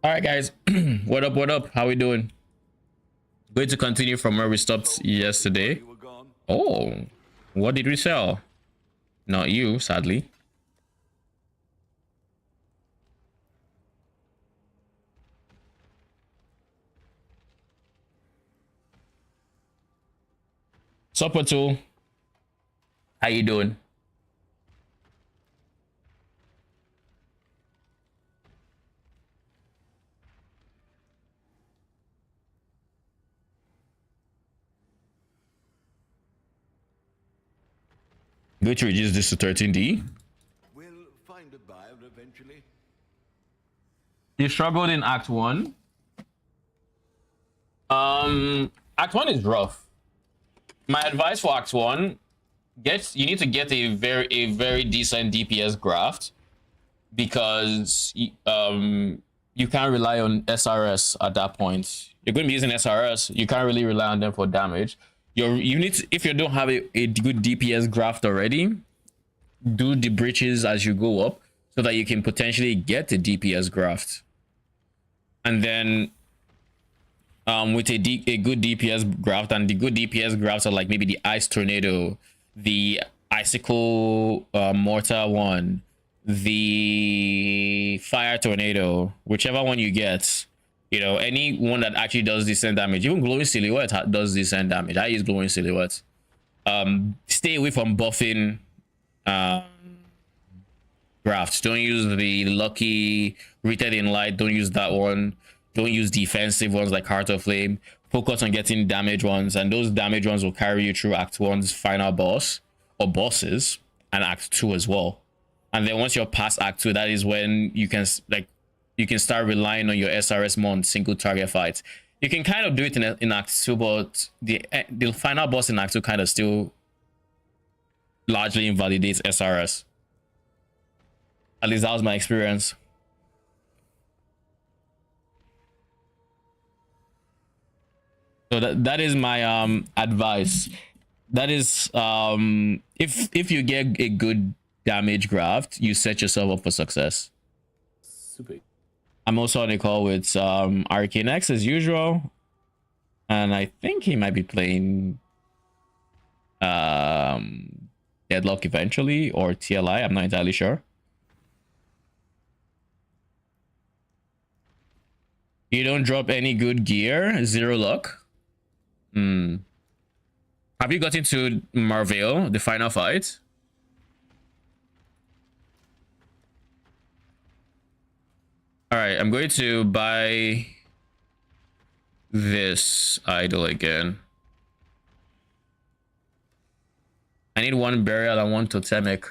All right, guys. What up? What up? How we doing? Going to continue from where we stopped yesterday. Oh, what did we sell? Not you, sadly. Supper tool. How you doing? Going to reduce this to 13D. We'll find a buyer eventually. You struggled in Act 1. Act 1 is rough. My advice for Act 1, you need to get a very decent DPS graft, because you can't rely on SRS at that point. You're going to be using SRS. You can't really rely on them for damage. Your units, if you don't have a good DPS graft already, do the breaches as you go up so that you can potentially get the DPS graft. And then with a good DPS graft, and the good DPS grafts are like maybe the Ice Tornado, the Icicle Mortar one, the Fire Tornado, whichever one you get. You know, any one that actually does decent damage. Even Glowing Silhouette does decent damage. I use Glowing Silhouette. Stay away from buffing grafts. Don't use the Lucky Rooted in Light. Don't use that one. Don't use defensive ones like Heart of Flame. Focus on getting damage ones, and those damage ones will carry you through Act 1's final boss or bosses, and Act 2 as well. And then once you're past Act 2, that is when you can start relying on your SRS more on single target fights. You can kind of do it in Act 2, but the final boss in Act 2 kind of still largely invalidates SRS. At least that was my experience. So that is my advice. That is if you get a good damage graft, you set yourself up for success. Super. I'm also on a call with Arcane X as usual, and I think he might be playing Deadlock eventually, or TLI. I'm not entirely sure. You don't drop any good gear, 0 luck. Have you got into Marvel, the final fight? All right, I'm going to buy this idol again. I need 1 burial and 1 totemic.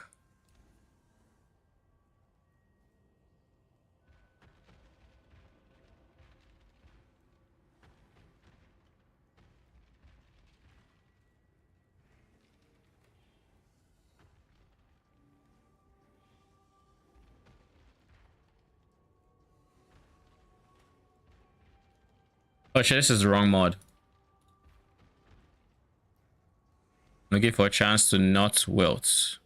Oh shit, this is the wrong mod. Looking for a chance to not wilt.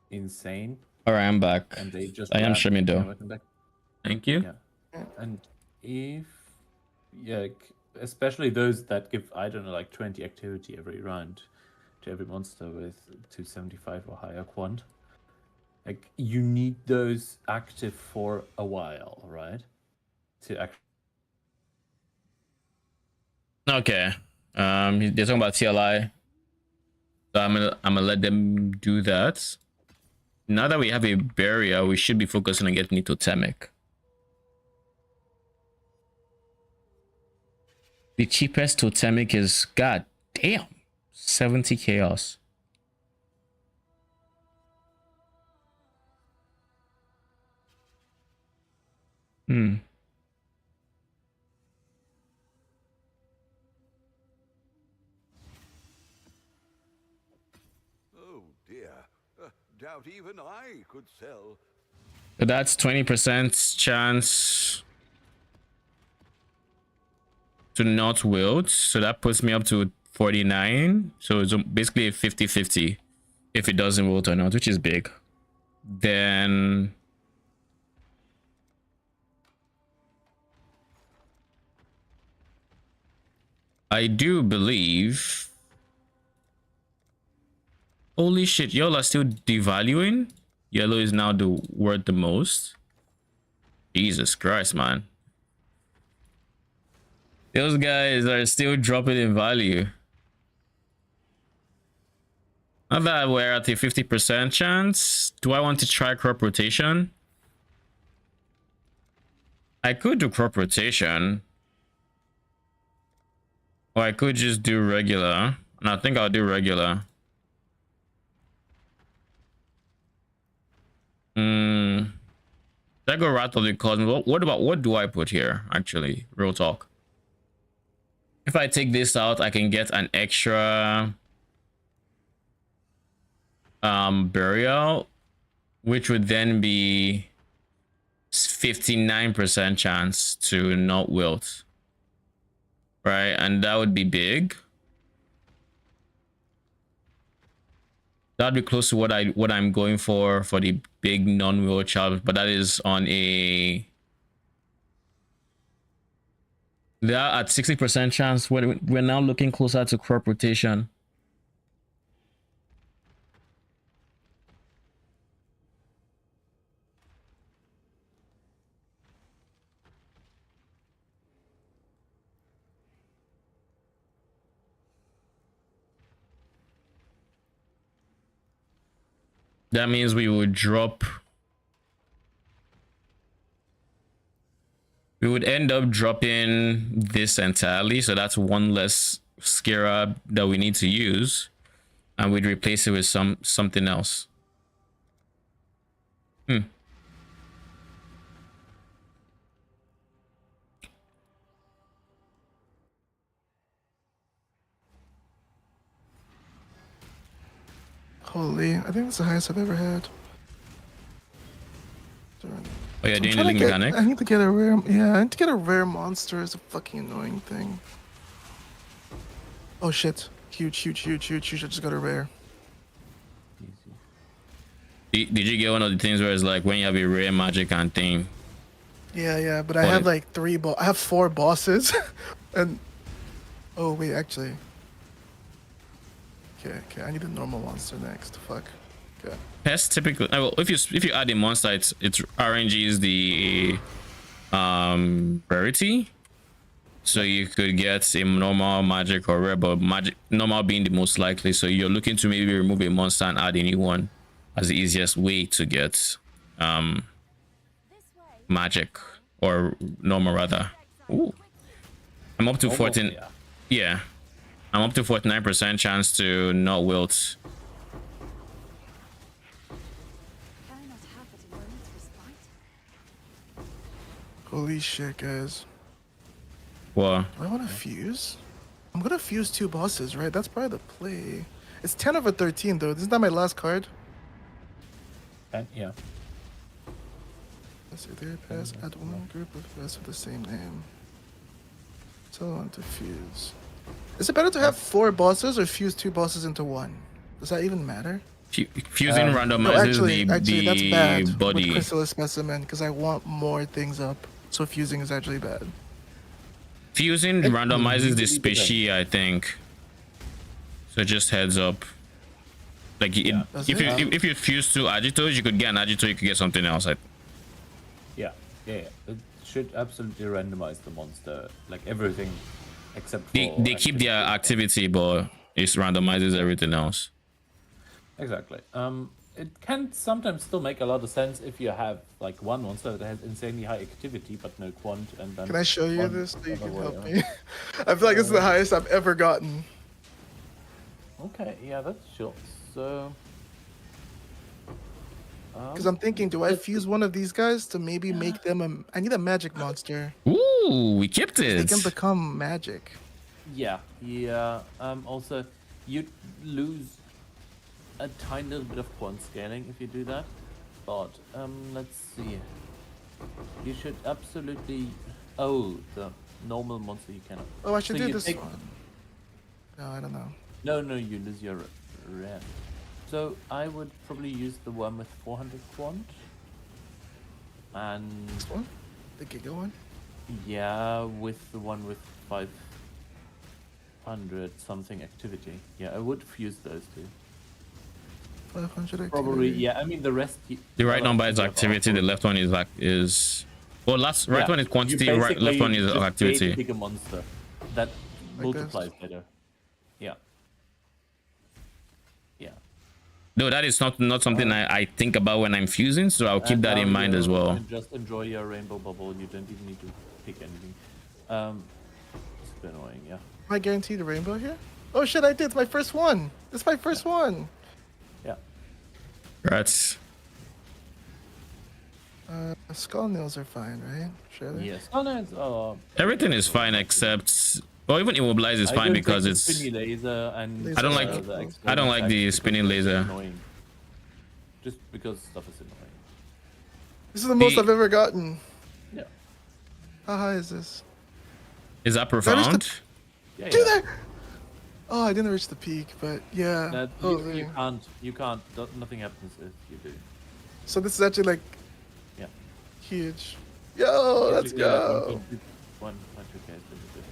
Insane. All right, I'm back. And they just I am streaming though. Thank you. Yeah. And if, yeah, especially those that give, I don't know, like 20 activity every round to every monster with 275 or higher quant. Like, you need those active for a while, right? To actually. Okay. They're talking about TLI. So I'm gonna let them do that. Now that we have a barrier, we should be focusing on getting it totemic. The cheapest totemic is, god damn, 70 chaos. Oh dear. Doubt even I could sell. So that's 20% chance to not wilt. So that puts me up to 49. So it's basically a 50-50. if it doesn't roll or not, which is big, then I do believe. Holy shit, y'all are still devaluing. Yellow is now the worth the most. Jesus Christ, man. Those guys are still dropping in value. Not that we're at a 50% chance. Do I want to try crop rotation? I could do crop rotation. Or I could just do regular. And I think I'll do regular. Should I go Wrath of the Cosmos? What do I put here? Actually, real talk. If I take this out, I can get an extra burial, which would then be 59% chance to not wilt. Right, and that would be big. That'd be close to what I'm going for the big non-wilt challenge, but that is on a. They are at 60% chance. We're now looking closer to crop rotation. That means we would drop. We would end up dropping this entirely, so that's one less scarab that we need to use, and we'd replace it with something else. Holy, I think that's the highest I've ever had. Oh yeah, I'm doing the trying link to mechanic. I need to get a rare. Yeah, I need to get a rare monster. Is a fucking annoying thing. Oh shit! Huge, huge, huge, huge, huge! I just got a rare. Did you get one of the things where it's like when you have a rare magic and thing? Yeah, yeah, but I have like I have 4 bosses, and oh wait, actually. Okay, I need a normal monster next. Fuck. Okay. Pest typically, well, if you add a monster, it's RNG is the rarity, so you could get a normal magic or rare, but magic normal being the most likely. So you're looking to maybe remove a monster and add a new one as the easiest way to get magic or normal rather. Ooh. I'm up to 14. Yeah. I'm up to 49% chance to not wilt. Holy shit, guys. What? Do I want to fuse? I'm gonna fuse 2 bosses, right? That's probably the play. It's 10 over 13 though. Isn't that my last card? And yeah. Let's see, there pass at one group of us with the same name. So I want to fuse. Is it better to have 4 bosses or fuse 2 bosses into 1? Does that even matter? Fusing randomizes no, actually, the that's bad body. with Chrysalis Specimen because I want more things up. So fusing is actually bad. Fusing randomizes the species, I think. So just heads up. Like if you fuse 2 agitos, you could get an agito, you could get something else. Yeah. It should absolutely randomize the monster, like everything except for they keep their activity, but it randomizes everything else. Exactly. It can sometimes still make a lot of sense if you have like one monster that has insanely high activity but no quant, and then. Can I show you this so you can help me? I feel like this is the highest I've ever gotten. Okay, yeah, that's sure. So. Because I'm thinking, do I fuse one of these guys to maybe make them I need a magic monster. Ooh, we kept it. They can become magic. Yeah. Also, you'd lose a tiny little bit of quant scaling if you do that. But let's see. You should absolutely. Oh, the normal monster you cannot. Oh, I should So do you this take- one. No, I don't know. No, you lose your rare. So I would probably use the one with 400 quant. And This one? The Giga one? yeah, with the one with 500 something activity. Yeah, I would fuse those two. 500 activity. Probably, yeah. I mean, the rest. The right other number is two have activity. also- The left one is like is. Well, right Yeah, one is you quantity. Right left one is basically just create a activity. bigger monster that this. multiplies better. Yeah. Yeah. No, that is not something I think about when I'm fusing, so I'll keep And that in now mind as you well. can just enjoy your rainbow bubble. You don't even need to pick anything. It's a bit annoying, yeah. Am I guaranteed a rainbow here? Oh shit, I did. It's my first one. It's my first one. Yeah. Right. Skull nails are fine, right? Surely. Yes. Oh no, it's, Everything is fine except, or even immobilize is I fine don't because think it's. the spinny laser and I don't like- the I don't like the explosive spinning attacks because laser. it's annoying. Just because stuff is annoying. This is the most The- I've ever gotten. Yeah. How high is this? Is that That is the- profound? Yeah. Do yeah. that! Oh, I didn't reach the peak, but yeah. That, Holy. you can't. Nothing happens if you do. So this is actually like Yeah. huge. Yo, let's Basically, like, go. 1.2K is pretty good.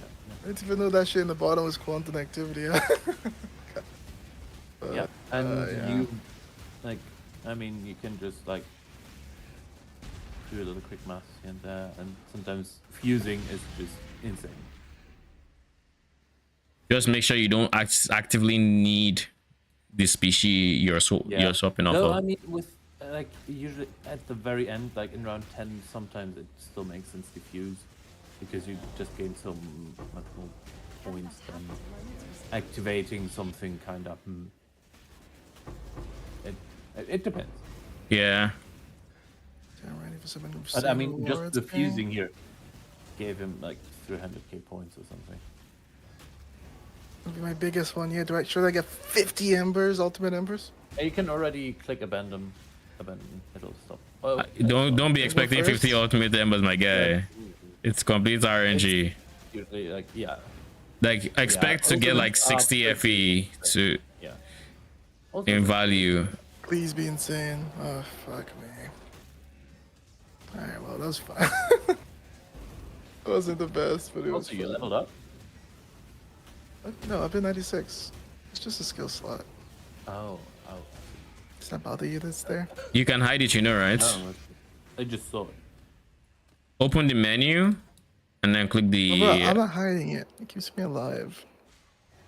I didn't even know that shit in the bottom was quantum activity. Yeah, and yeah. you, like, I mean, you can just like do a little quick math here and there, and sometimes fusing is just insane. Just make sure you don't actively need the species you're swapping off No, of. I mean with like usually at the very end, like in round 10, sometimes it still makes sense to fuse because you just gain so much more points than activating something kind of. It depends. Yeah. I'm ready for some But I mean, just rewards, the man. fusing here gave him like 300k points or something. It'll be my biggest one yet. Should I get 50 embers, ultimate embers? You can already click abandon, it'll stop. Oh, Don't be Go expecting first. 50 ultimate embers, my guy. It's complete RNG. usually like yeah, Like expect to get like ultimate 60 are FE to yeah. in Also, value. Please be insane. Oh, fuck me. Alright, well, that was fine. It wasn't the best, but it was also you fun. leveled up. No, I've been 96. It's just a skill slot. Oh. Does that bother you that's there? You can hide it, you know, right? No, I just saw it. Open the menu and then click the. I'm not hiding it. It keeps me alive.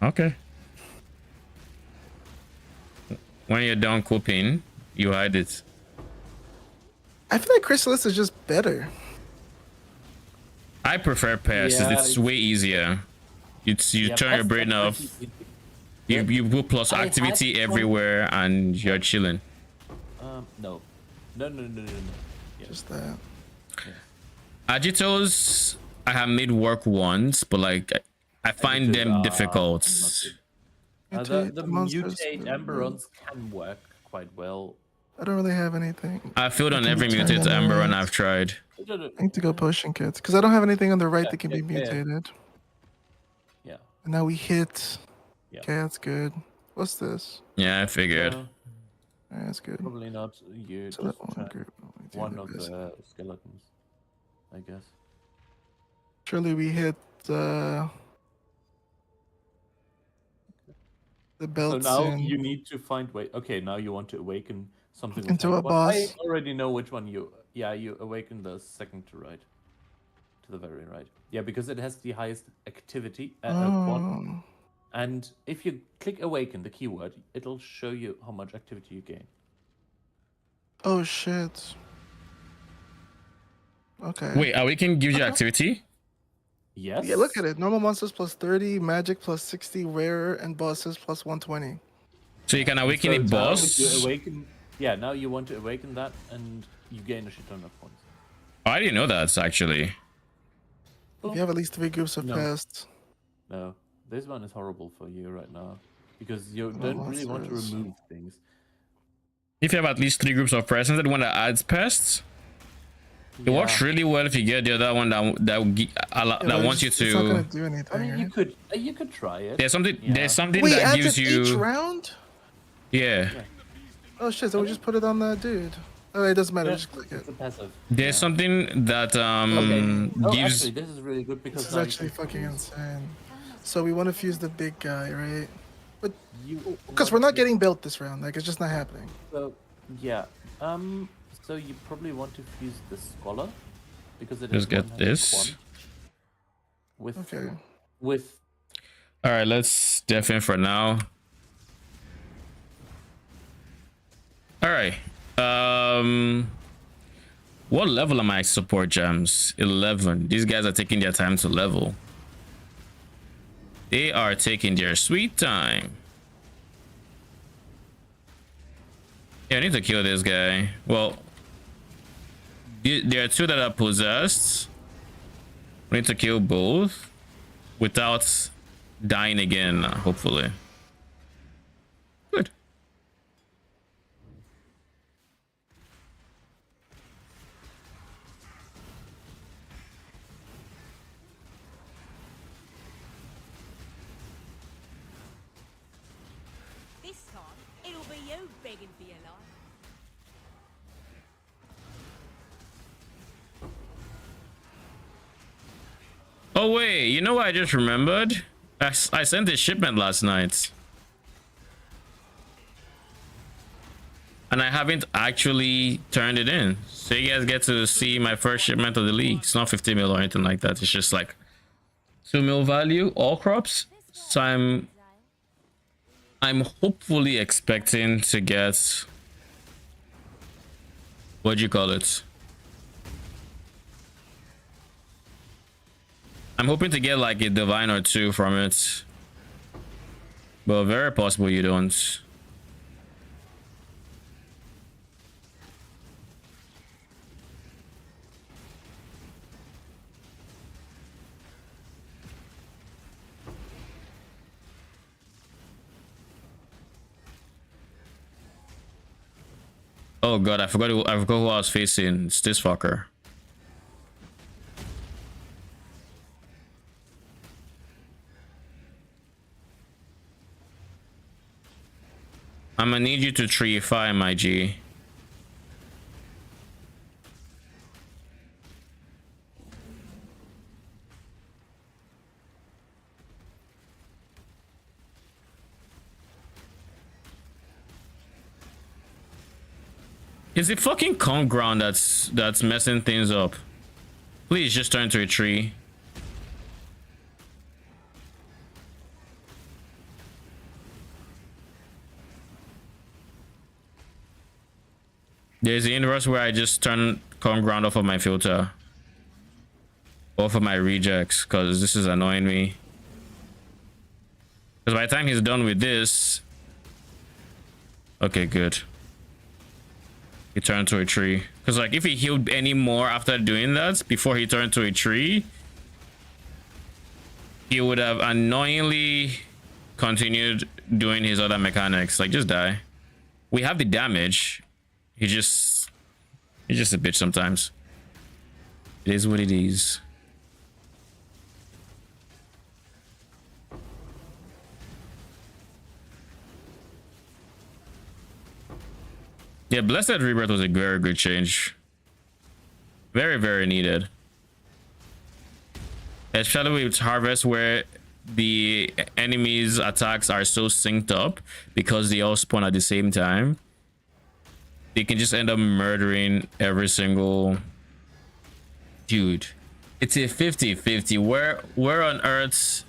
Okay. When you're done coping, you hide it. I feel like Chrysalis is just better. I prefer Pest. Yeah, It's way easier. You Yeah, turn your that's brain off. pretty- You put plus I had activity one- everywhere and you're chilling. No. Yeah. Just that. Agitos, I have made work once, but like I find Agitos them are difficult. not good. The Mutate the monsters mutate to- Emberons can work quite well. I don't really have anything. I failed on can every be turned mutate on Amber run right. I've tried. I need to go potion kits because I don't have anything on the right Yeah, that can yeah, be yeah. mutated. Yeah. And now we hit. Yeah. Okay, that's good. What's this? Yeah, I figured. Alright, that's good. Probably not you. So Just that one try group. one of the skeletons, I guess. Surely we hit the So belt now soon. you need to find way. Okay, now you want to awaken something with Into height a one. I boss. already know which one you. Yeah, you awaken the second to right, to the very right. Yeah, because it has the highest activity quad. Oh, And if you click awaken, the keyword, it'll show you how much activity you gain. oh shit. Okay. Wait, Awaken gives you activity? Yes. Yeah, look at it. Normal monsters plus 30, magic plus 60, rare, and bosses plus 120. So you can awaken a So now boss? You awaken. Yeah, now you want to awaken that, and you gain a shit ton of points. Oh, I didn't know that actually. If you have at least 3 groups of No. pests. No, this one is horrible for you right now because you don't really want to monsters. remove things. If you have at least 3 groups of presence, the one that adds pests, it works Yeah. really well if you get the other one that wants you It's not gonna to. do anything. I mean, right? you could try it. There's something Yeah. there's something Wait, that adds gives it each you round? yeah. Yeah. Oh shit! So we just put it on that dude. Oh, it doesn't matter. Yeah, Just click it. it's a passive. There's Yeah. something that Okay. Oh, gives. actually, this is really good because This is now you actually can fucking fuse- insane. So we want to fuse the big guy, right? But You because want we're not to- getting built this round, like it's just not happening. So yeah. So you probably want to fuse the scholar because it Just is get 100 this. quant with Okay. with All right, let's def in for now. All right. What level am I support gems? 11. These guys are taking their time to level. They are taking their sweet time. Yeah, I need to kill this guy. Well, there are two that are possessed. We need to kill both without dying again, hopefully. Good. This time, it'll be you begging for your life. Oh wait, you know what I just remembered? I sent a shipment last night. And I haven't actually turned it in. So you guys get to see my first shipment of the league. It's not 50 mil or anything like that. It's just like 2 mil value, all crops. So I'm hopefully expecting to get, what do you call it? I'm hoping to get like a divine or two from it. But very possible you don't. Oh god, I forgot who I was facing. It's this fucker. I'm gonna need you to treeify, my G. Is it fucking calm ground that's messing things up? Please just turn to a tree. There's a universe where I just turn calm ground off of my filter. Off of my rejects, because this is annoying me. Because by the time he's done with this... Okay, good. He turned to a tree. Because like if he healed any more after doing that, before he turned to a tree, he would have annoyingly continued doing his other mechanics. Like, just die. We have the damage. He's just a bitch sometimes. It is what it is. Yeah, Blessed Rebirth was a very good change. Very, very needed. Especially with Harvest, where the enemies' attacks are so synced up because they all spawn at the same time. They can just end up murdering every single dude. It's a 50-50. Where on earth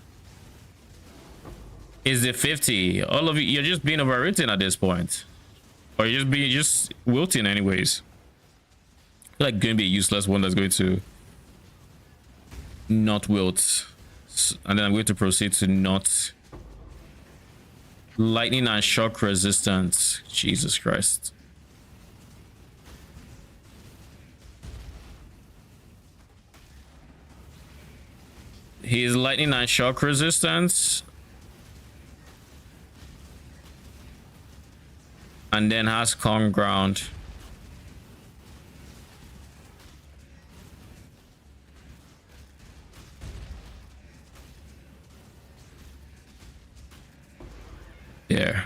is the 50? All of you, you're just being overwritten at this point. Or you're just wilting anyways. I feel like going to be a useless one that's going to not wilt. And then I'm going to proceed to not lightning and shock resistance. Jesus Christ. He is lightning and shock resistance. And then has calm ground. There.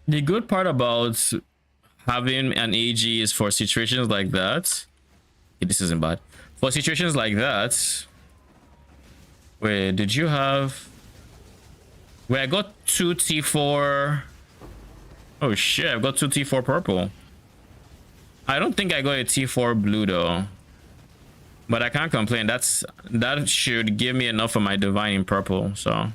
The good part about having an AG is for situations like that. Okay, this isn't bad. For situations like that, where did you have? Where I got 2 T4. Oh shit, I've got 2 T4 purple. I don't think I got a T4 blue though. But I can't complain. That should give me enough for my divine in purple, so.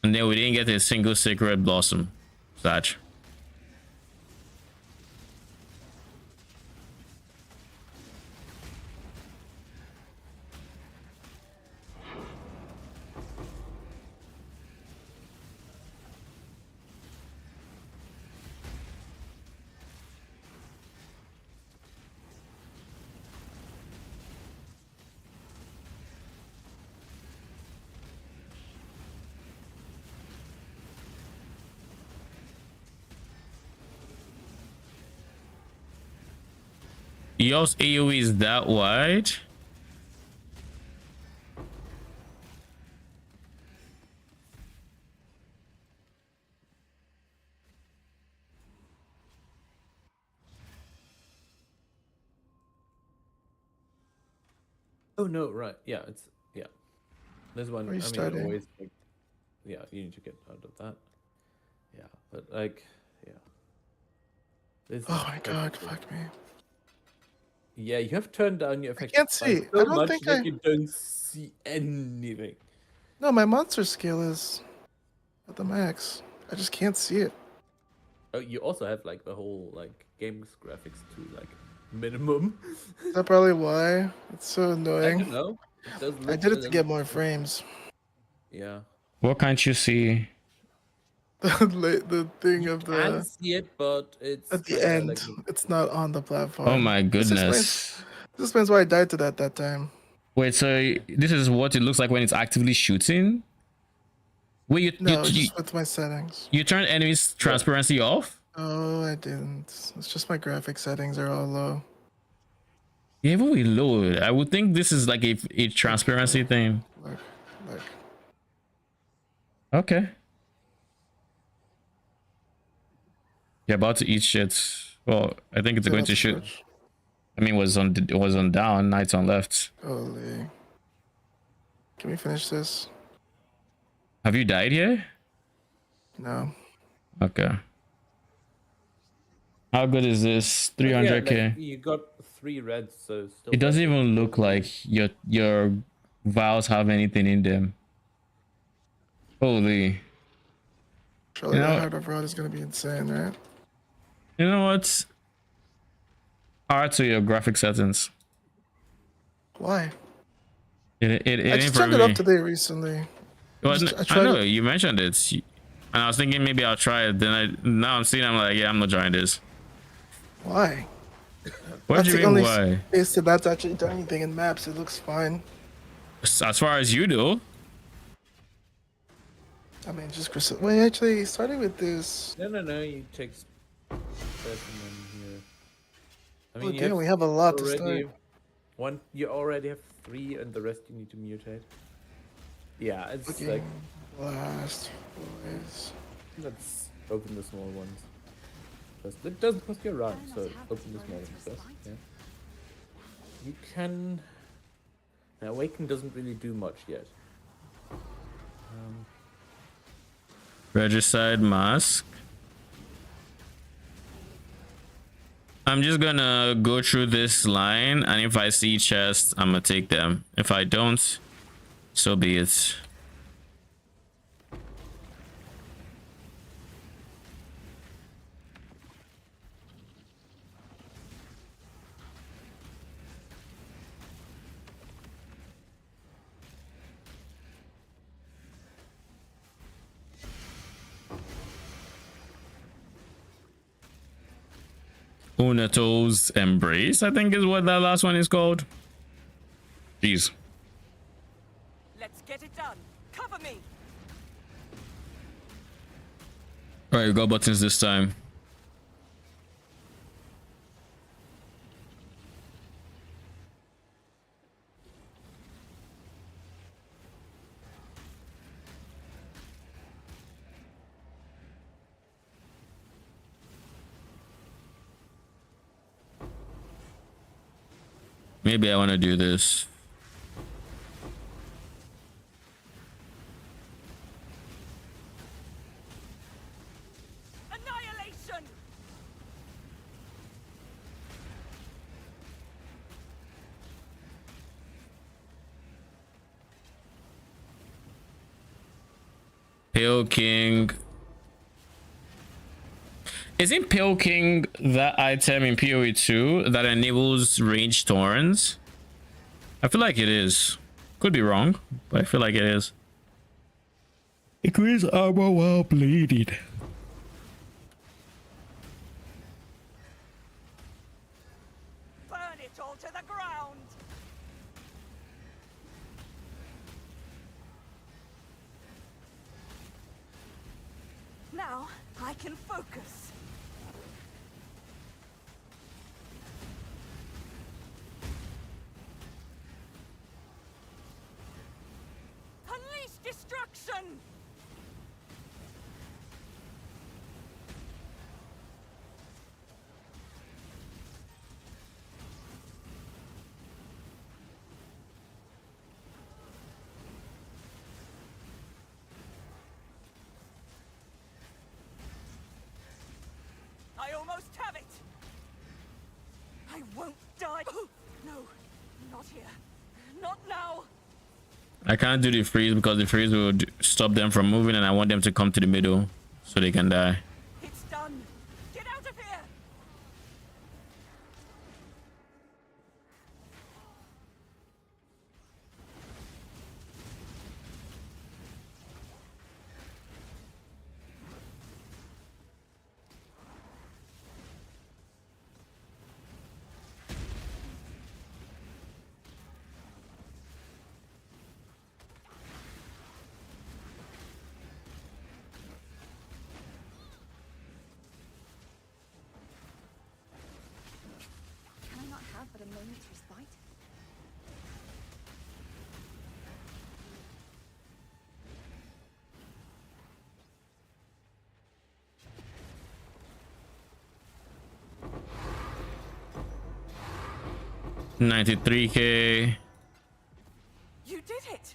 And then we didn't get a single sacred blossom. Satch. Yours AoE is that wide? Oh no, right. Yeah, it's yeah. There's one. Are you I mean, starting? always. Like, yeah, you need to get out of that. Yeah, but like, yeah. This Oh is my god, perfectly- fuck me. Yeah, you have turned down your I effect can't by see. so I don't much think that I. you don't see anything. No, my monster scale is at the max. I just can't see it. Oh, you also have like the whole like game's graphics to like minimum. Is that probably why? It's so I don't annoying. know. It does I look did a it to little get more bit- frames. Yeah. What can't you see? The thing You of can the see it, but it's at the kinda end, like it's not on the platform. Oh my This explains. goodness. This explains why I died to that time. Wait, so this is what it looks like when it's actively shooting? Wait, No, just with my settings. you turn enemies transparency off? Oh, I didn't. It's just my graphic settings are all low. Yeah, even with load, I would think this is like a transparency thing. Look, look. Okay. You're about to eat shit. Well, I think it's Is it going about to shoot. switch? I mean, it was on down, knights on left. Holy. Can we finish this? Have you died here? No. Okay. How good is this? Yeah, 300k. like, you got 3 reds, so still. It doesn't even look like your vials have anything in them. Holy. Surely You the know- Heart of Rod is gonna be insane, right? You know what? Hard to your graphic settings. Why? It I ain't just for turned it me. up today recently. Well, I I tried know it. you mentioned it, and I was thinking maybe I'll try it. Then now I'm seeing. I'm like, yeah, I'm not trying this. Why? What That's do you the mean? only Why? space that's actually done anything in maps. It looks fine. As far as you do. I mean, just wait. Actually, starting with this. No. You take specimen here. I Oh mean, you damn, we have a lot to already start. one. You already have 3, and the rest you need to mutate. Yeah, it's Okay. like Last boys. let's open the small ones. First. It doesn't cost you a round, so open the small ones first. Yeah. You can. Now, Awaken doesn't really do much yet. Regicide mask. I'm just gonna go through this line, and if I see chests, I'm gonna take them. If I don't, so be it. Unato's Embrace, I think is what that last one is called. Jeez. Let's get it done. Cover me. All right, we got buttons this time. Maybe I want to do this. Annihilation. Pale King. Isn't Pale King that item in PoE 2 that enables ranged thorns? I feel like it is. Could be wrong, but I feel like it is. Increase armor while bleeding. Burn it all to the ground. Now I can focus. Unleash destruction! I almost have it! I won't die! No, not here. Not now! I can't do the freeze because the freeze would stop them from moving, and I want them to come to the middle so they can die. It's done! Get out of here! Can I not have but a moment's respite? $93K. You did it!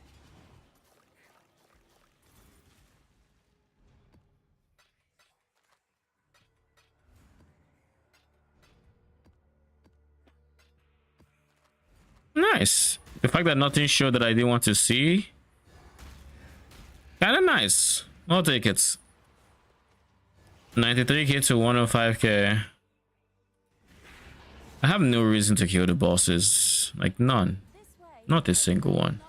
Nice. The fact that nothing showed that I didn't want to see. Kinda nice. I'll take it. 93K to 105K. I have no reason to kill the bosses. Like none. Not a single one.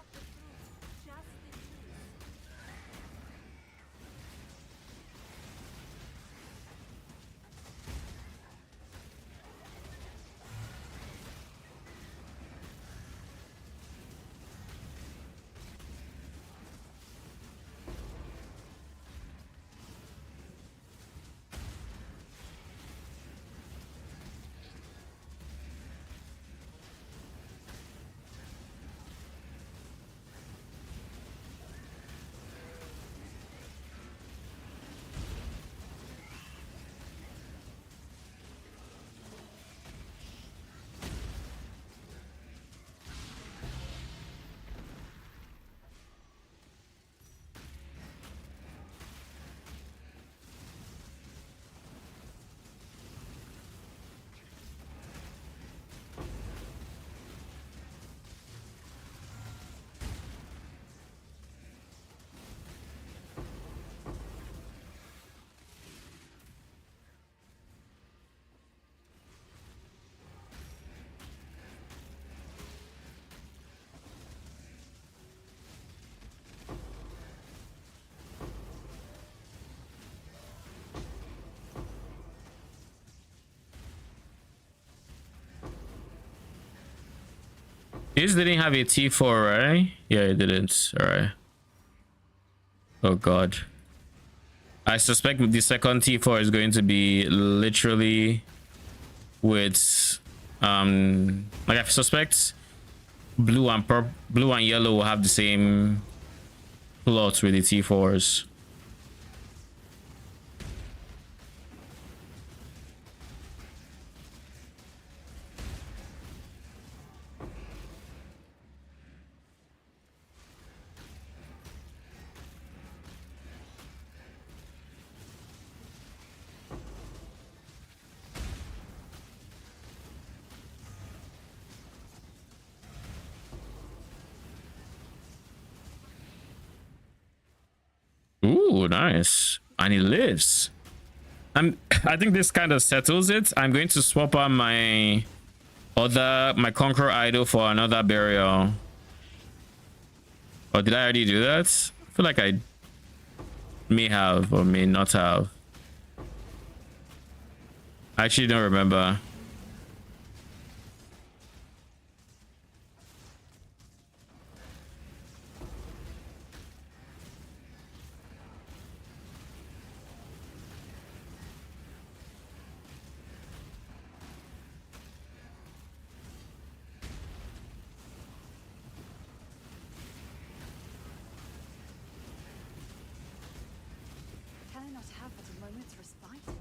This didn't have a T4, right? Yeah, it didn't. All right. Oh god. I suspect the second T4 is going to be literally with like I suspect blue and yellow will have the same plot with the T4s. Ooh, nice. And he lives. I think this kind of settles it. I'm going to swap out my Conqueror Idol for another burial. Or did I already do that? I feel like I may have or may not have. I actually don't remember. Can I not have but a moment's respite?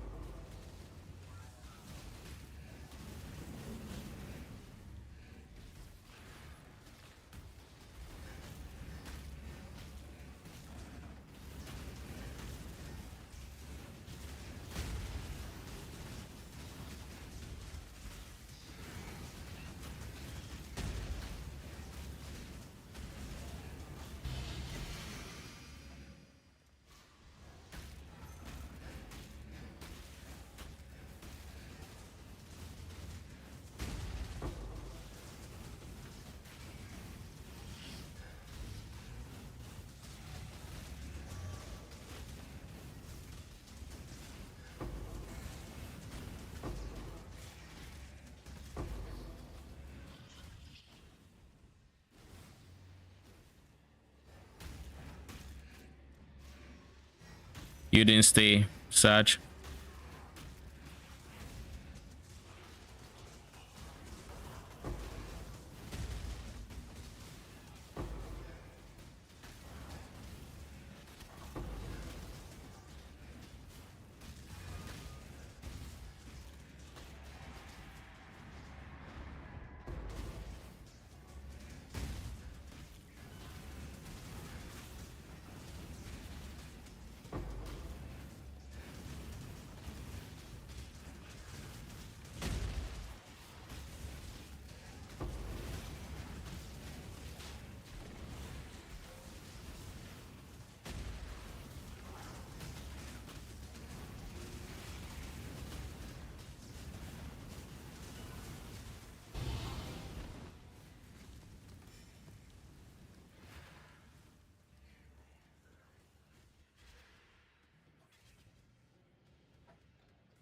You didn't stay, Sag.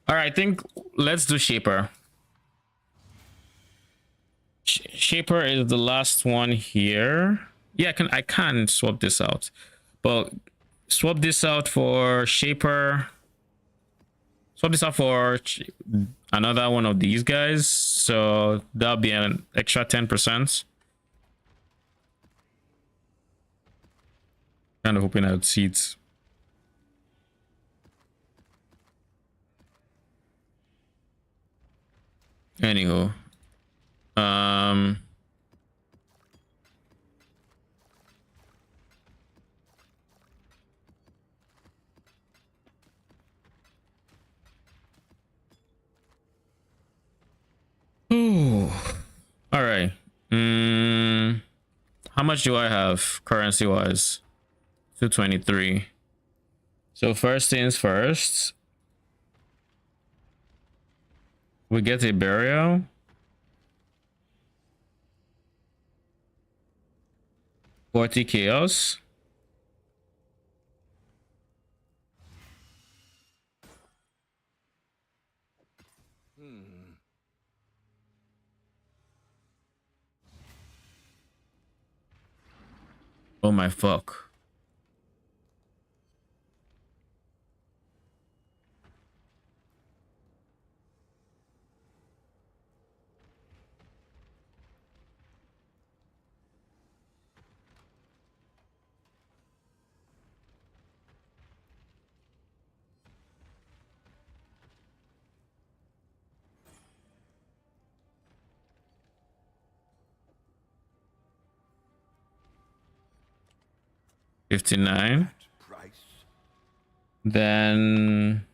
All right, I think let's do Shaper. Shaper is the last one here. Yeah, I can swap this out, but swap this out for Shaper. Swap this out for another one of these guys, so that'll be an extra 10%. Kind of hoping I'd see it. Anywho, ooh. All right. How much do I have currency wise? 223. So first things first, we get a burial. $40 chaos. Oh my fuck. $59. Price. Then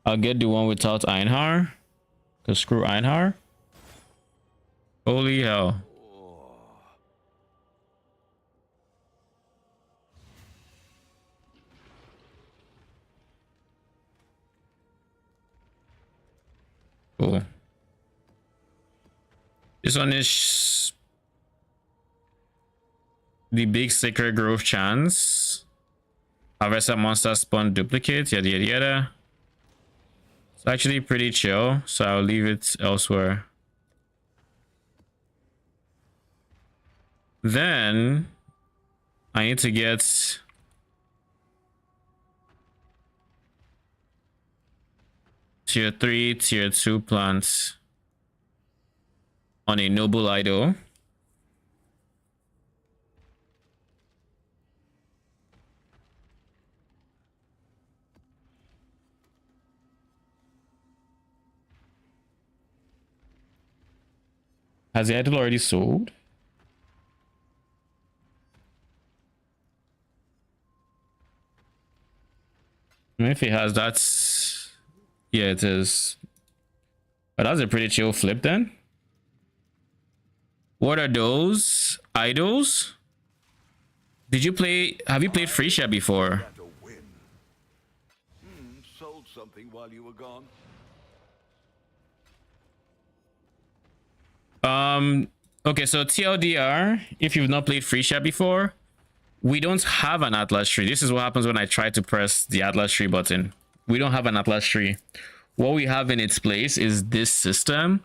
I'll get the one without Einhar. Cause screw Einhar. Holy hell. Cool. This one is the big sacred growth chance. Harvest a monster spawn duplicate, yada yada yada. It's actually pretty chill, so I'll leave it elsewhere. Then I need to get tier 3, tier 2 plants on a noble idol. Has the idol already sold? If it has, that's... Yeah, it is. But that's a pretty chill flip then. What are those? Idols? Did you play... Have you played Freesia before? That a win. Sold something while you were gone. Okay, so TLDR, if you've not played Freesia before, we don't have an Atlas tree. This is what happens when I try to press the Atlas tree button. We don't have an Atlas tree. What we have in its place is this system,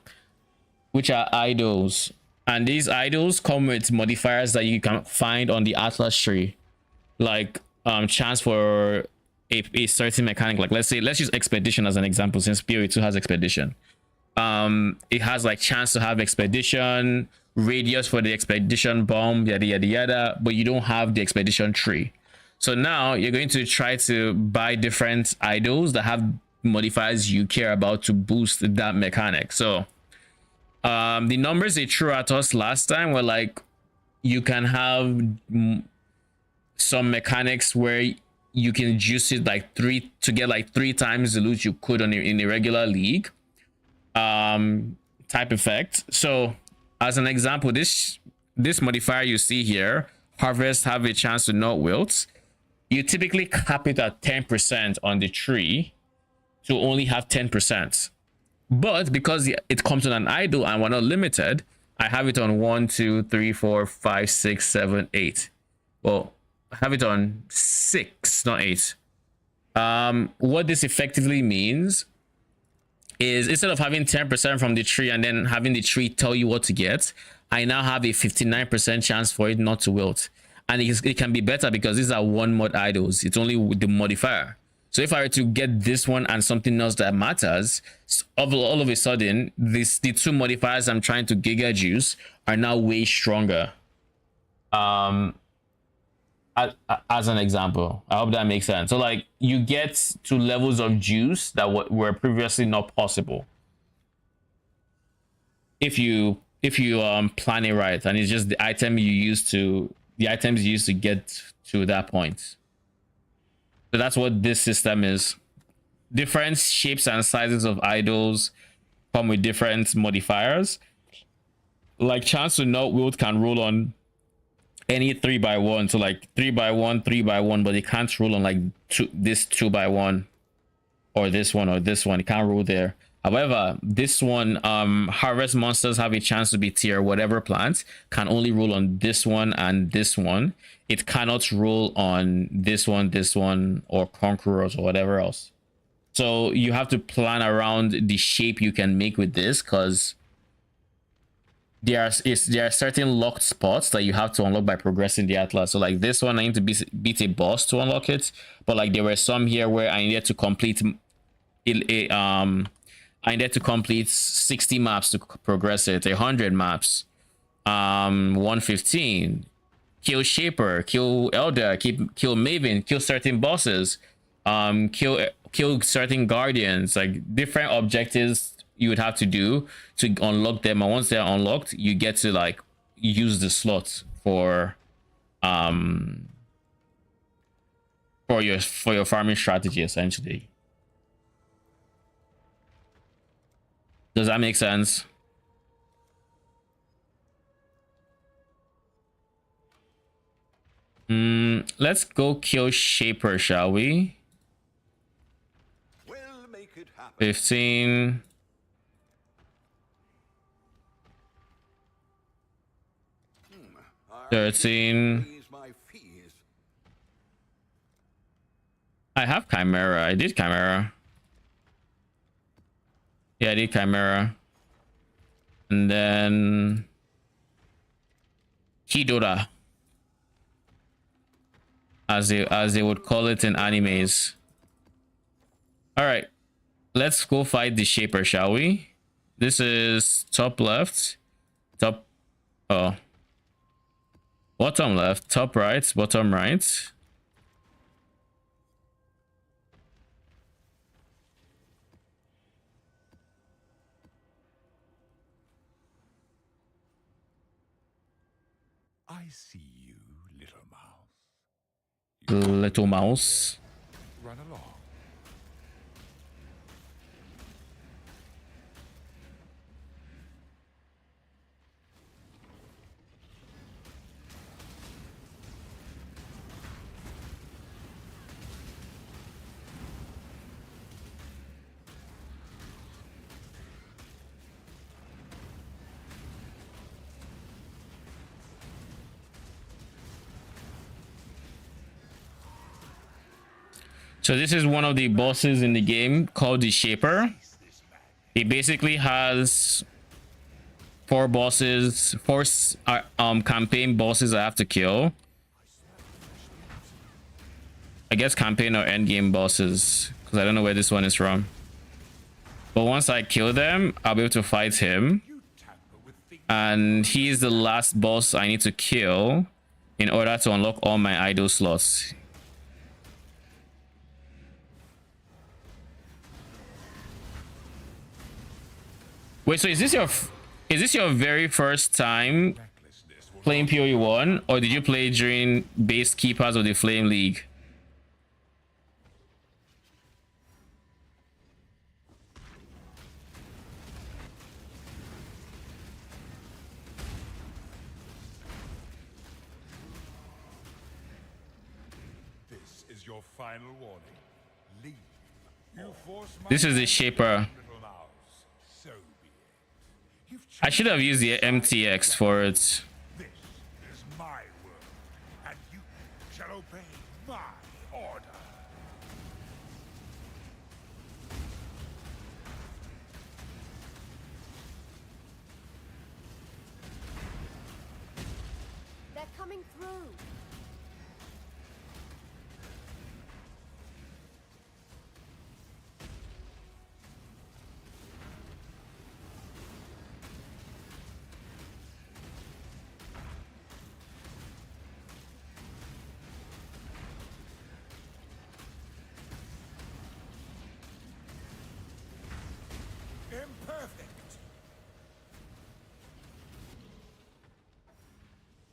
which are idols. And these idols come with modifiers that you can find on the Atlas tree. Like chance for a certain mechanic. Like let's use Expedition as an example, since PoE2 has Expedition. It has like chance to have Expedition, radius for the Expedition bomb, yada yada yada, but you don't have the Expedition tree. So now you're going to try to buy different idols that have modifiers you care about to boost that mechanic. So the numbers they threw at us last time were like, you can have some mechanics where you can juice it like three times the loot you could in a regular league type effect. So as an example, this modifier you see here, harvest have a chance to not wilt. You typically cap it at 10% on the tree to only have 10%. But because it comes on an idol and we're not limited, I have it on 1, 2, 3, 4, 5, 6, 7, 8. Well, I have it on 6, not 8. What this effectively means is instead of having 10% from the tree and then having the tree tell you what to get, I now have a 59% chance for it not to wilt. And it can be better because these are one mod idols. It's only the modifier. So if I were to get this one and something else that matters, all of a sudden, the two modifiers I'm trying to giga juice are now way stronger. As an example, I hope that makes sense. So like you get to levels of juice that were previously not possible if you plan it right, and it's just the items you use to get to that point. So that's what this system is. Different shapes and sizes of idols come with different modifiers. Like chance to not wilt can roll on any 3x1, so like 3x1, 3x1, but it can't roll on like this 2x1 or this one or this one. It can't roll there. However, this one, harvest monsters have a chance to be tier whatever plants, can only roll on this one and this one. It cannot roll on this one, or conquerors or whatever else. So you have to plan around the shape you can make with this, because there are certain locked spots that you have to unlock by progressing the atlas. So like this one, I need to beat a boss to unlock it. But like there were some here where I needed to complete I needed to complete 60 maps to progress it, 100 maps, 115. Kill Shaper, kill Elder, kill Maven, kill certain bosses, kill certain guardians, like different objectives you would have to do to unlock them. And once they're unlocked, you get to like use the slot for your farming strategy essentially. Does that make sense? Let's go kill Shaper, shall we? We'll make it happen. 15. I 13. raise my fees. I have Chimera. I did Chimera. Yeah, I did Chimera. And then Hidora, as they would call it in animes. All right, let's go fight the Shaper, shall we? This is top left, top, oh, bottom left, top right, bottom right. I see you, little mouse. Little mouse. Run along. So this is one of the bosses in the game called the Shaper. He basically has four campaign bosses I have to kill. I guess campaign or end game bosses, because I don't know where this one is from. But once I kill them, I'll be able to fight him. And he's the last boss I need to kill in order to unlock all my idle slots. Wait, so is this your very first time playing PoE1, or did you play during base Keepers of the Flame League? This is your final warning. Leave. You force my This is the Shaper. little mouse. So be it. You've I should have used the MTX for it. This is my world, and you shall obey my order. They're coming through. Imperfect.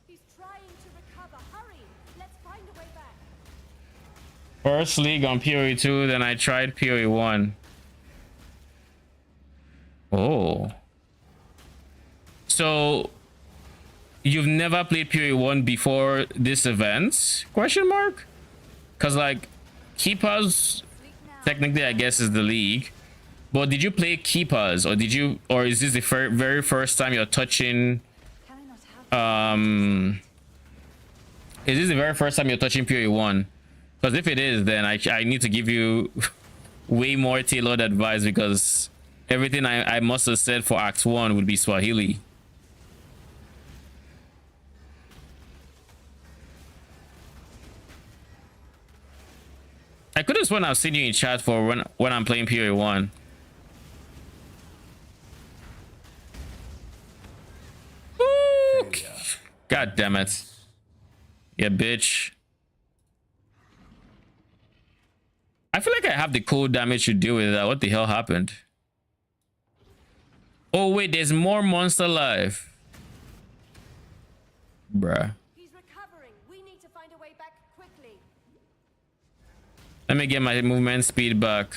He's trying to recover. Hurry! Let's find a way back. First league on PoE2, then I tried PoE1. Oh. So you've never played PoE1 before this event? Question mark? Cause like Keepers technically I guess is the league. But did you play Keepers, or is this the very first time you're touching Can I not have is this the very first time you're touching PoE1? Because if it is, then I need to give you way more tailored advice, because everything I must have said for Act 1 would be Swahili. I could have sworn I've seen you in chat for when I'm playing PoE 1. Woo! God damn it. Yeah, bitch. I feel like I have the cold damage to deal with that. What the hell happened? Oh, wait, there's more monster life. Bruh. He's recovering. We need to find a way back quickly. Let me get my movement speed back.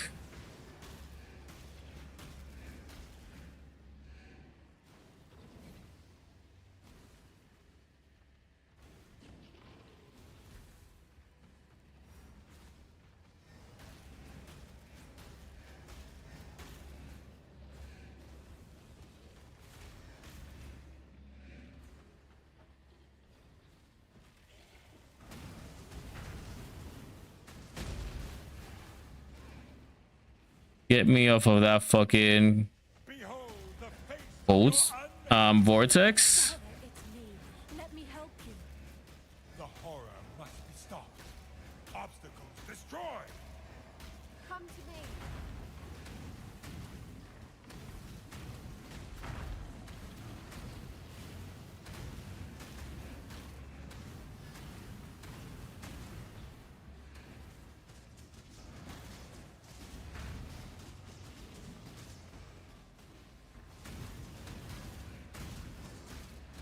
Get me off of that fucking Behold the face of bolt. your unnamed- Vortex. Father, it's me. Let me help you. The horror must be stopped. Obstacles destroyed. Come to me.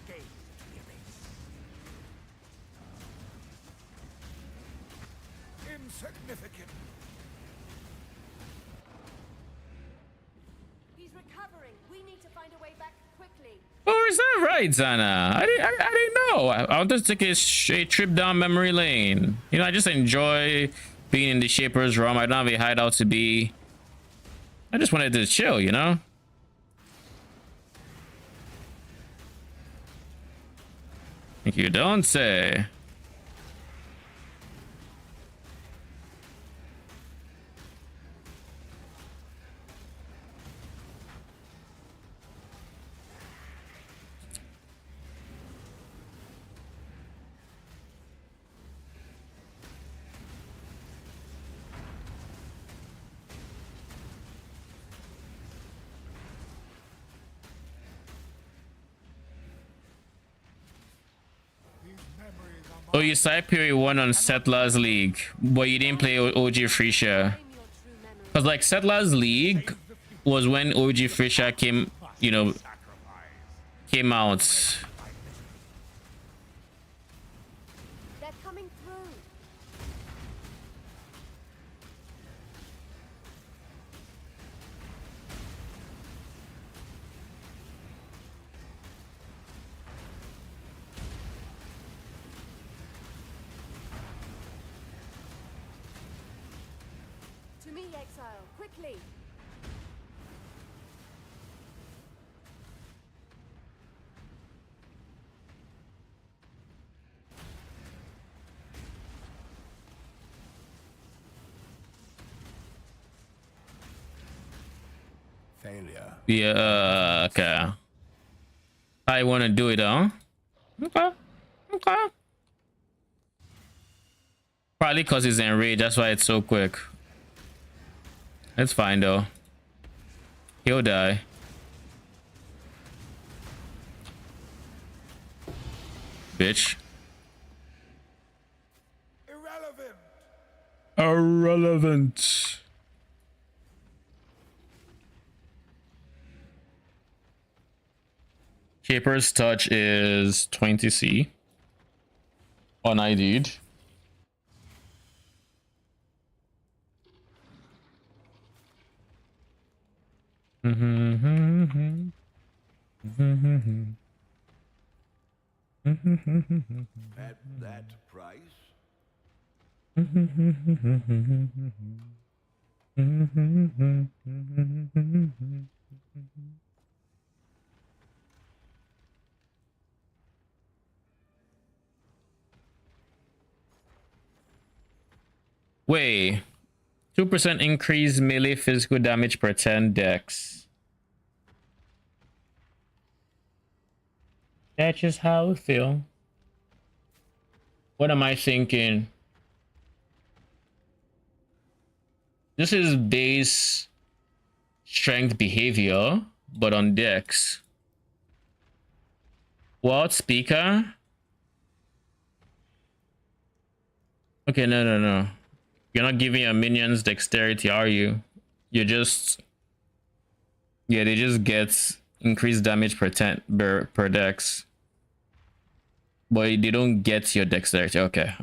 Gaze into the abyss. Insignificant. He's recovering. We need to find a way back quickly. Oh, is that right, Zana? I didn't know. I'll just take a trip down memory lane. You know, I just enjoy being in the Shaper's realm. I don't have a hideout to be. I just wanted to chill, you know? Think you don't say. These memories are Oh, you side period 1 on Settlers League, but you didn't play OG Freesia. Claim your true memory. Because, like, Settlers League was when OG Freesia came, you know, came out. They're coming through. To me, Exile. Quickly. Failure. Yeah, okay. I want to do it, huh? Okay. Okay. Probably because he's enraged. That's why it's so quick. It's fine, though. He'll die. Bitch. irrelevant. Irrelevant. Shaper's touch is 20C. On ID'd. At that price? Wait. 2% increase melee physical damage per 10 dex. That's just how I feel. What am I thinking? This is base strength behavior, but on dex. What speaker? Okay, no. You're not giving your minions dexterity, are you? You're just, yeah, they just get increased damage per dex, but they don't get your dexterity. Okay.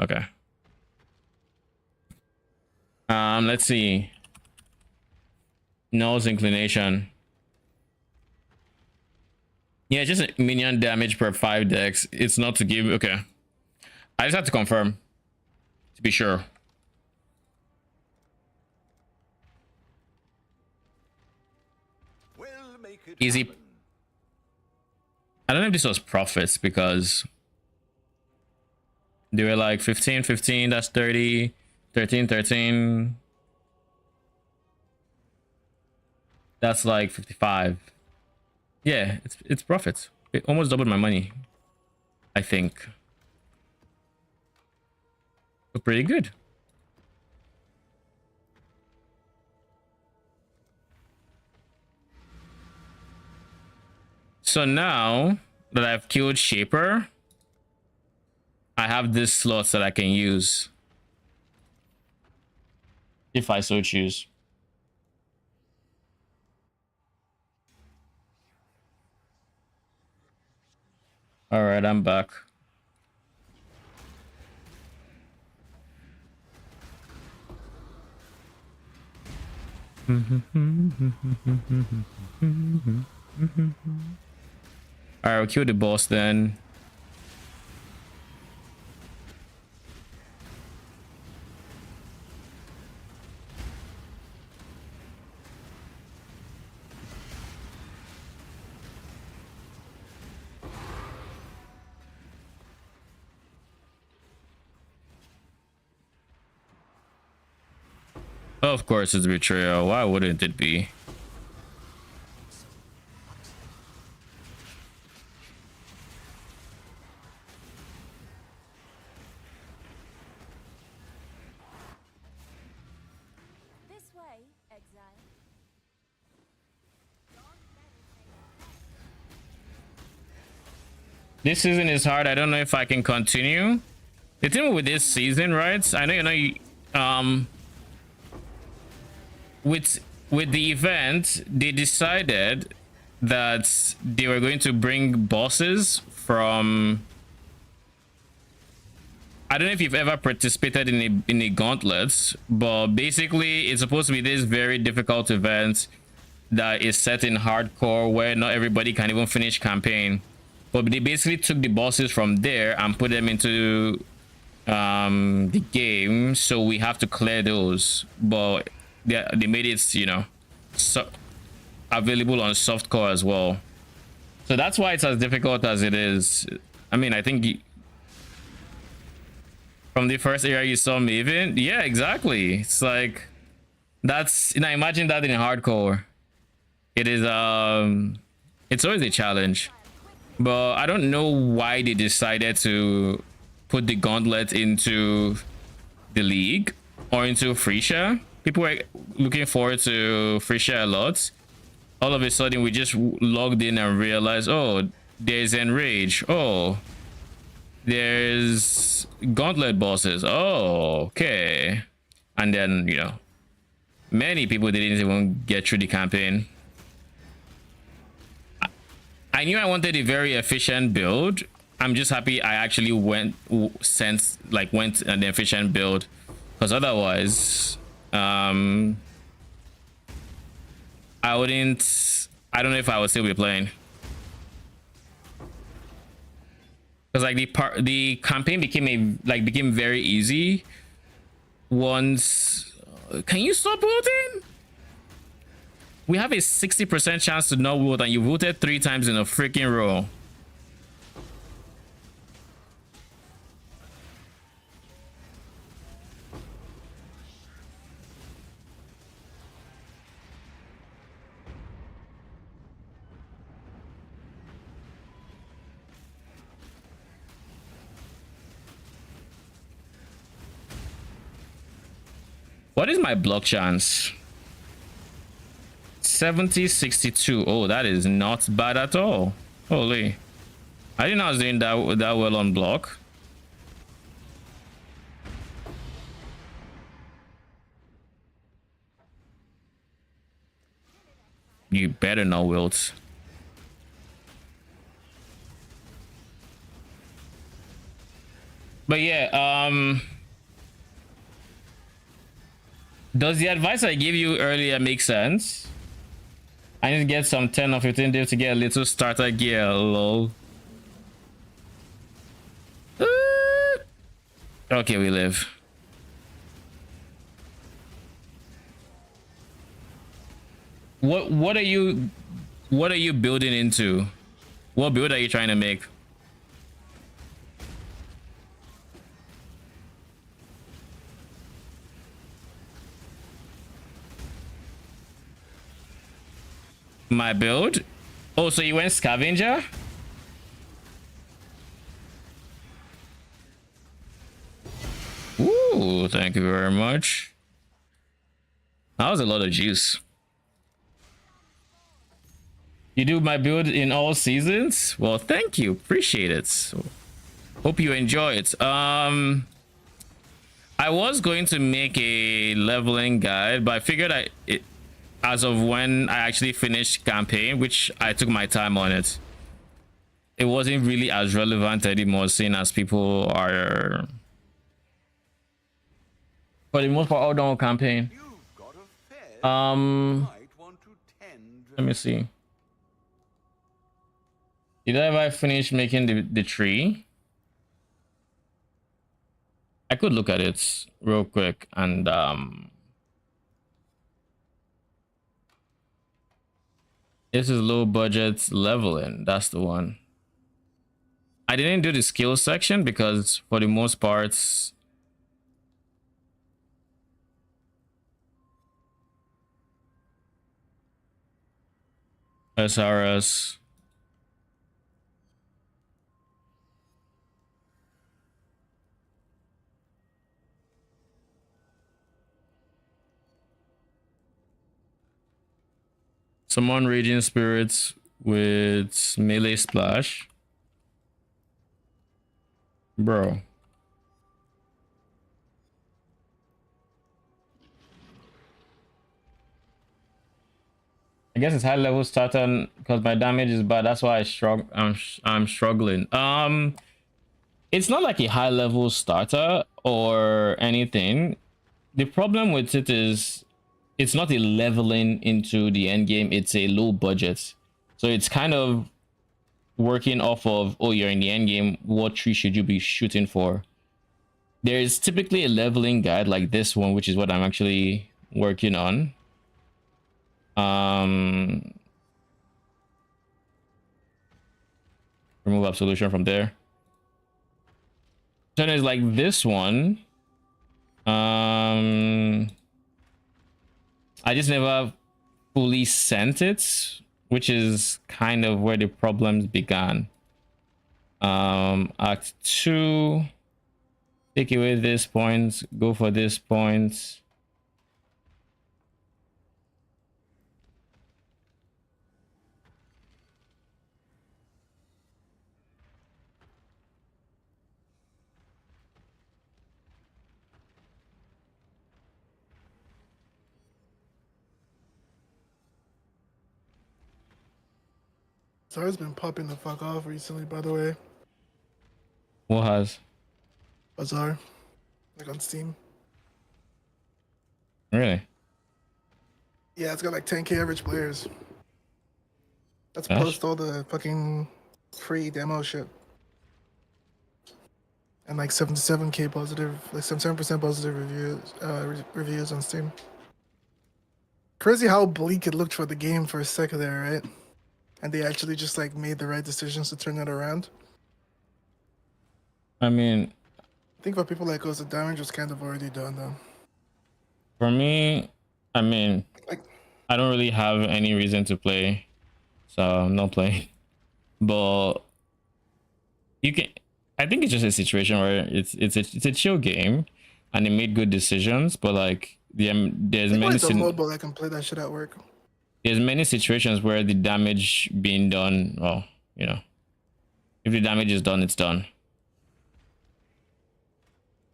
Let's see. Null's inclination. Yeah, just minion damage per 5 dex. It's not to give. Okay, I just have to confirm to be sure. We'll make it Easy. happen. I don't know if this was profits because they were like 15, that's 30, 13. That's like 55. Yeah, it's profits. It almost doubled my money, I think. So pretty good. So now that I've killed Shaper, I have this slots that I can use if I so choose. All right, I'm back. All right, we'll kill the boss then. Of course, it's betrayal. Why wouldn't it be? This way, Exile. This season is hard. I don't know if I can continue. The thing with this season, right? I know with the event, they decided that they were going to bring bosses from. I don't know if you've ever participated in a gauntlet, but basically it's supposed to be this very difficult event that is set in hardcore where not everybody can even finish campaign. But they basically took the bosses from there and put them into the game, so we have to clear those. But they made it, available on softcore as well. So that's why it's as difficult as it is. I mean, I think from the first area you saw me even, yeah, exactly. It's like that's imagine that in hardcore. It is it's always a challenge. But I don't know why they decided to put the gauntlet into the league or into Frisia. People were looking forward to Frisia a lot. All of a sudden, we just logged in and realized, oh, there's Enrage. Oh, there's Gauntlet bosses. Oh, okay. And then, many people didn't even get through the campaign. I knew I wanted a very efficient build. I'm just happy I actually went an efficient build, because otherwise, I don't know if I would still be playing. Because like the campaign became very easy once. Can you stop voting? We have a 60% chance to not vote, and you voted 3 times in a freaking row. What is my block chance? 70-62. Oh, that is not bad at all. Holy. I didn't know I was doing that well on block. You better not wilt. But yeah, does the advice I gave you earlier make sense? I need to get some 10 or 15 days to get a little starter gear, lol. Okay, we live. What are you building into? What build are you trying to make? My build? Oh, so you went Scavenger? Ooh, thank you very much. That was a lot of juice. You do my build in all seasons? Well, thank you. Appreciate it. So, hope you enjoy it. I was going to make a leveling guide, but I figured as of when I actually finished campaign, which I took my time on it, it wasn't really as relevant anymore, seeing as people are, for the most part, all done with campaign. Let me see. Did I ever finish making the tree? I could look at it real quick and this is low budget leveling. That's the one. I didn't do the skill section because for the most part, SRS. Summon Raging Spirits with melee splash. Bro. I guess it's high level starter because my damage is bad. That's why I'm struggling. It's not like a high level starter or anything. The problem with it is it's not a leveling into the end game, it's a low budget. So it's kind of working off of, oh, you're in the end game, what tree should you be shooting for? There's typically a leveling guide like this one, which is what I'm actually working on. Remove absolution from there. So there's like this one. I just never fully sent it, which is kind of where the problems began. Act 2, take away this point, go for this point. Zar's been popping the fuck off recently, by the way. What has? Bazaar. Like on Steam. Really? Yeah, it's got like 10k average players. That's Gosh. post all the fucking free demo shit. And like 77k positive, like 77% positive reviews on Steam. Crazy how bleak it looked for the game for a second there, right? And they actually just like made the right decisions to turn that around. I mean, I think for people like us, the damage was kind of already done though. for me, I mean, Like, I don't really have any reason to play, so I'm not playing. But you can, I think it's just a situation where it's a chill game, and they made good decisions. But like, there's I think when many it's a mobile, I can play that shit at work. there's many situations where the damage being done, well, you know, if the damage is done, it's done.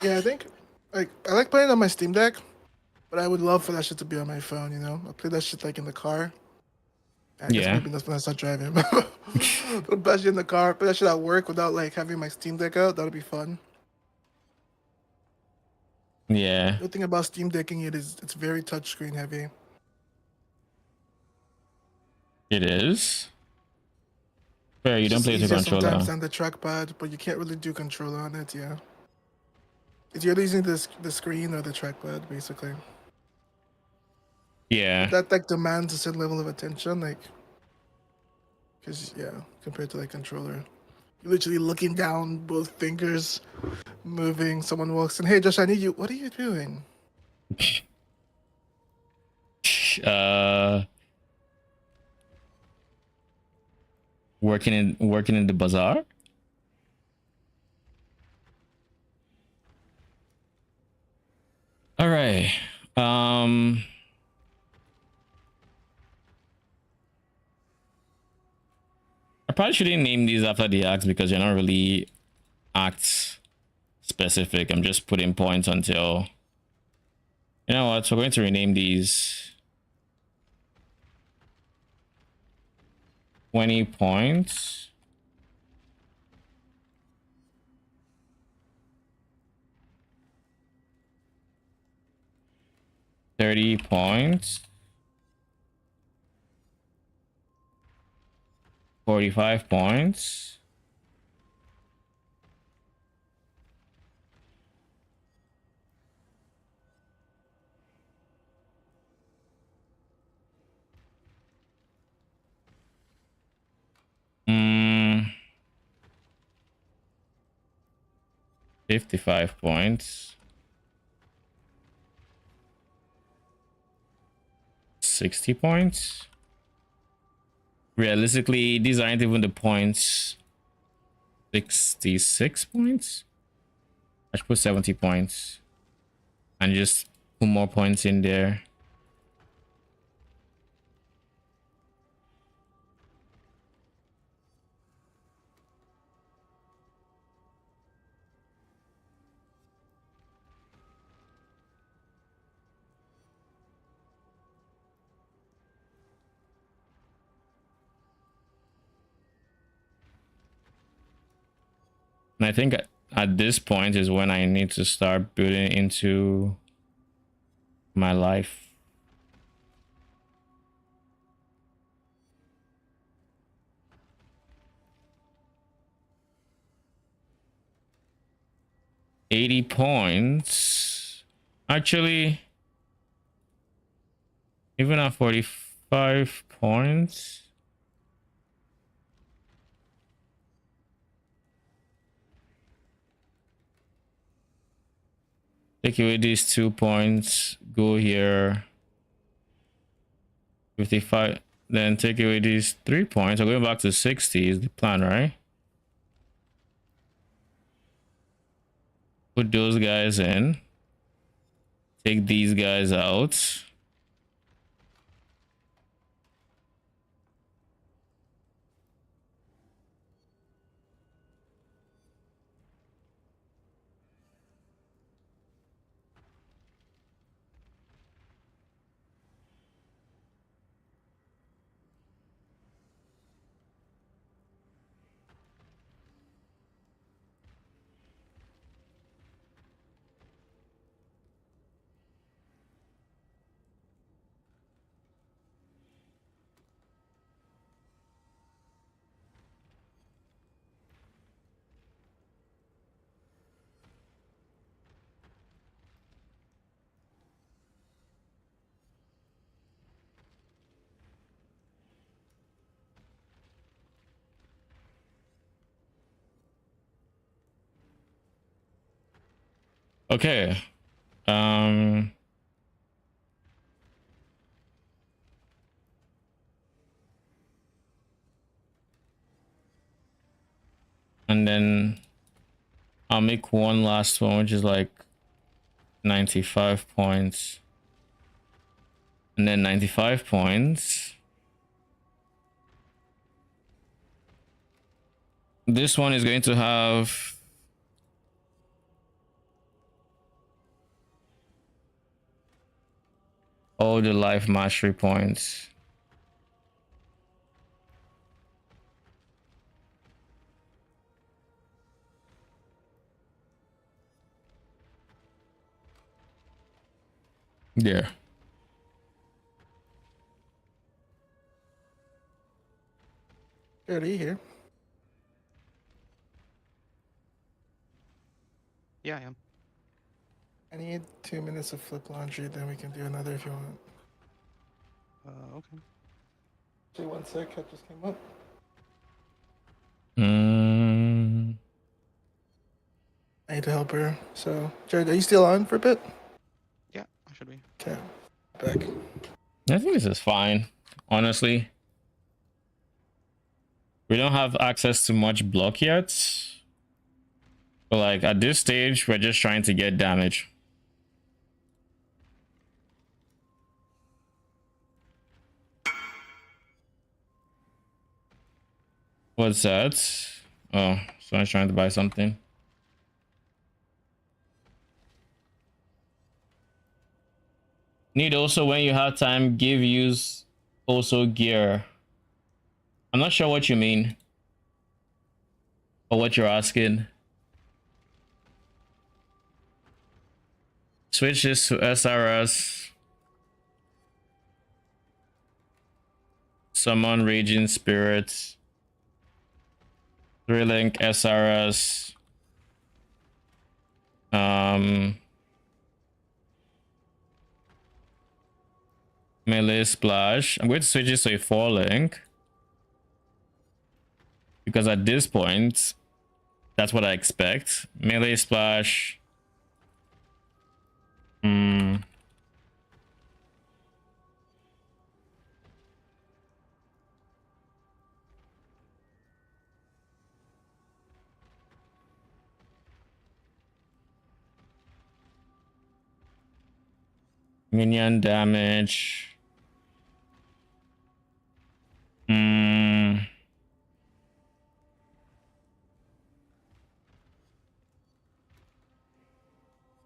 Yeah, I think like I like playing on my Steam Deck, but I would love for that shit to be on my phone. You know, I play that shit like in the car. I guess Yeah. maybe that's when I start driving. Put that shit in the car, put that shit at work without like having my Steam Deck out. That'd be fun. Yeah, The thing about Steam Decking it is it's very touchscreen heavy. it is. Fair, you It's don't just play with a easier sometimes controller. than the trackpad, but you can't really do controller on it. Yeah, it's you're using the screen or the trackpad basically. Yeah. That like demands a certain level of attention, like because yeah, compared to like controller, you're literally looking down, both fingers moving. Someone walks in, hey Josh, I need you. What are you doing? Uh, working in the bazaar. All right. I probably shouldn't name these after the acts because you're not really act specific. I'm just putting points until, you know what, so we're going to rename these 20 points. $30, 45 points, 55 points, 60 points. Realistically, these aren't even the points. 66 points. I should put 70 points and just put more points in there. And I think at this point is when I need to start building into my life. $80 points. Actually, even at 45 points. Take away these 2 points, go here. 55, then take away these 3 points. I'm going back to 60 is the plan, right? Put those guys in. Take these guys out. Okay. And then I'll make one last one, which is like 95 points. And then 95 points. This one is going to have all the life mastery points. Yeah. Good, are you here? Yeah, I am. I need 2 minutes of flip laundry, then we can do another if you want. Okay. Actually, 1 sec, cat just came up. I need to help her. So, Jared, are you still on for a bit? Yeah, I should be. Okay, back. I think this is fine, honestly. We don't have access to much block yet. But like at this stage, we're just trying to get damage. What's that? Oh, someone's trying to buy something. Need also, when you have time, give use also gear. I'm not sure what you mean or what you're asking. Switch this to SRS. Summon Raging Spirits. 3-link SRS. Melee Splash. I'm going to switch this to a 4-link. Because at this point, that's what I expect. Melee Splash. Minion damage.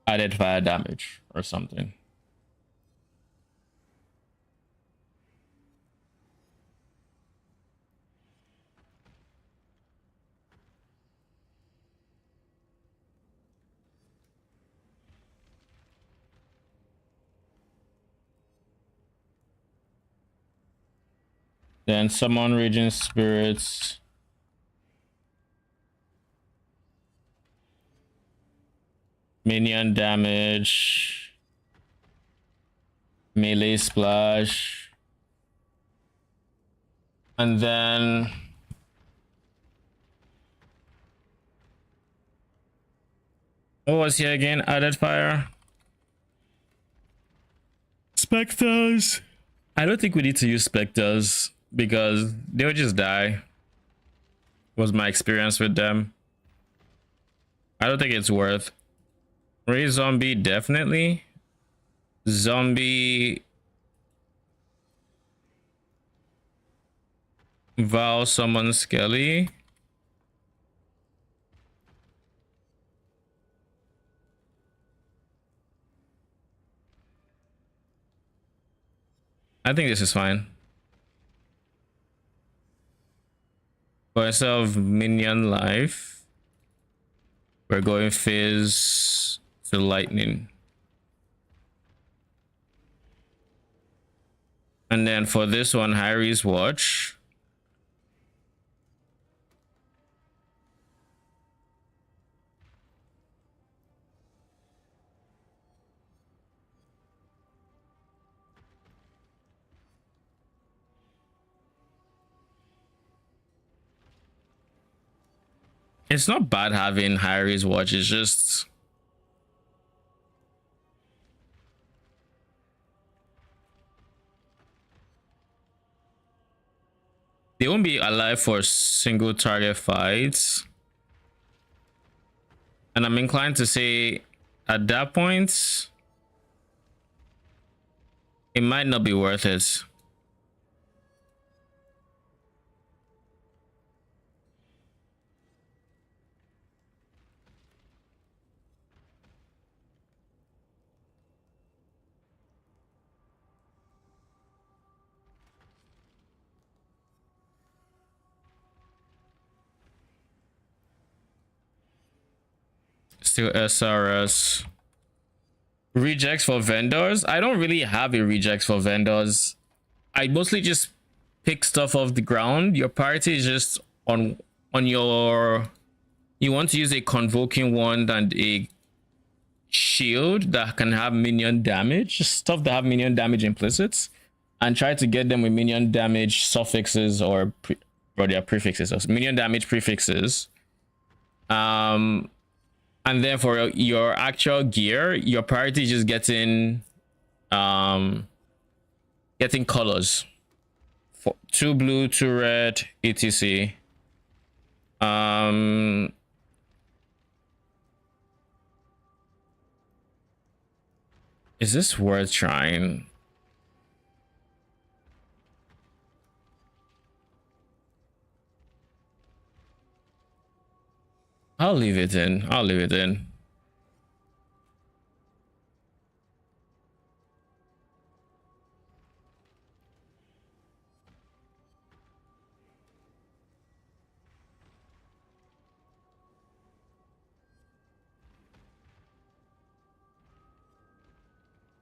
Added fire damage or something. Then summon Raging Spirits. Minion damage. Melee Splash. And then what was here again? Added fire. Spectres. I don't think we need to use specters because they'll just die. Was my experience with them. I don't think it's worth. Raise zombie definitely. Zombie. Vow summon Skelly. I think this is fine. For instead of minion life, we're going Fizz to lightning. And then for this one, Harry's Watch. It's not bad having Harry's Watch, it's just they won't be alive for single target fights. And I'm inclined to say at that point, It might not be worth it. Still SRS. Rejects for vendors. I don't really have a rejects for vendors. I mostly just pick stuff off the ground. Your priority is just on your, you want to use a convoking wand and a shield that can have minion damage, stuff that have minion damage implicit, and try to get them with minion damage suffixes or their prefixes, or minion damage prefixes. And then for your actual gear, your priority is just getting getting colors. For 2 blue, 2 red, etc. Is this worth trying? I'll leave it in. I'll leave it in.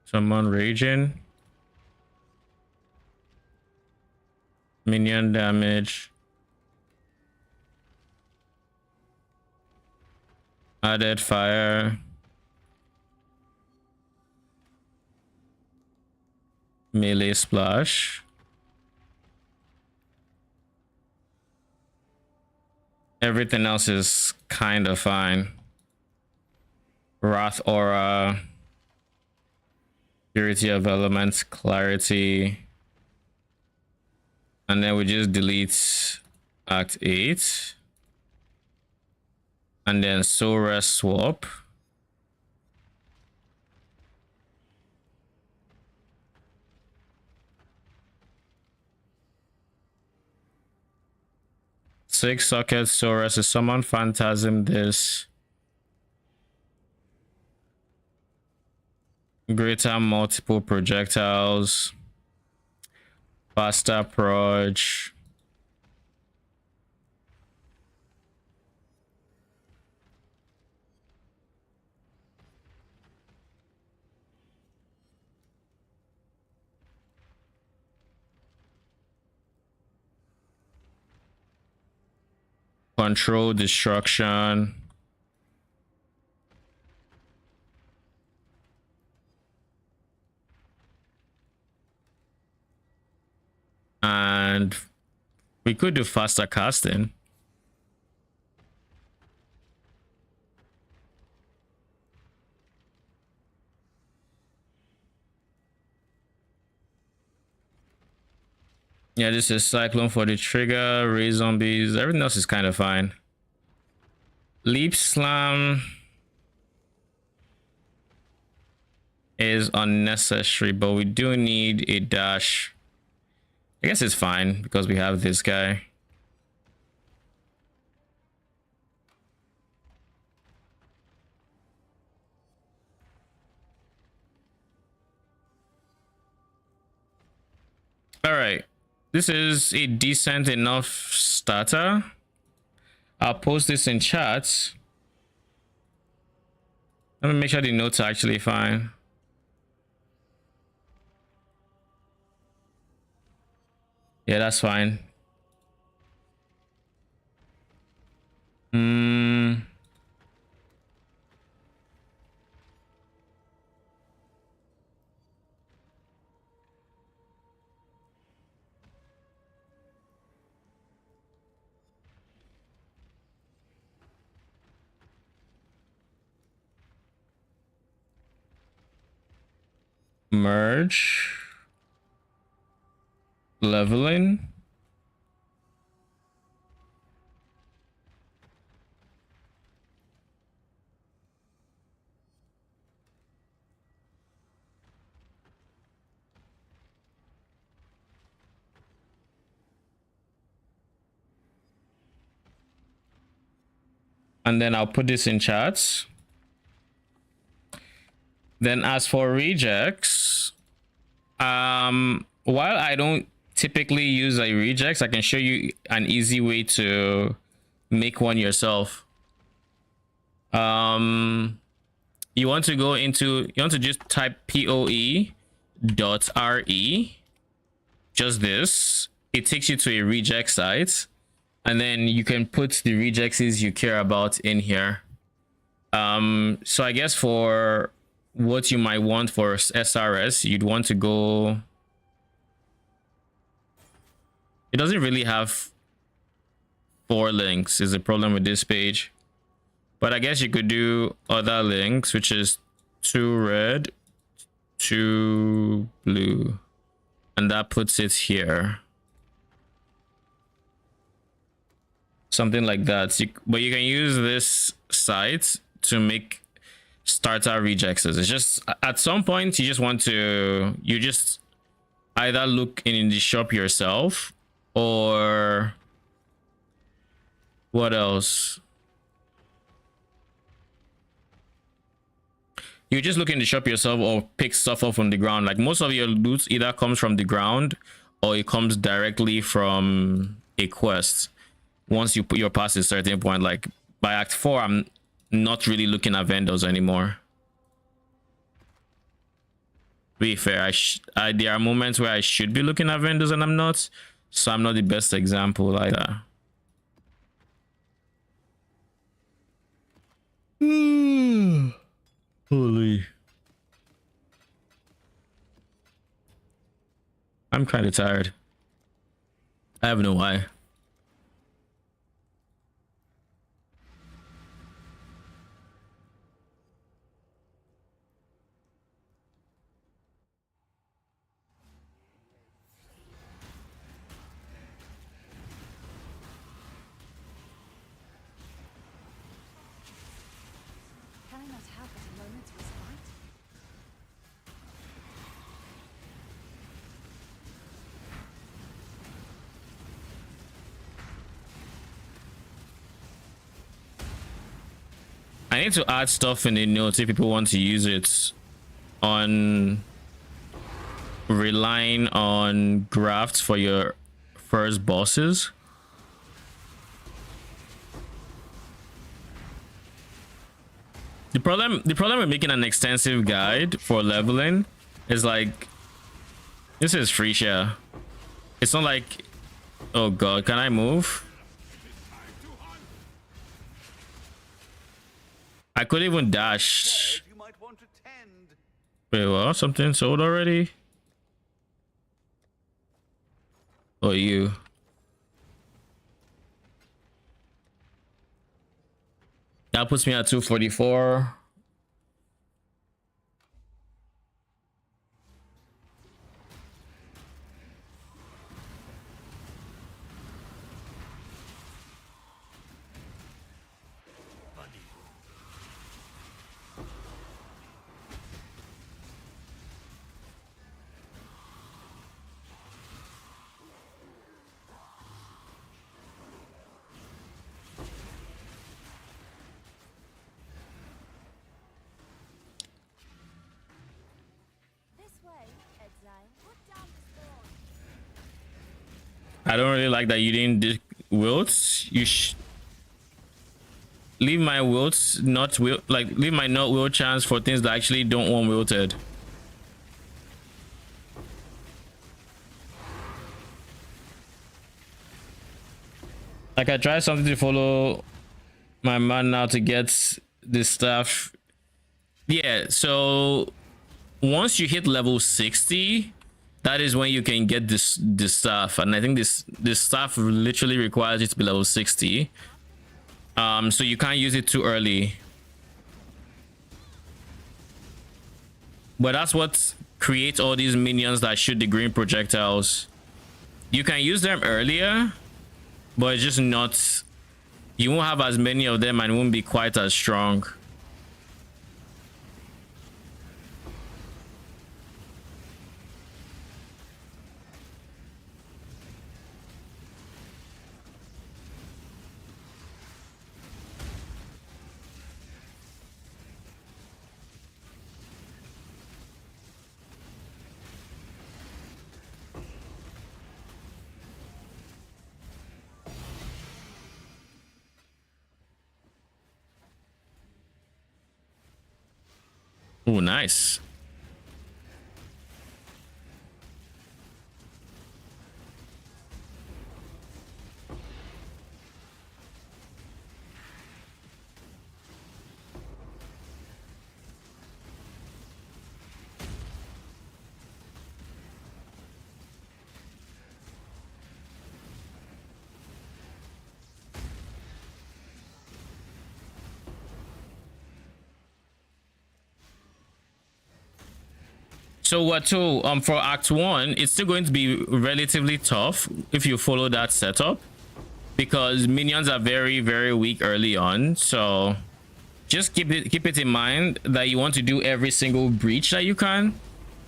Someone raging. Minion damage. Added fire. Melee splash. Everything else is kind of fine. Wrath aura. Purity of elements, clarity. And then we just delete Act 8. And then soul rest swap. Six sockets, soul rest is summon Phantasm this. Greater multiple projectiles. Faster proj. Control destruction. And we could do faster casting. Yeah, this is Cyclone for the trigger, raise zombies. Everything else is kind of fine. Leap slam is unnecessary, but we do need a dash. I guess it's fine because we have this guy. All right. This is a decent enough starter. I'll post this in chat. Let me make sure the notes are actually fine. Yeah, that's fine. Merge. Leveling. and then I'll put this in chat. Then as for rejects, while I don't typically use a rejects, I can show you an easy way to make one yourself. You want to go into, you want to just type poe.re, just this. It takes you to a reject site, and then you can put the rejects you care about in here. So I guess for what you might want for SRS, you'd want to go, it doesn't really have 4 links is the problem with this page, but I guess you could do other links, which is 2 red, 2 blue, and that puts it here, something like that. But you can use this site to make starter rejects. It's just at some point you just want to, you just either look in the shop yourself, or what else, you just look in the shop yourself or pick stuff up from the ground. Like most of your loot either comes from the ground or it comes directly from a quest. Once you put your past a certain point, like by Act 4, I'm not really looking at vendors anymore. To be fair, there are moments where I should be looking at vendors and I'm not, so I'm not the best example either. Holy, I'm kind of tired. I have no why. Can I not have but a moment's respite? I need to add stuff in the notes if people want to use it on relying on grafts for your first bosses. The problem with making an extensive guide for leveling is like, this is free share. It's not like, oh god, can I move? I could even dash. You might want to tend. Wait, what? Something sold already? Or you? That puts me at 244. This way, Exile. Put down the sword. I don't really like that you didn't wilts. You leave my wilts not wilt, like leave my not wilt chance for things that actually don't want wilted. Like I tried something to follow my man now to get this stuff. Yeah, so once you hit level 60, that is when you can get this stuff, and I think this stuff literally requires you to be level 60. So you can't use it too early. But that's what creates all these minions that shoot the green projectiles. You can use them earlier, but it's just not, you won't have as many of them and won't be quite as strong. Oh, nice. So what? So for Act 1, it's still going to be relatively tough if you follow that setup, because minions are very, very weak early on. So just keep it in mind that you want to do every single breach that you can,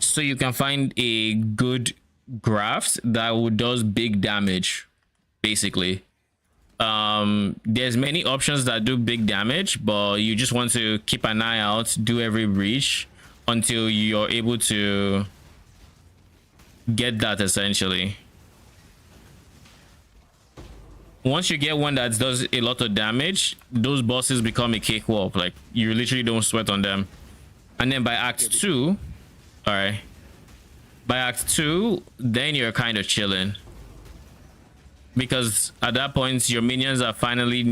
so you can find a good graft that does big damage, basically. There's many options that do big damage, but you just want to keep an eye out, do every breach until you're able to get that, essentially. Once you get one that does a lot of damage, those bosses become a cakewalk. Like, you literally don't sweat on them. And then by Act 2, all right, by Act 2, then you're kind of chilling, because at that point your minions are finally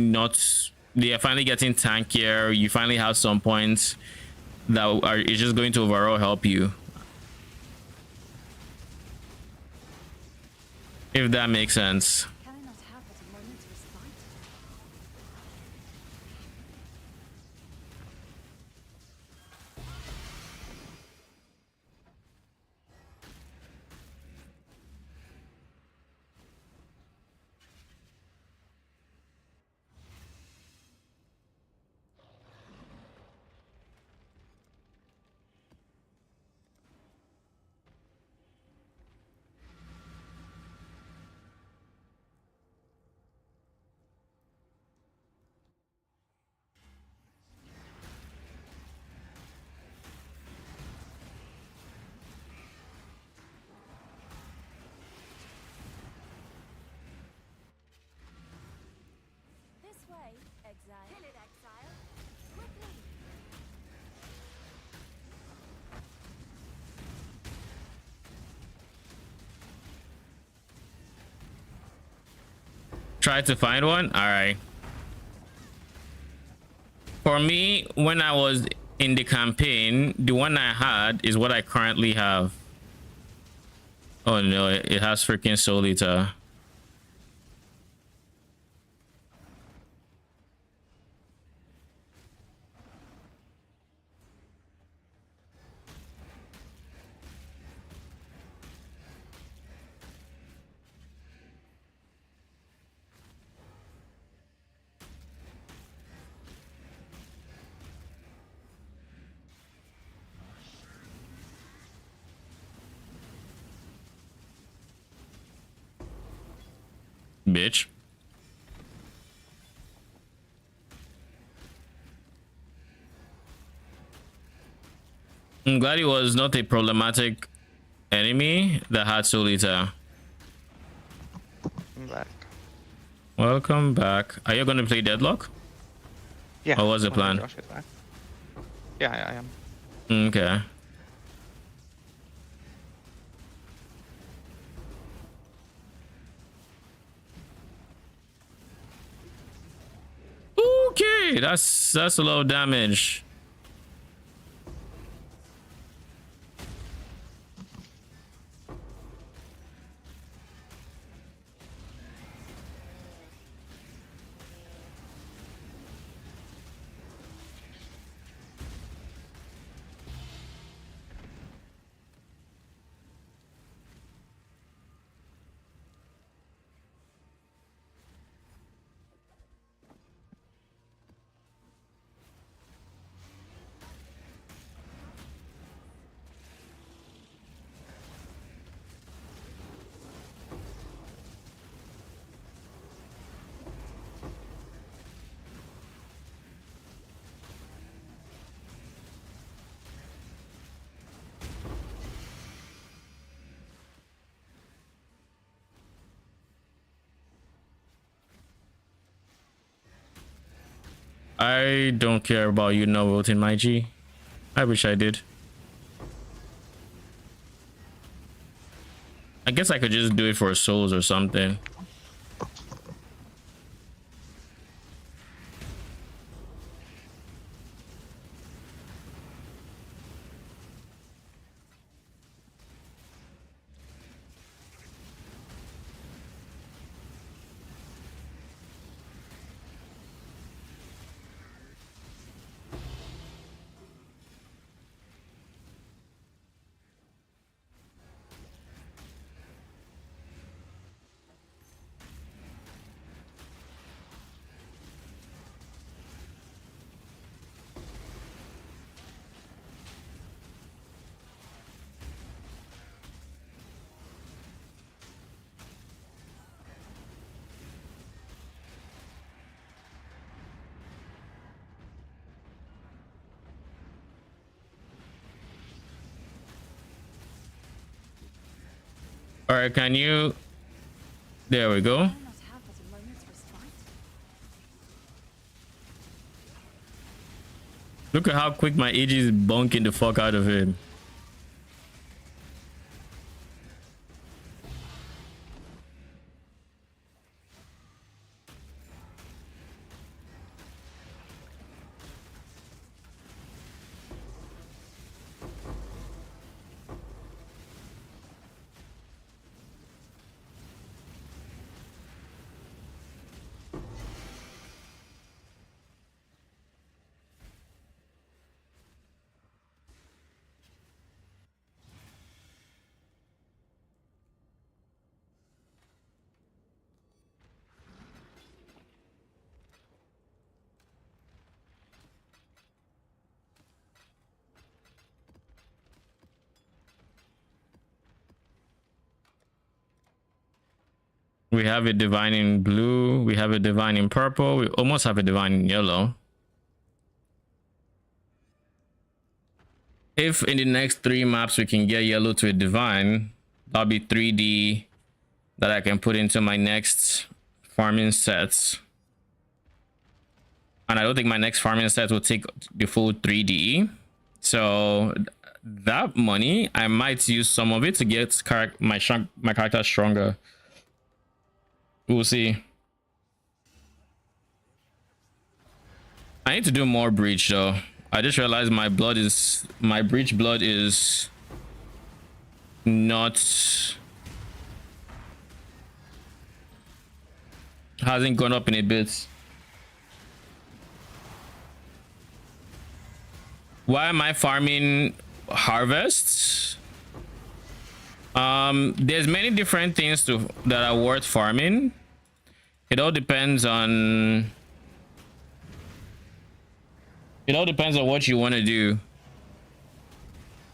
they are finally getting tankier. You finally have some points that is just going to overall help you, if that makes sense. Can I not have but a moment's respite? This way, Exile. Kill it, Exile. Quickly. Try to find one. All right. For me, when I was in the campaign, the one I had is what I currently have. Oh no, it has freaking Soul Eater. Bitch. I'm glad it was not a problematic enemy that had Soul Eater. I'm back. Welcome back. Are you gonna play Deadlock? Yeah. What was the whenever plan? Josh is back. Yeah, I am. Okay. Okay, that's a lot of damage. I don't care about you not voting my G. I wish I did. I guess I could just do it for souls or something. All right, can you? There we go. Why not have but a moment's respite? Look at how quick my AG is bonking the fuck out of him. We have a divine in blue. We have a divine in purple. We almost have a divine in yellow. If in the next 3 maps we can get yellow to a divine, that'll be 3D that I can put into my next farming sets. And I don't think my next farming set will take the full 3D. So that money, I might use some of it to get my character stronger. We'll see. I need to do more breach though. I just realized my breach blood is not, hasn't gone up in a bit. Why am I farming harvests? There's many different things that are worth farming. It all depends on what you want to do.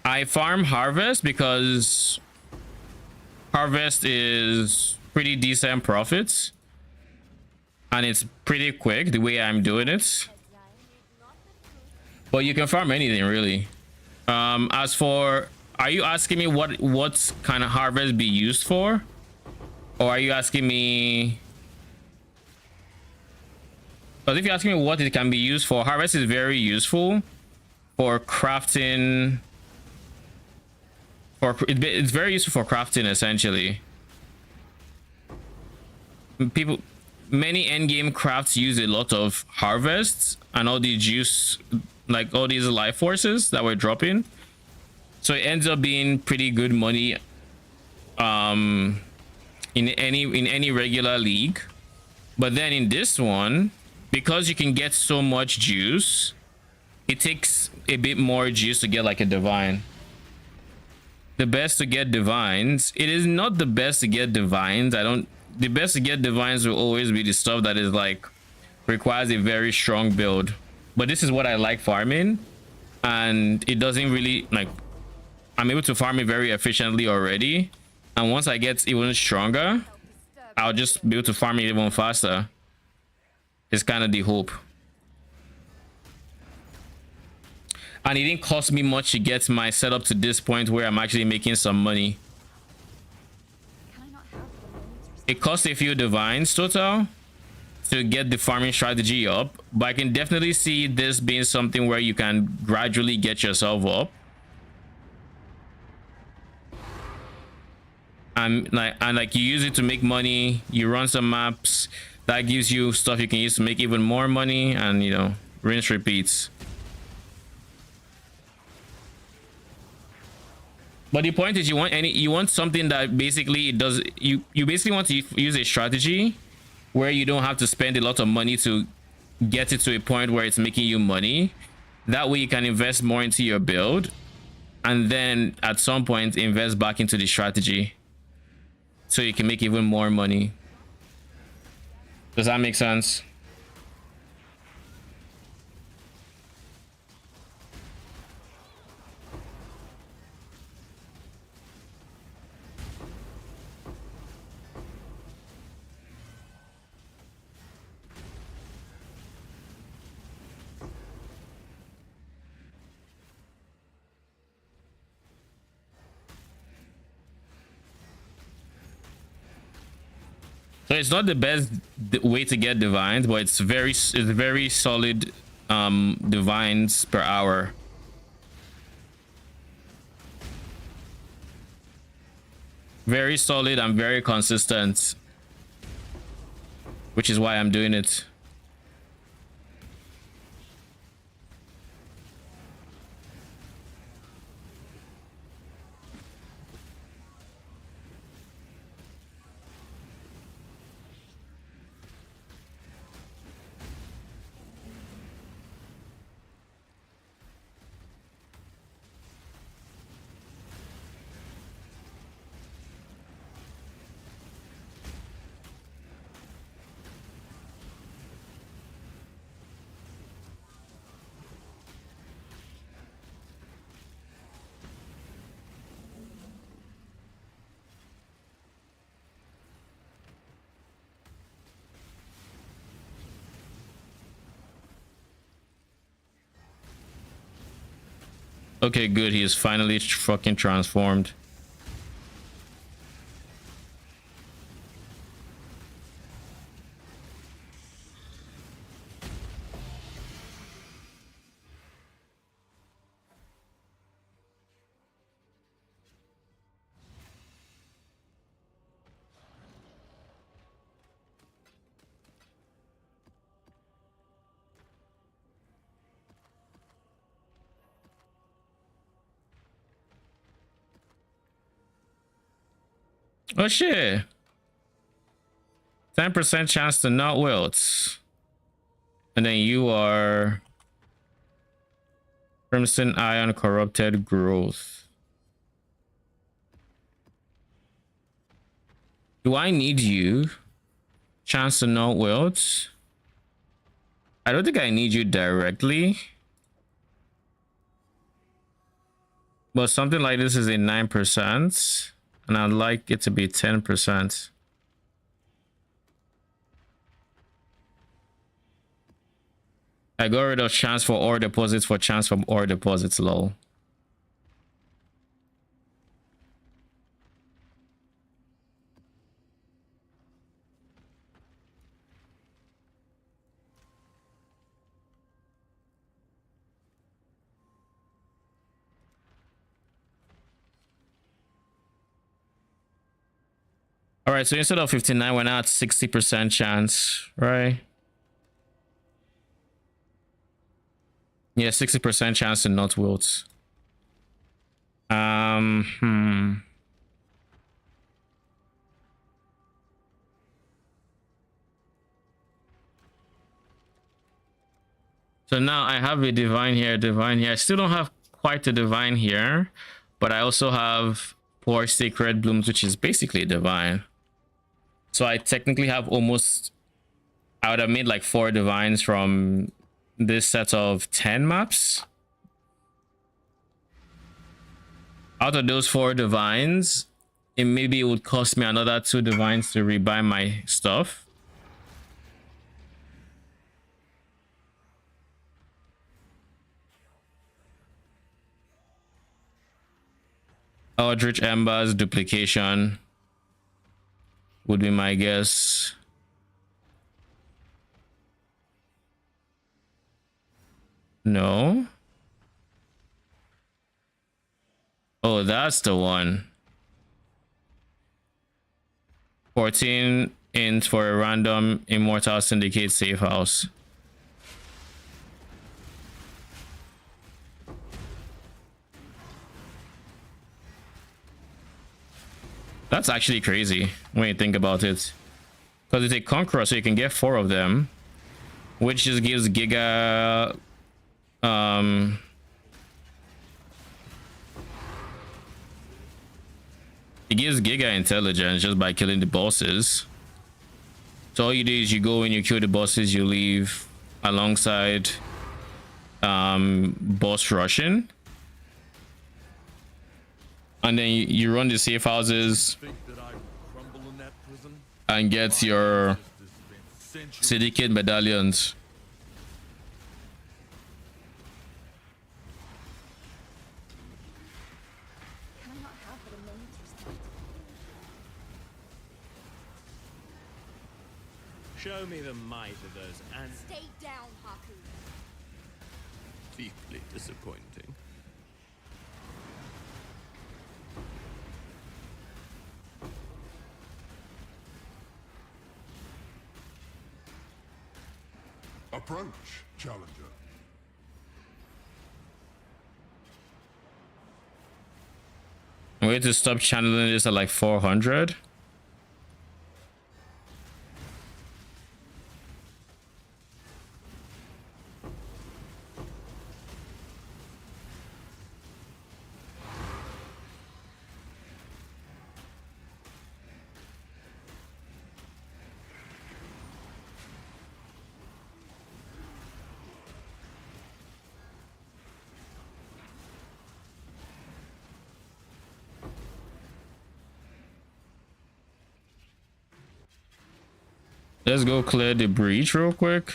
I farm harvest because harvest is pretty decent profits and it's pretty quick the way I'm doing it. But you can farm anything really. As for, are you asking me what kind of harvest be used for? Or are you asking me? Because if you're asking me what it can be used for, harvest is very useful for crafting. It's very useful for crafting essentially. Many endgame crafts use a lot of harvests and all the juice, like all these life forces that we're dropping. So it ends up being pretty good money in any regular league. But then in this one, because you can get so much juice, it takes a bit more juice to get like a divine. The best to get divines, it is not the best to get divines. The best to get divines will always be the stuff that is like requires a very strong build. But this is what I like farming, and it doesn't really like, I'm able to farm it very efficiently already, and once I get even stronger, I'll just be able to farm it even faster. It's kind of the hope. And it didn't cost me much to get my setup to this point where I'm actually making some money. It cost a few divines total, to get the farming strategy up, but I can definitely see this being something where you can gradually get yourself up. And like you use it to make money, you run some maps that gives you stuff you can use to make even more money, and you know, rinse repeats. But the point is, you want something that basically does, you basically want to use a strategy where you don't have to spend a lot of money to get it to a point where it's making you money. That way you can invest more into your build, and then at some point invest back into the strategy so you can make even more money. Does that make sense? So it's not the best way to get divines, but it's very solid divines per hour. Very solid and very consistent, which is why I'm doing it. Okay, good. He is finally fucking transformed. Oh shit. 10% chance to not wilt. And then you are Crimson Ion Corrupted Growth. Do I need you? Chance to not wilt? I don't think I need you directly. But something like this is a 9%. And I'd like it to be 10%. I got rid of chance for ore deposits for chance from ore deposits, lol. All right, so instead of 59, we're now at 60% chance, right? Yeah, 60% chance to not wilt. So now I have a divine here, divine here. I still don't have quite a divine here, but I also have 4 sacred blooms, which is basically divine. So I technically have almost, I would have made like 4 divines from this set of 10 maps. Out of those 4 divines, maybe it would cost me another 2 divines to rebuy my stuff. Eldritch Embers duplication would be my guess. No. Oh, that's the one. 14 int for a random Immortal Syndicate safe house. That's actually crazy when you think about it. Because it's a Conqueror, so you can get 4 of them. Which just gives Giga... It gives Giga intelligence just by killing the bosses. So all you do is you go and you kill the bosses, you leave alongside boss rushing. And then you run the safe houses and get your syndicate medallions. Can I not have but a moment's respite? Show me the might of those and Stay down, Haku. deeply disappointing. Approach, challenger. Way to stop channeling this at like 400. Let's go clear the breach real quick.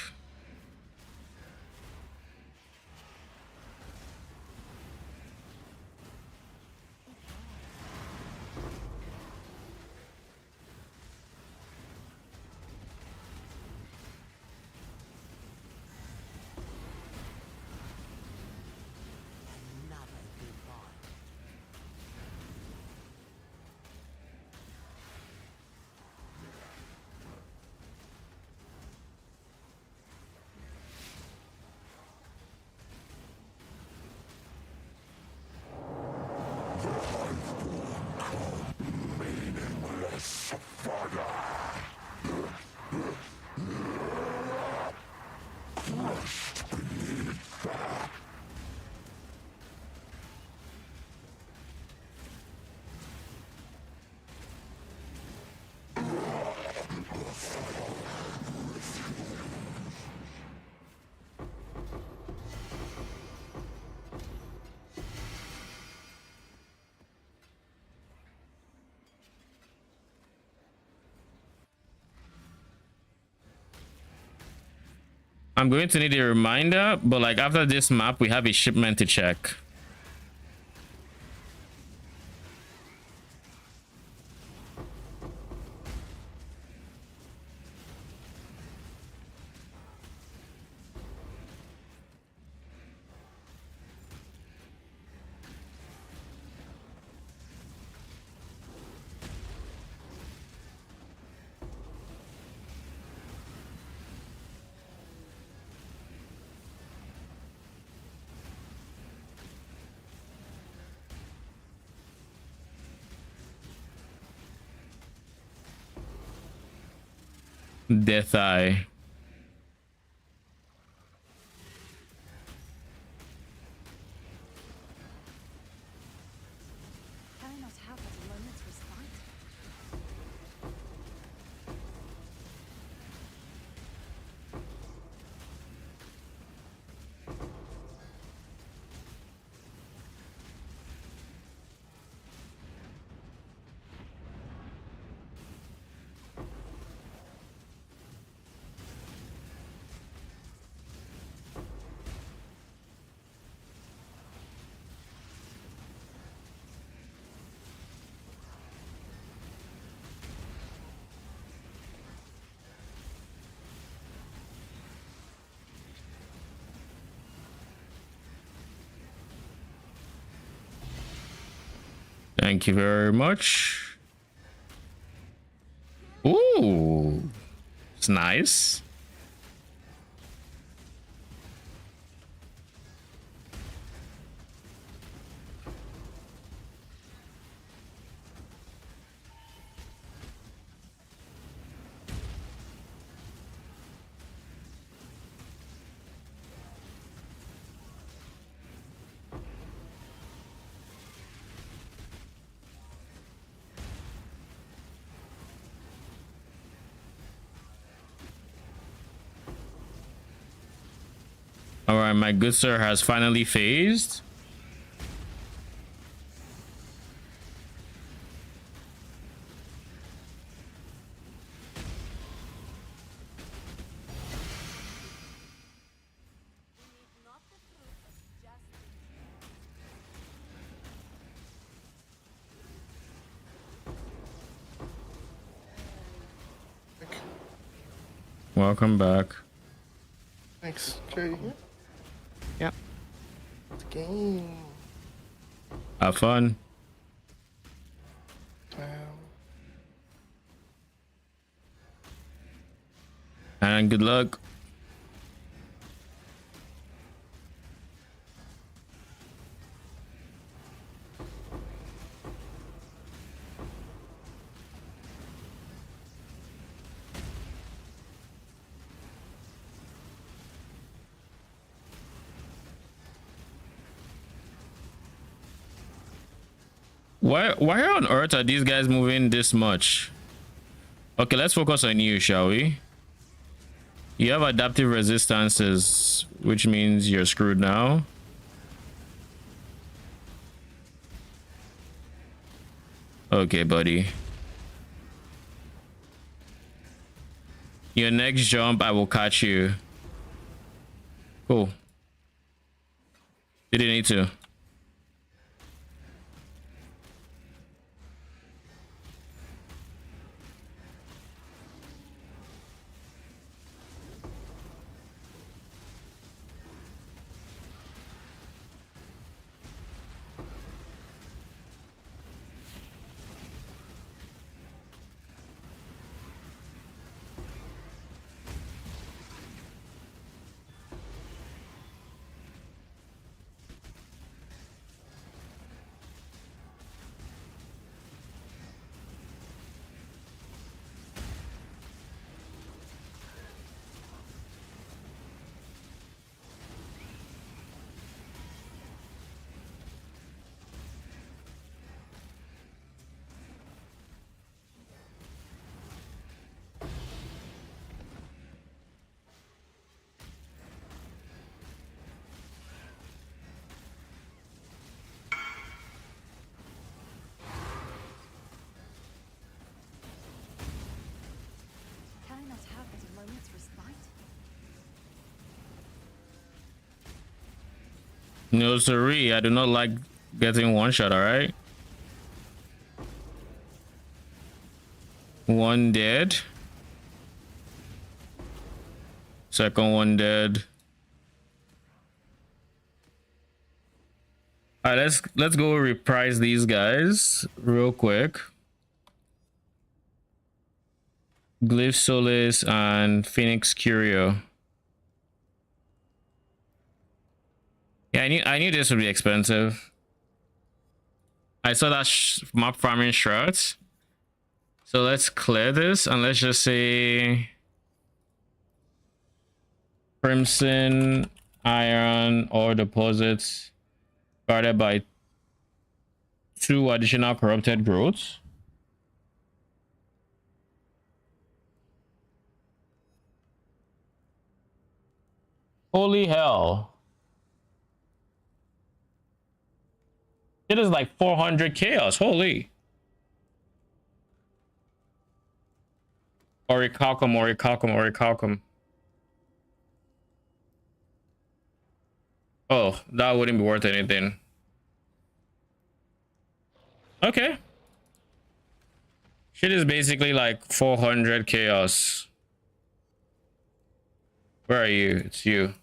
I'm going to need a reminder, but like after this map, we have a shipment to check. Death Eye. Can I not have but a moment's respite? Thank you very much. Ooh, it's nice. All right, my good sir has finally phased. Welcome back. Thanks. Carry here. Yep. Game. Have fun. And good luck. Why on earth are these guys moving this much? Okay, let's focus on you, shall we? You have adaptive resistances, which means you're screwed now. Okay, buddy. Your next jump, I will catch you. Cool. Didn't need to. Can I not have but a moment's respite? No, siree, I do not like getting one shot, all right? One dead. Second one dead. All right, let's go reprise these guys real quick. Glyph Solace and Phoenix Curio. Yeah, I knew this would be expensive. I saw that map farming shards. So let's clear this and let's just say Crimson Iron ore deposits guarded by 2 additional corrupted growths. Holy hell. It is like 400 chaos. Holy. Orichalcum. Oh, that wouldn't be worth anything. Okay. Shit is basically like 400 chaos. Where are you? It's you.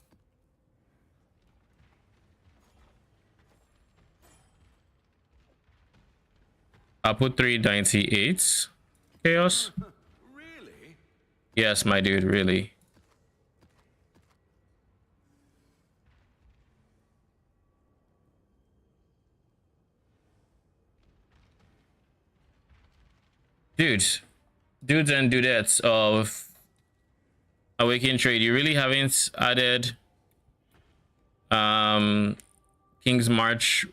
I'll put 398 chaos. Really? Yes, my dude, really. Dudes and dudettes of Awakened Trade, you really haven't added King's March.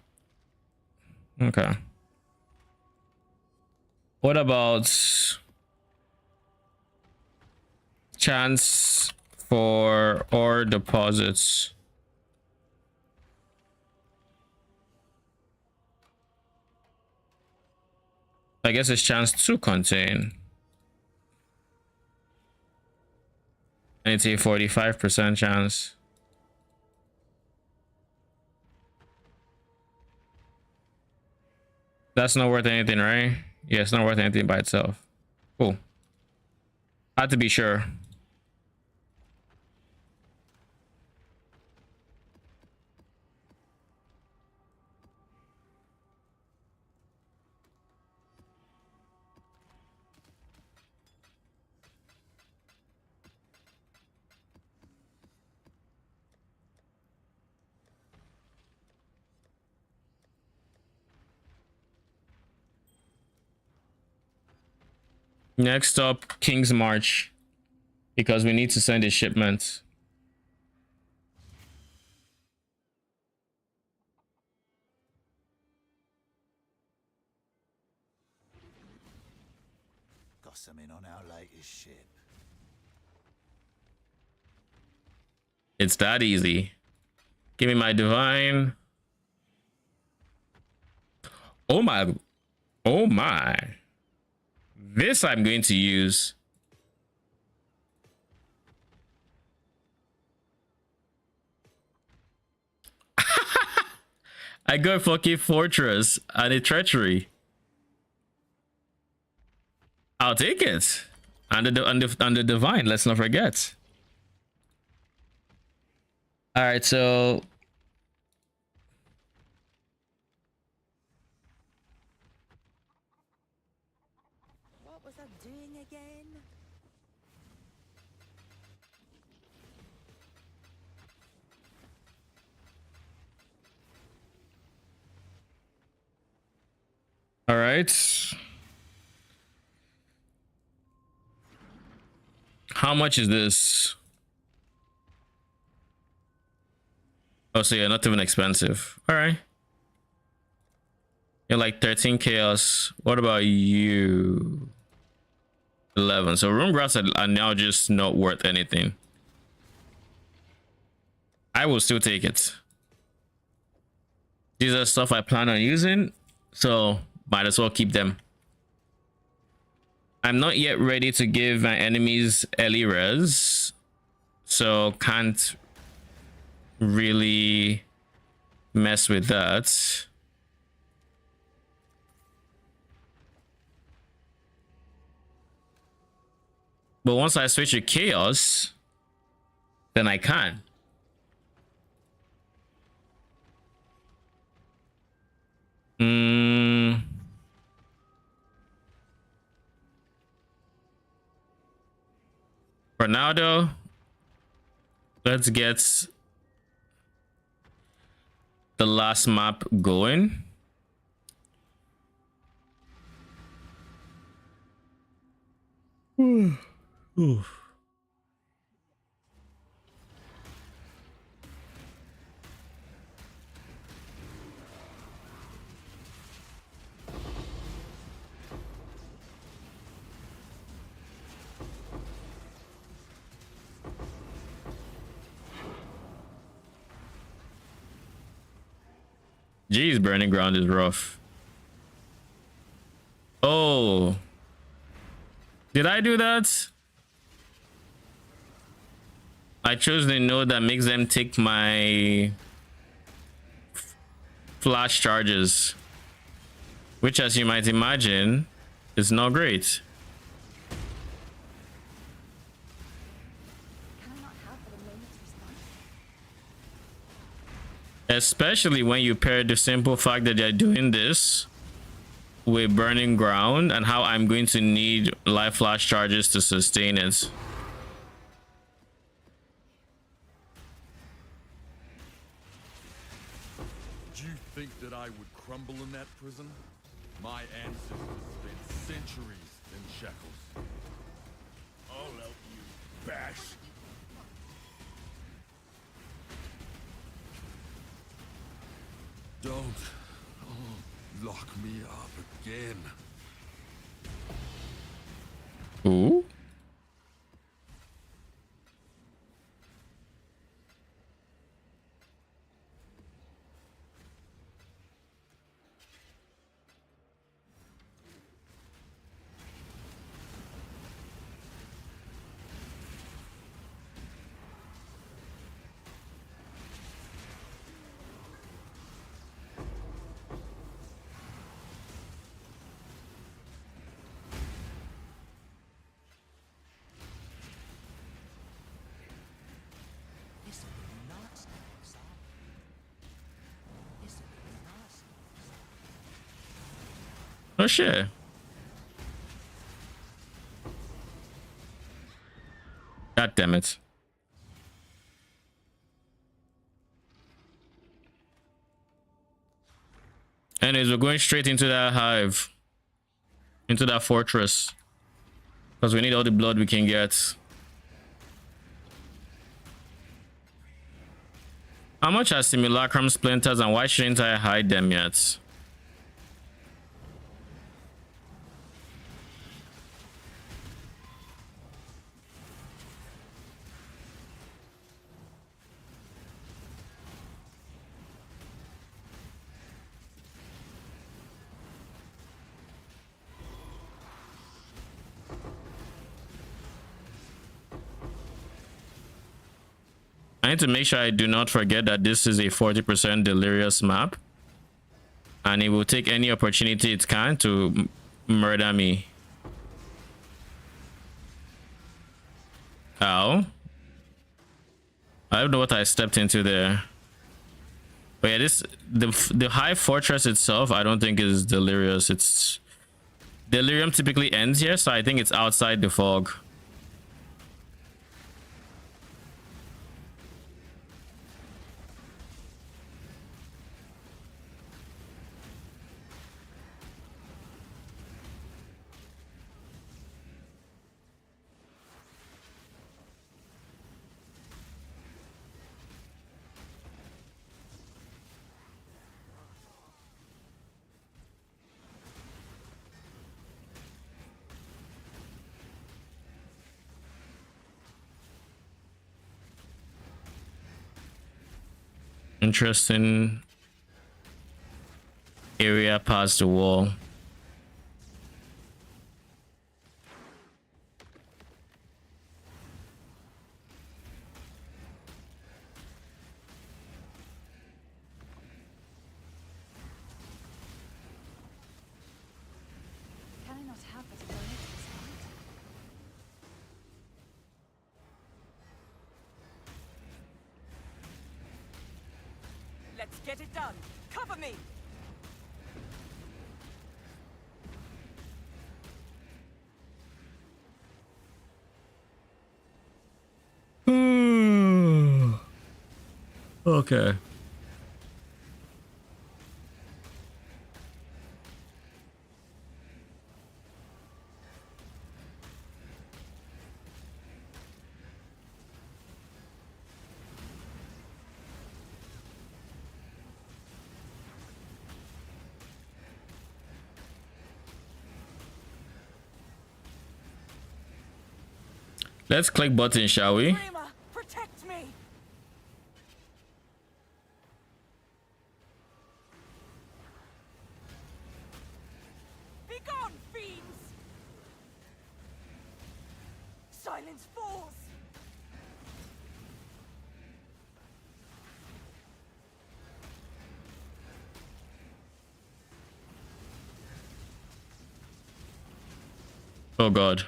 Okay. What about chance for ore deposits? I guess it's chance to contain. And it's a 45% chance. That's not worth anything, right? Yeah, it's not worth anything by itself. Cool. Had to be sure. Next up, King's March, because we need to send a shipment. Got something on our latest ship. It's that easy. Give me my divine. Oh my. Oh my. This I'm going to use. I got fucking fortress and a treachery. I'll take it. And the divine, let's not forget. All right, so What was I doing again? all right. How much is this? Oh, so yeah, not even expensive. All right. You're like 13 chaos. What about you? 11. So room graphs are now just not worth anything. I will still take it. These are stuff I plan on using, so might as well keep them. I'm not yet ready to give my enemies early res, so can't really mess with that. But once I switch to chaos, then I can. For now though, let's get the last map going. Oof. Jeez, burning ground is rough. Oh, did I do that? I chose the node that makes them take my flash charges, which, as you might imagine, is not great. Can I not have but a moment's response? Especially when you pair the simple fact that they're doing this with burning ground and how I'm going to need life flash charges to sustain it. Do you think that I would crumble in that prison? My ancestors spent centuries in shackles. I'll help you, Bash. Don't lock me up again. Ooh. Oh shit. God damn it. Anyways, we're going straight into that hive. Into that fortress. Because we need all the blood we can get. How much are simulacrum splinters and why shouldn't I hide them yet? I need to make sure I do not forget that this is a 40% delirious map. And it will take any opportunity it can to murder me. Ow. I don't know what I stepped into there. But yeah, the high fortress itself, I don't think is delirious. It's delirium typically ends here, so I think it's outside the fog. Interesting area past the wall. Can I not have this bonus this night? Let's get it done. Cover me. Okay. Let's click button, shall we? Dreamer, protect me. Be gone, fiends. Silence falls. Oh god.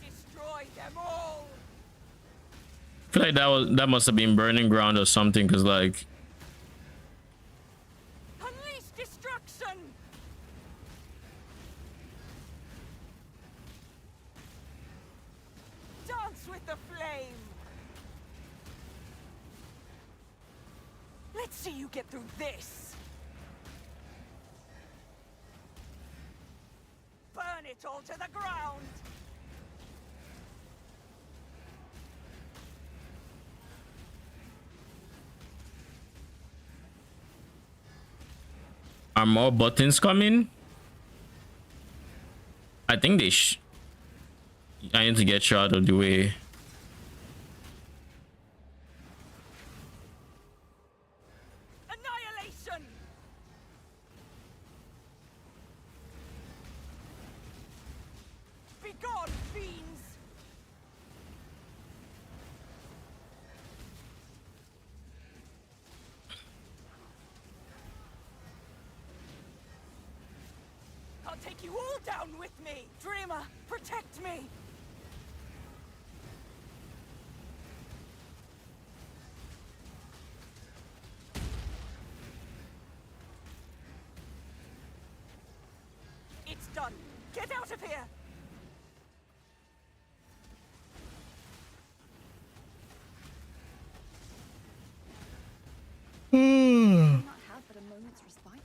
Destroy them all. feel like that must have been burning ground or something, because like Unleash destruction! Dance with the flame! Let's see you get through this! Burn it all to the ground! are more buttons coming? I think they I need to get you out of the way. Annihilation! Begone, fiends! I'll take you all down with me! Dreamer, protect me! It's done! Get out of here! Not have but a moment's respite.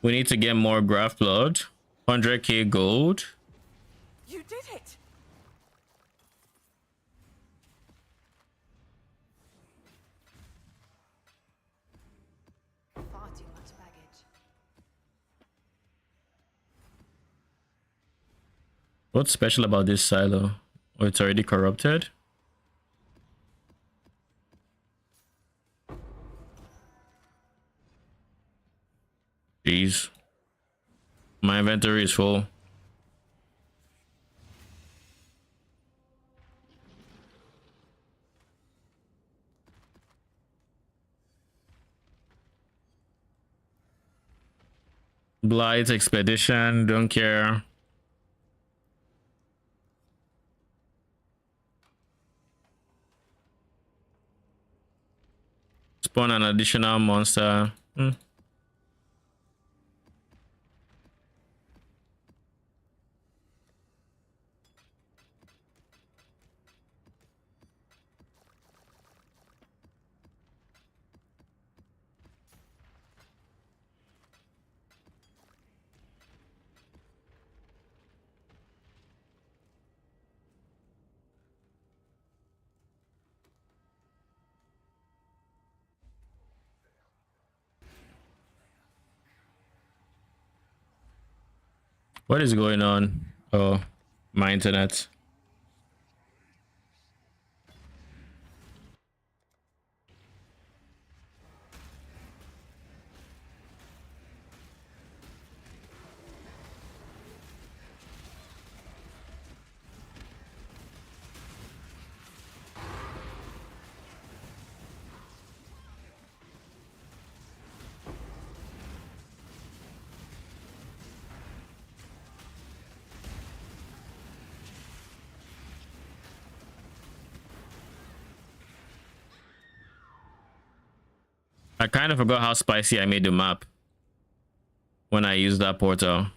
We need to get more graph blood. 100k gold. You did it! Far too much baggage. What's special about this silo? Oh, it's already corrupted. Jeez. My inventory is full. Blight expedition, don't care. Spawn an additional monster. What is going on? Oh, my internet. I kind of forgot how spicy I made the map when I used that portal.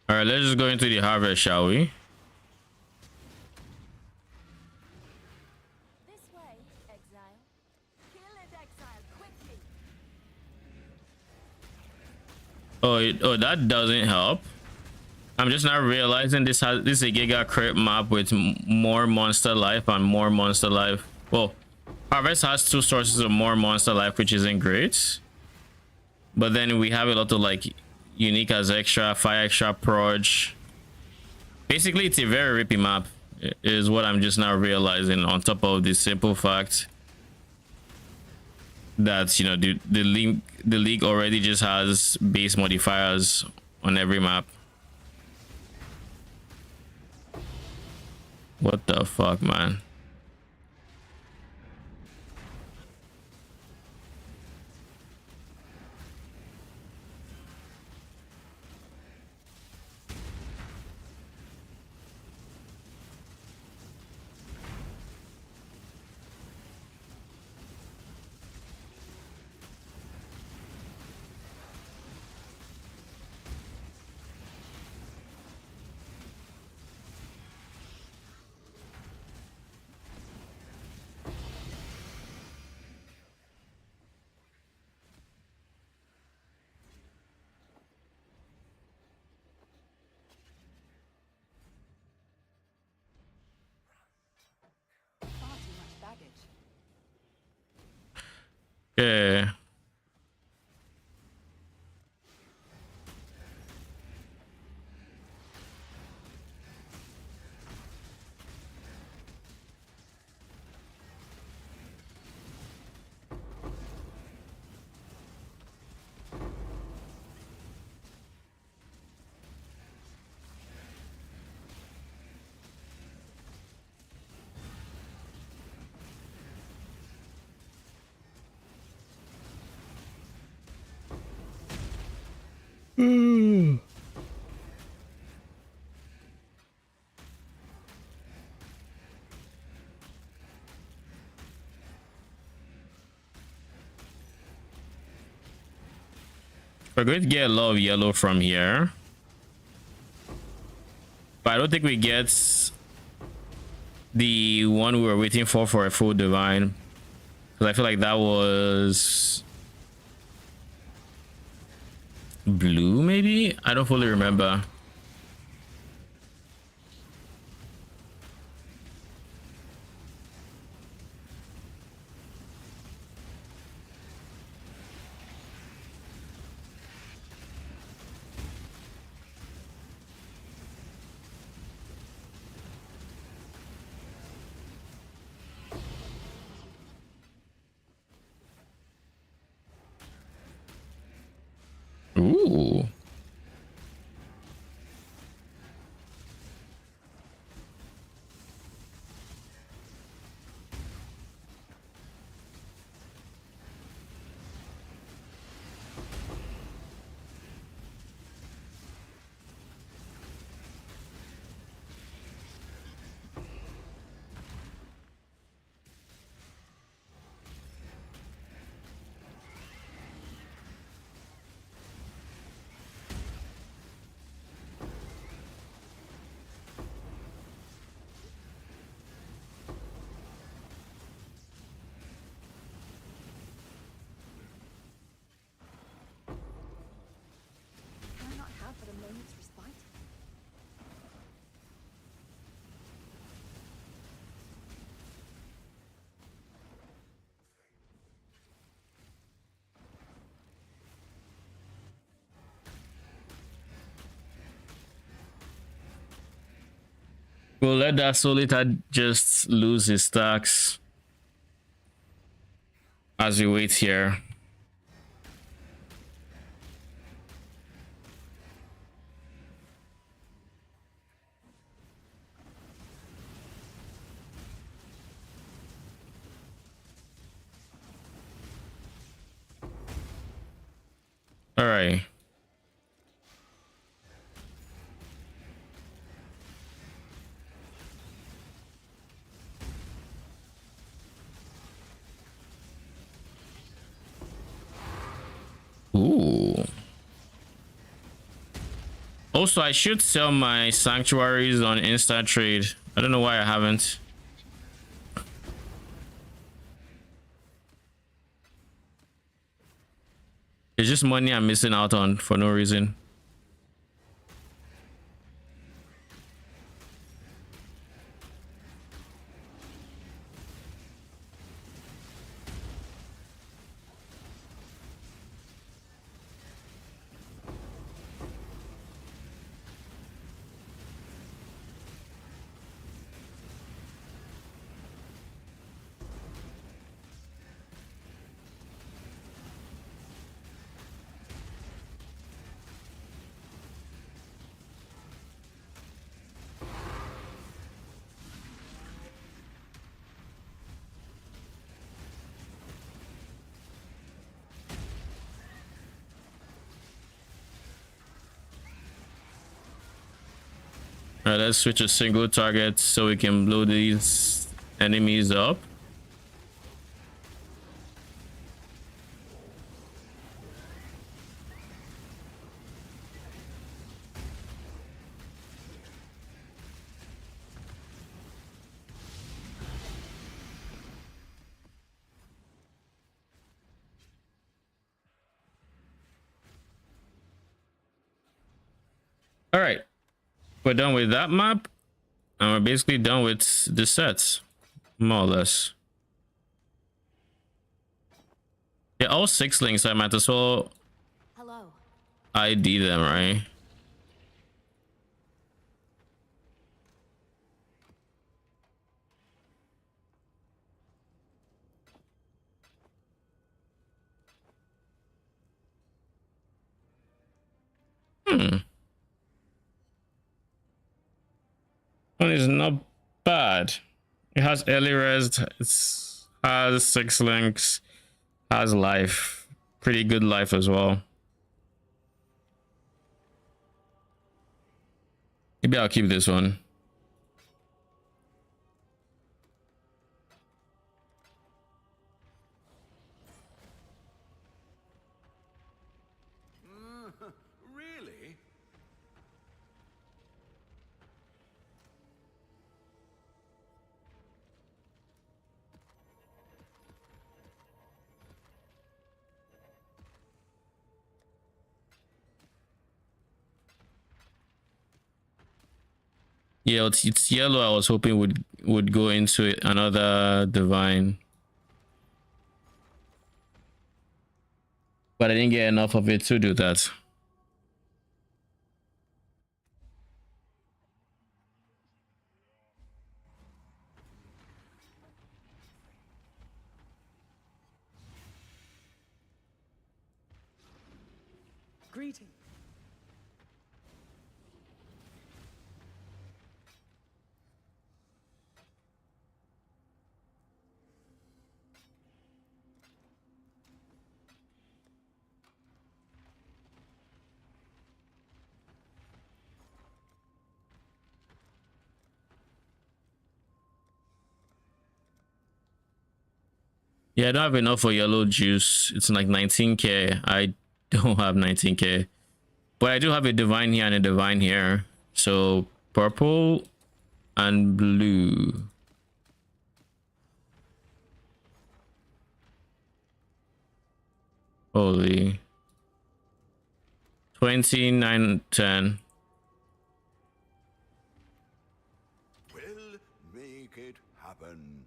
All right, let's just go into the harvest, shall we? This way, Exile. Kill it, Oh, that doesn't help. I'm just now realizing this is a Giga Crypt map with more monster life and more monster life. Well, Harvest has 2 sources of more monster life, which isn't great. But then we have a lot of like unique as extra, fire extra, proj. Basically, it's a very rippy map, is what I'm just now realizing. On top of the simple fact that, you know, the league already just has base modifiers on every map. What the fuck, man? Far too much baggage. Yeah. We're going to get a lot of yellow from here, but I don't think we get the one we were waiting for a full divine, because I feel like that was blue, maybe. I don't fully remember. Ooh. Can I not have but a moment's respite? We'll let that Solita just lose his stacks as we wait here. All right. Ooh. Also, I should sell my sanctuaries on instant trade. I don't know why I haven't. It's just money I'm missing out on for no reason. Alright, let's switch a single target so we can blow these enemies up. Alright, we're done with that map, and we're basically done with the sets, more or less. Yeah, all 6 links, I might as well Hello. ID them, right? One is not bad. It has early rest, it has 6 links, has life, pretty good life as well. Maybe I'll keep this one. Really? Yeah, it's yellow. I was hoping would go into it, another divine, but I didn't get enough of it to do that. Greeting. Yeah, I don't have enough for yellow juice. It's like 19k. I don't have 19k, but I do have a divine here and a divine here. So purple and blue. Holy. 29, 10. We'll make it happen.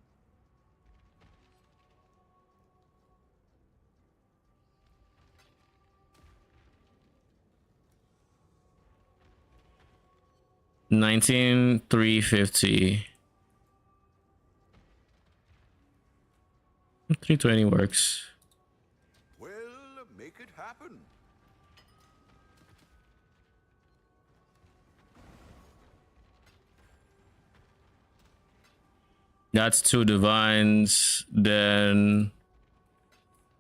$19, $350. 320 works. We'll make it happen. That's 2 divines. Then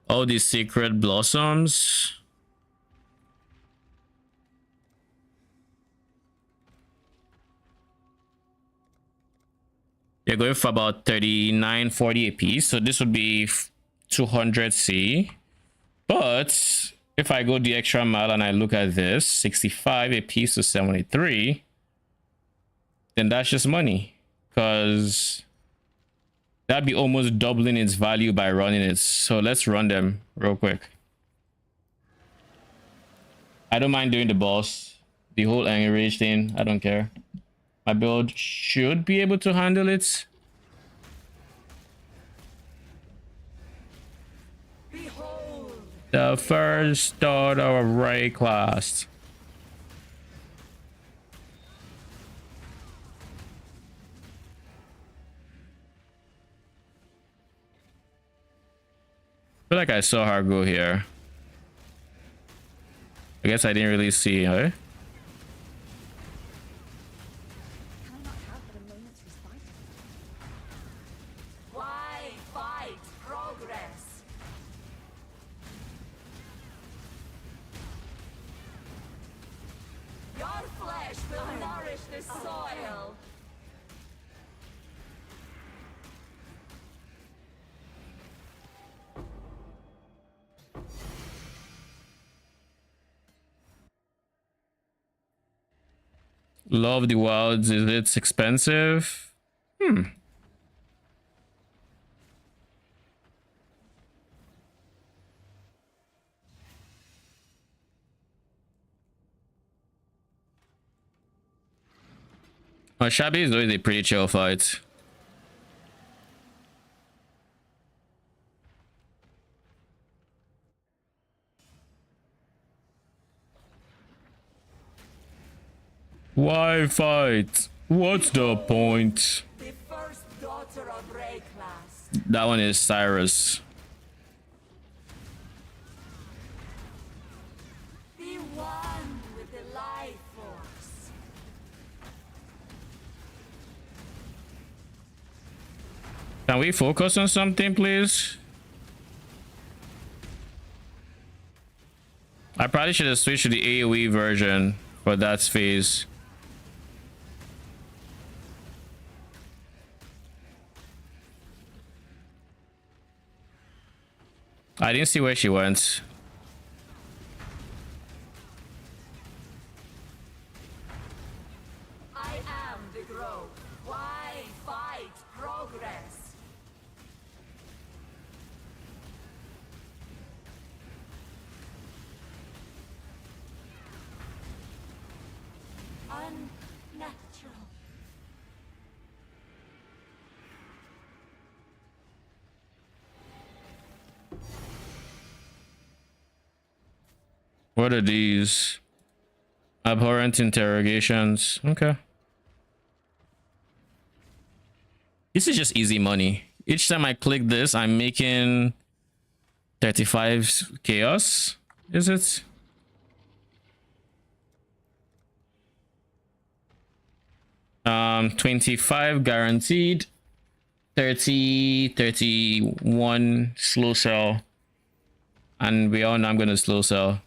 all these secret blossoms. You're going for about 39, 40 a piece. So this would be 200C. But if I go the extra mile and I look at this, 65 a piece to 73, then that's just money. Because that'd be almost doubling its value by running it. So let's run them real quick. I don't mind doing the boss. The whole anger rage thing, I don't care. My build should be able to handle it. Behold, The first daughter of Ray class. I feel like I saw her go here. I guess I didn't really see her. Can I not have but a moment's respite? why fight progress? Your flesh will nourish the soil. Love the Wilds, is it expensive? Well, Shabby is always a pretty chill fight. Why fight? What's the point? The first daughter of Ray class. That one is Cyrus. Be one with the life force. Can we focus on something, please? I probably should have switched to the AoE version for that phase. I didn't see where she went. I am the growth. Why fight progress? Unnatural. What are these? Abhorrent interrogations. Okay. This is just easy money. Each time I click this, I'm making 35 chaos. Is it? Um, 25 guaranteed. 30, 31 slow sell. And we all know I'm gonna slow sell.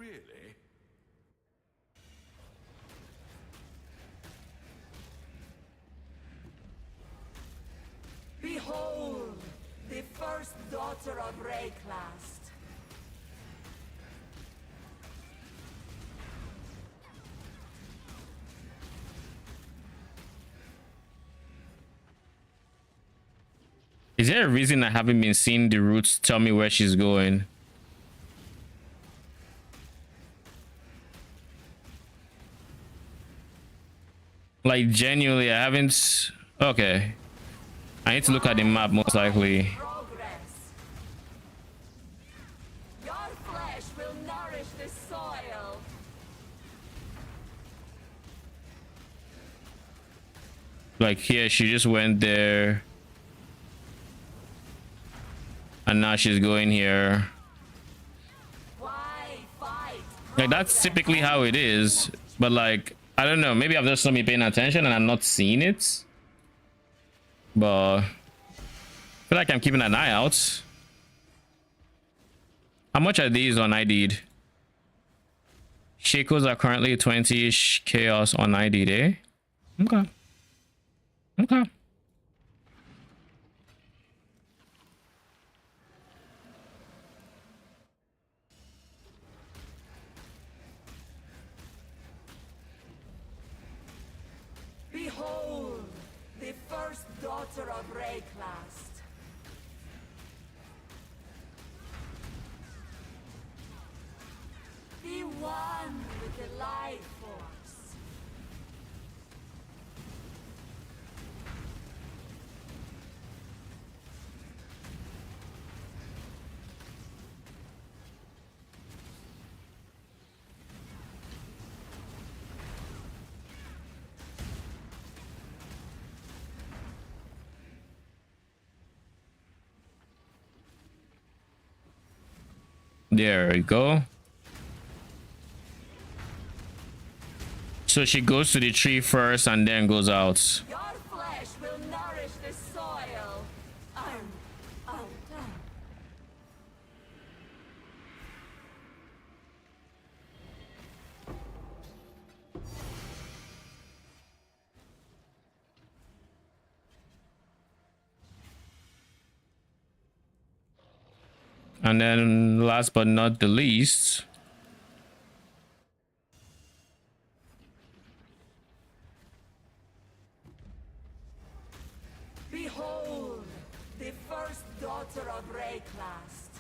Really? Behold, the first daughter of Rayclast. Is there a reason I haven't been seeing the roots tell me where she's going? Like, genuinely, I haven't. Okay. I need to look at the map, most likely. Progress. Your flesh will nourish the soil. Like, here, she just went there. And now she's going here. Why fight? Like, that's typically how it is. But, like, I don't know. Maybe I've just not been paying attention and I'm not seeing it. But I feel like I'm keeping an eye out. How much are these on ID'd? Shakos are currently 20-ish chaos on ID'd, eh? Okay. Okay. daughter of Rayclast. Be one with the life force. There we go. So she goes to the tree first and then goes out. Your flesh will nourish the soil. Done. And then last but not the least, Behold, the first daughter of Rayclast.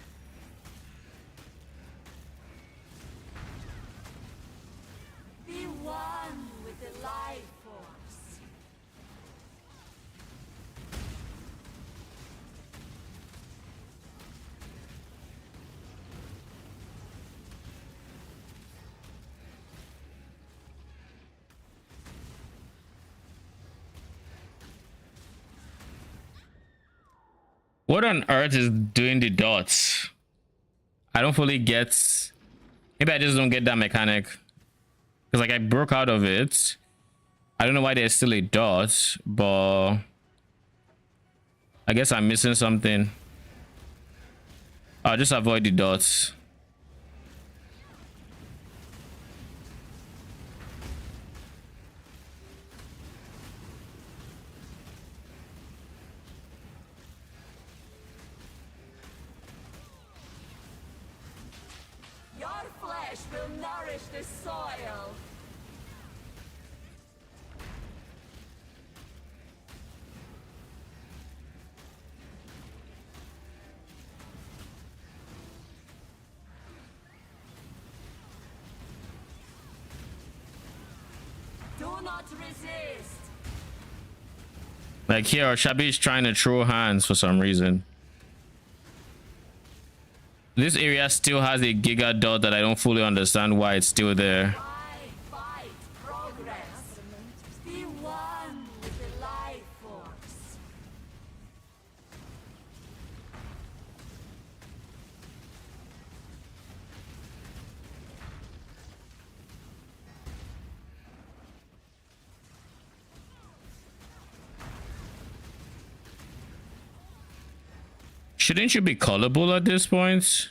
Be one with the life force. what on earth is doing the dots? I don't fully get. Maybe I just don't get that mechanic. Because like I broke out of it. I don't know why there's still a dot, but I guess I'm missing something. I'll just avoid the dots. Your flesh will nourish the soil. Do not resist. Like here, Shabi is trying to throw hands for some reason. This area still has a giga dot that I don't fully understand why it's still there. Fight, progress. Be one with the life force. Shouldn't you be callable at this point?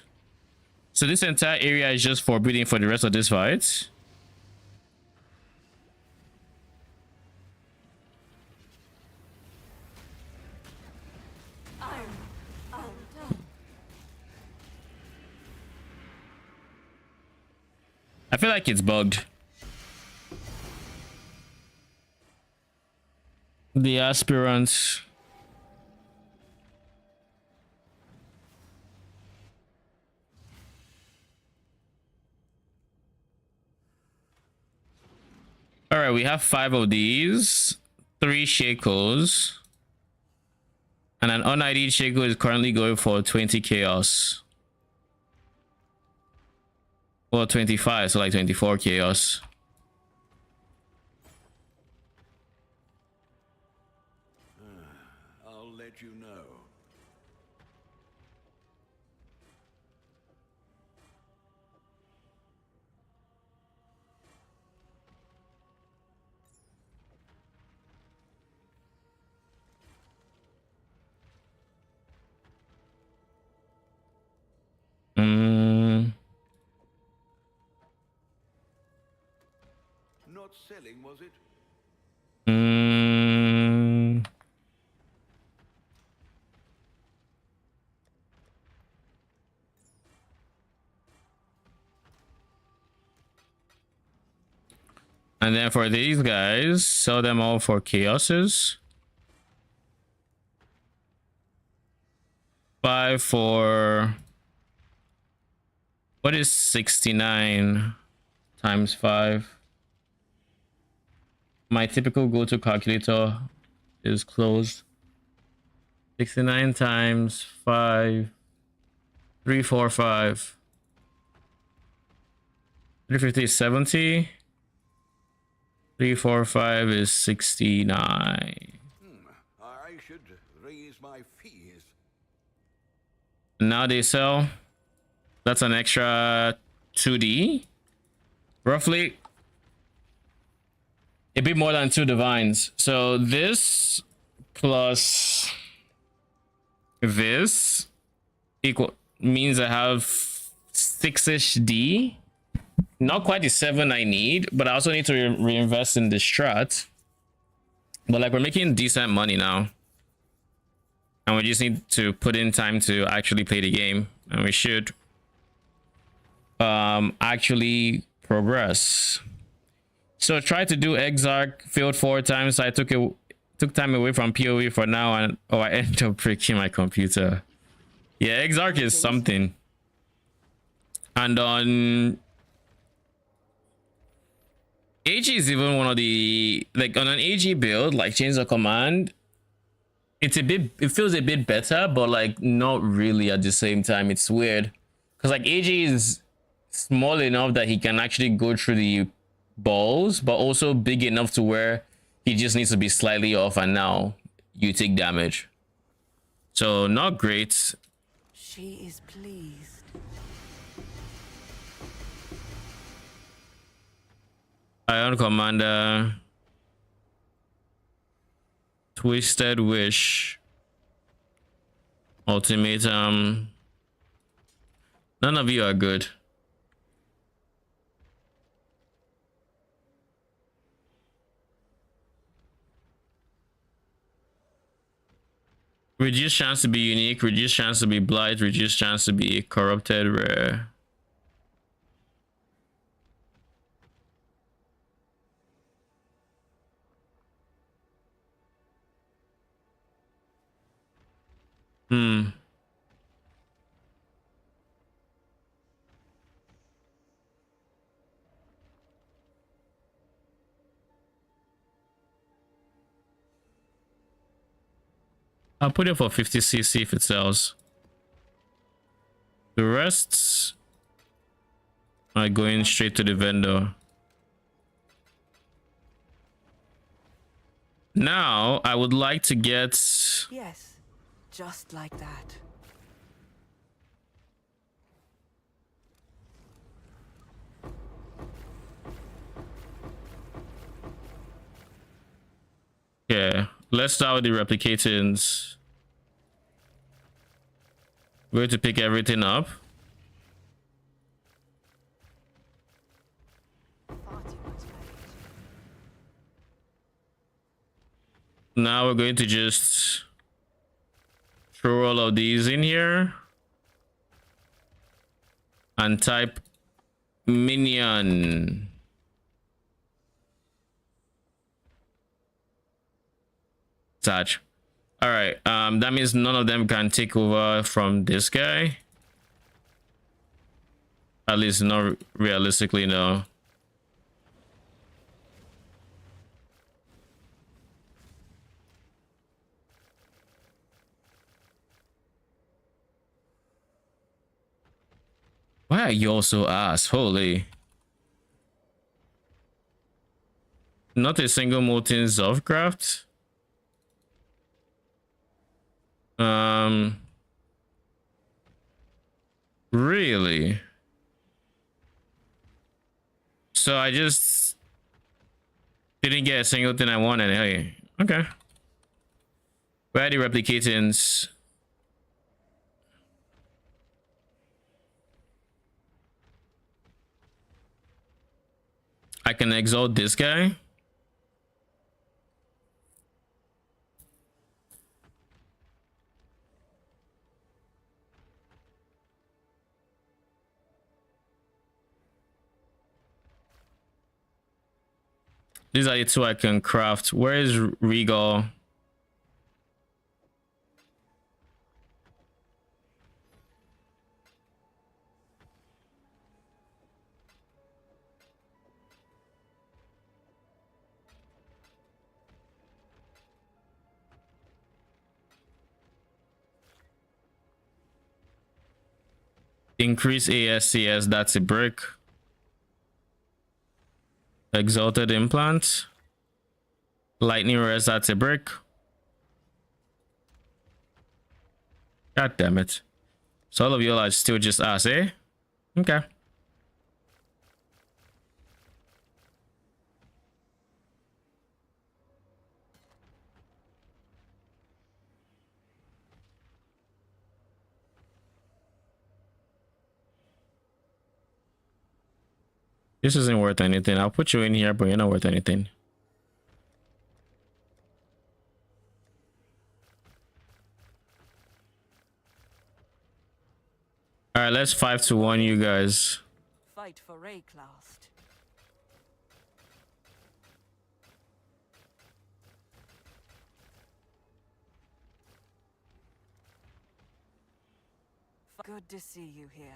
So this entire area is just forbidden for the rest of this fight? I feel like it's bugged. The aspirants. All right, we have 5 of these, 3 shekels, and an un-ID'd shekel is currently going for 20 chaos. Well, 25, so like 24 chaos. I'll let you know. Not selling, was it? And then for these guys, sell them all for chaoses. 5 for... What is 69 times 5? My typical go-to calculator is closed. 69 times 5. 345. 350 is 70. 345 is 69. I should raise my fees. Now they sell. That's an extra 2D. Roughly a bit more than 2 divines. So this plus this equal means I have 6-ish D. Not quite the 7 I need, but I also need to reinvest in the strat. But like, we're making decent money now, and we just need to put in time to actually play the game, and we should actually progress. So try to do Exile, failed 4 times. So I took time away from PoE for now, and I ended up breaking my computer. Yeah, Exarch is something. And on AG is even one of the, like, on an AG build, like Chains of Command, it feels a bit better, but like not really at the same time. It's weird because like AG is small enough that he can actually go through the balls, but also big enough to where he just needs to be slightly off, and now you take damage. So not great. She is pleased. Ion Commander, Twisted Wish, Ultimatum. None of you are good. Reduced chance to be unique, reduced chance to be blight, reduced chance to be corrupted rare. I'll put it for 50cc if it sells. The rest are going straight to the vendor. Now, I would like to get... Yes, just like that. Yeah, let's start with the replicators. We're going to pick everything up. Now we're going to just throw all of these in here and type minion. Touch. All right, that means none of them can take over from this guy. At least not realistically, no. Why are you all so ass? Holy. Not a single molten Zofcraft. Really? So I just didn't get a single thing I wanted. Hey, okay. Where are the replicators? I can exalt this guy. These are the 2 I can craft. Where is Regal? Increase ASCS, that's a brick. Exalted implant. Lightning res, that's a brick. God damn it. So all of you are still just us, eh? Okay. This isn't worth anything. I'll put you in here, but you're not worth anything. All right, let's 5-1, you guys. Fight for Rayclast. Good to see you here.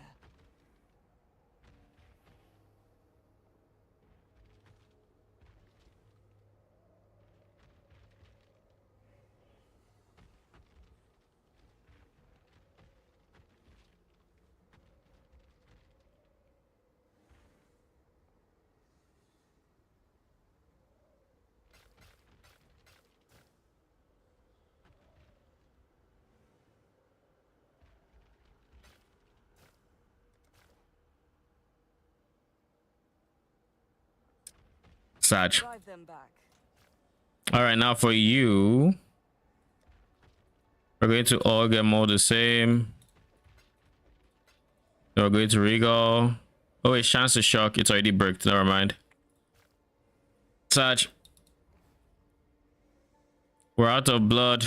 Sag. Drive them back. All right, now for you, we're going to all get more the same. We're going to regal. Oh wait, chance to shock. It's already bricked. Never mind. Sag. We're out of blood.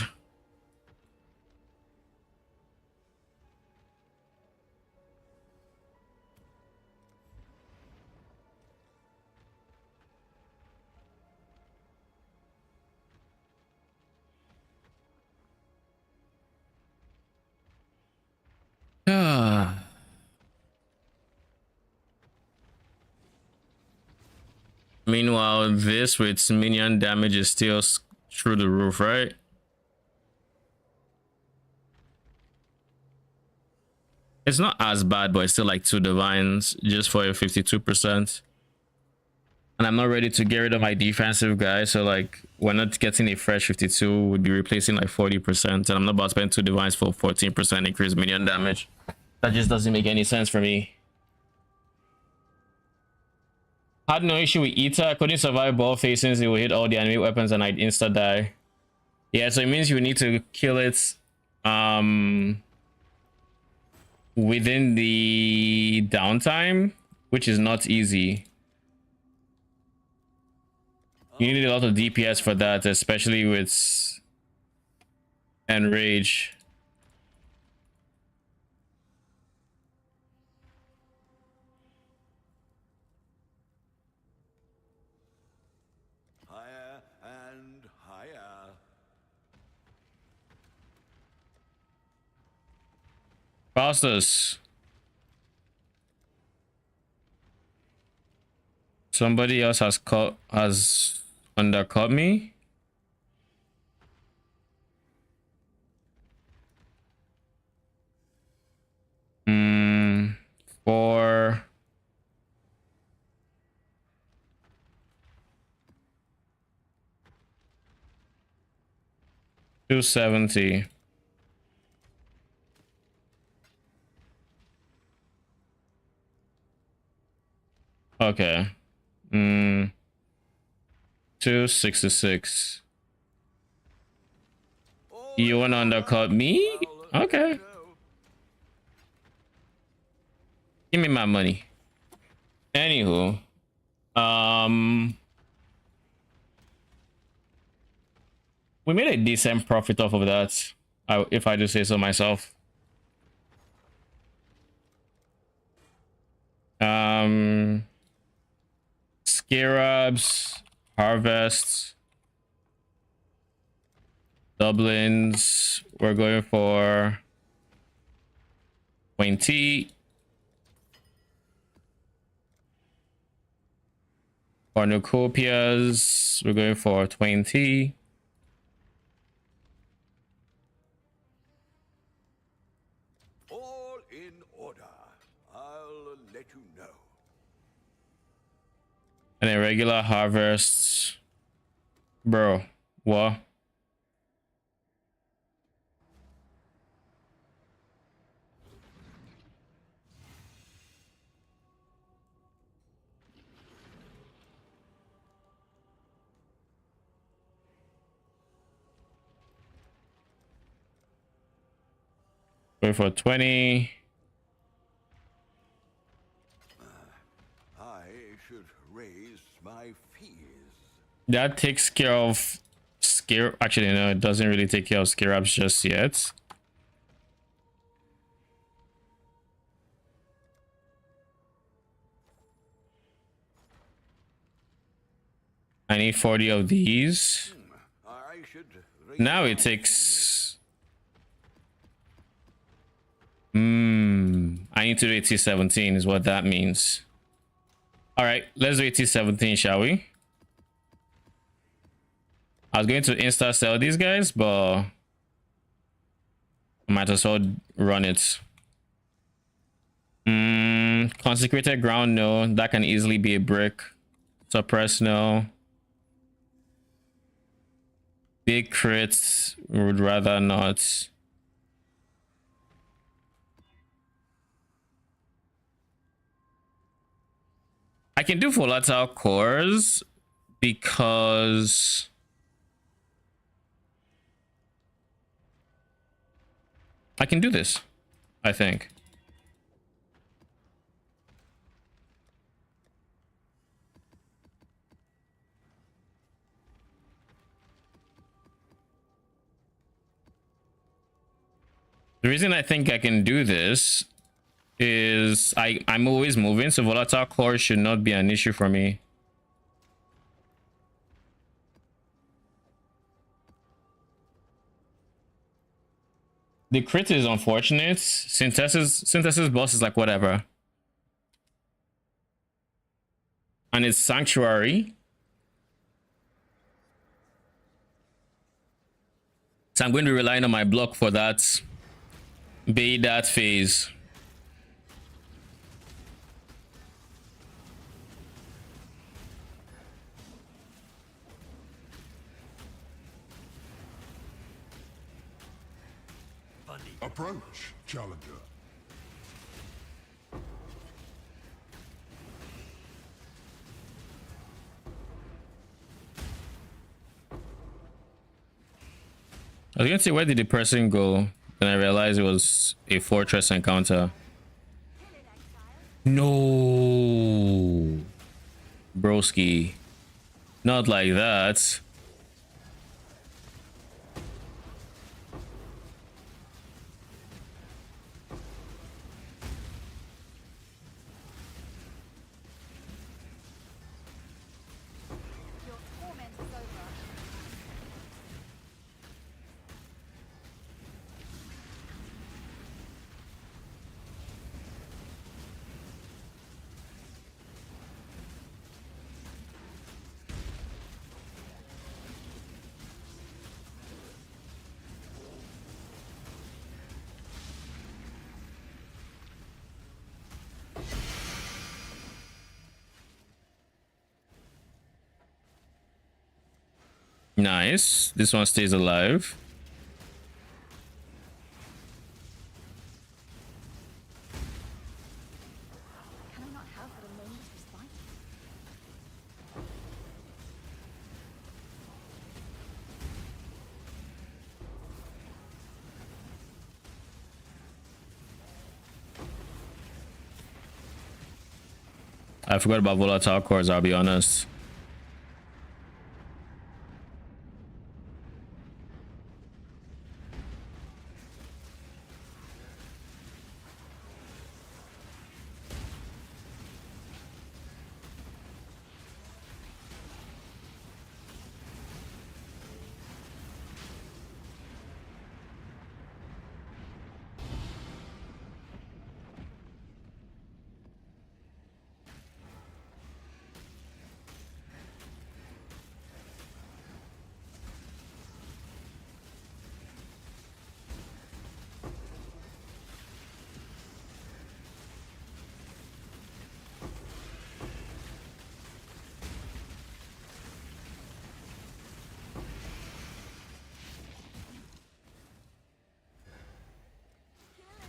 Meanwhile, this with minion damage is still through the roof, right? It's not as bad, but it's still like 2 divines just for a 52%. And I'm not ready to get rid of my defensive guy, so like we're not getting a fresh 52. Would be replacing like 40%, and I'm not about to spend 2 divines for 14% increased minion damage. That just doesn't make any sense for me. Had no issue with Eta. I couldn't survive ball facings. It will hit all the enemy weapons and I'd insta die. Yeah, so it means you need to kill it within the downtime, which is not easy. You need a lot of DPS for that, especially with Enrage. Higher and higher. Bastos. Somebody else has undercut me. For 270. Okay. 266. You wanna undercut me? Okay. Give me my money. Anywho, we made a decent profit off of that, if I do say so myself. Scarabs, harvests, Dublins. We're going for 20. Cornucopias, we're going for 20. All in order. I'll let you know. And a regular harvest. Bro, what? Wait for 20. I should raise my fees. That takes care of scare. Actually, no, it doesn't really take care of scarabs just yet. I need 40 of these. I should raise Now my it takes. I need to do AT17 is what that means. All right, let's do AT17, shall we? I was going to insta sell these guys, but might as well run it. Consecrated ground, no. That can easily be a brick. Suppress, no. Big crits, would rather not. I can do volatile cores because I can do this, I think. The reason I think I can do this is I'm always moving, so volatile core should not be an issue for me. The crit is unfortunate. Synthesis boss is like whatever. And it's sanctuary. So I'm going to be relying on my block for that. Be that phase. Approach, challenger. I was gonna say, where did the person go? Then I realized it was a fortress encounter. No, broski, not like that. Your torment is over. Nice. This one stays alive. Can I not have but a moment's respite? I forgot about volatile cores, I'll be honest.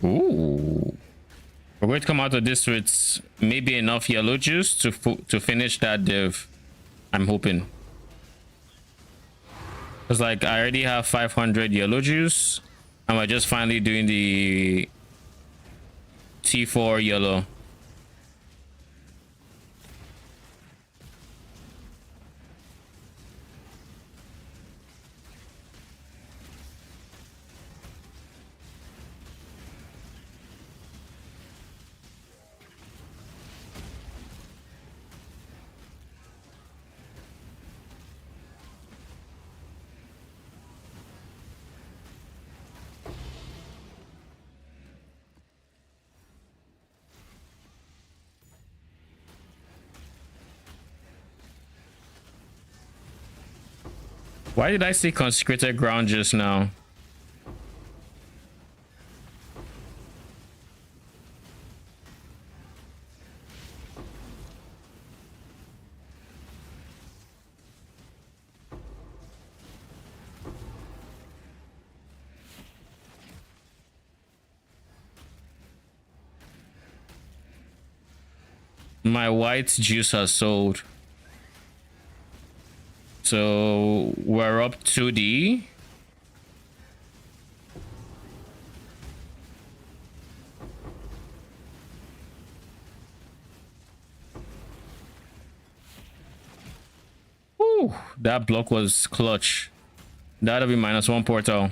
Ooh. We're going to come out of this with maybe enough yellow juice to finish that div. I'm hoping. It's like I already have 500 yellow juice, and we're just finally doing the T4 yellow. Why did I say consecrated ground just now? My white juice has sold. So we're up 2D. Ooh, that block was clutch. That'll be -1 portal.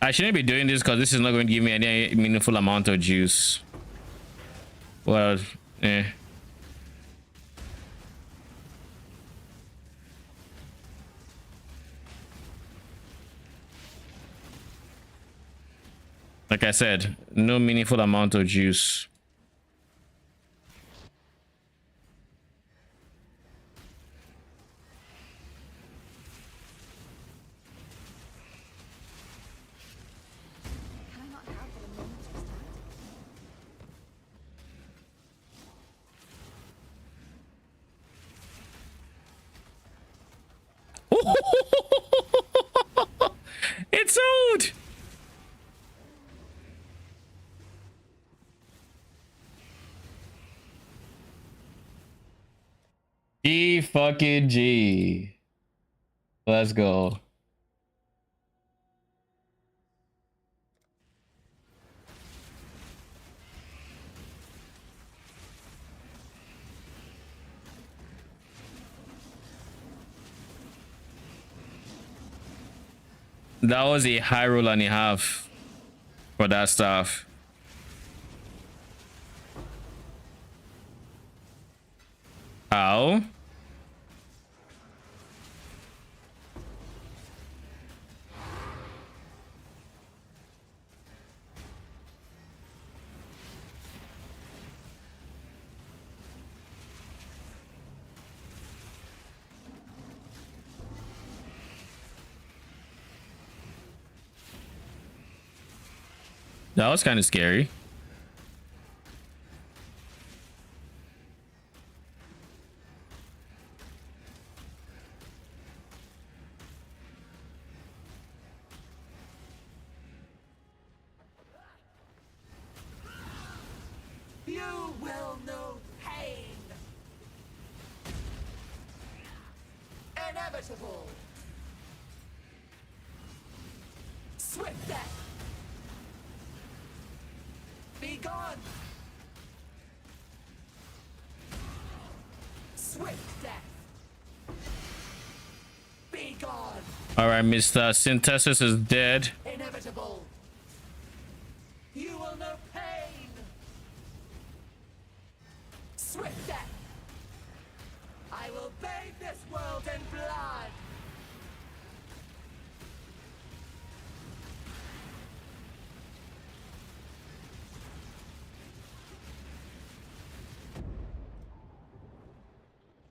I shouldn't be doing this because this is not going to give me any meaningful amount of juice. Well, eh. Like I said, no meaningful amount of juice. Can I not have but a moment to start? It's old. G fucking G. Let's go. That was a high roll and a half for that stuff. Ow. That was kind of scary. You will know pain. Inevitable. Swift death. Be gone. Swift death. Be gone. All right, Mr. Synthesis is dead. Inevitable. You will know pain. Swift death. I will bathe this world in blood.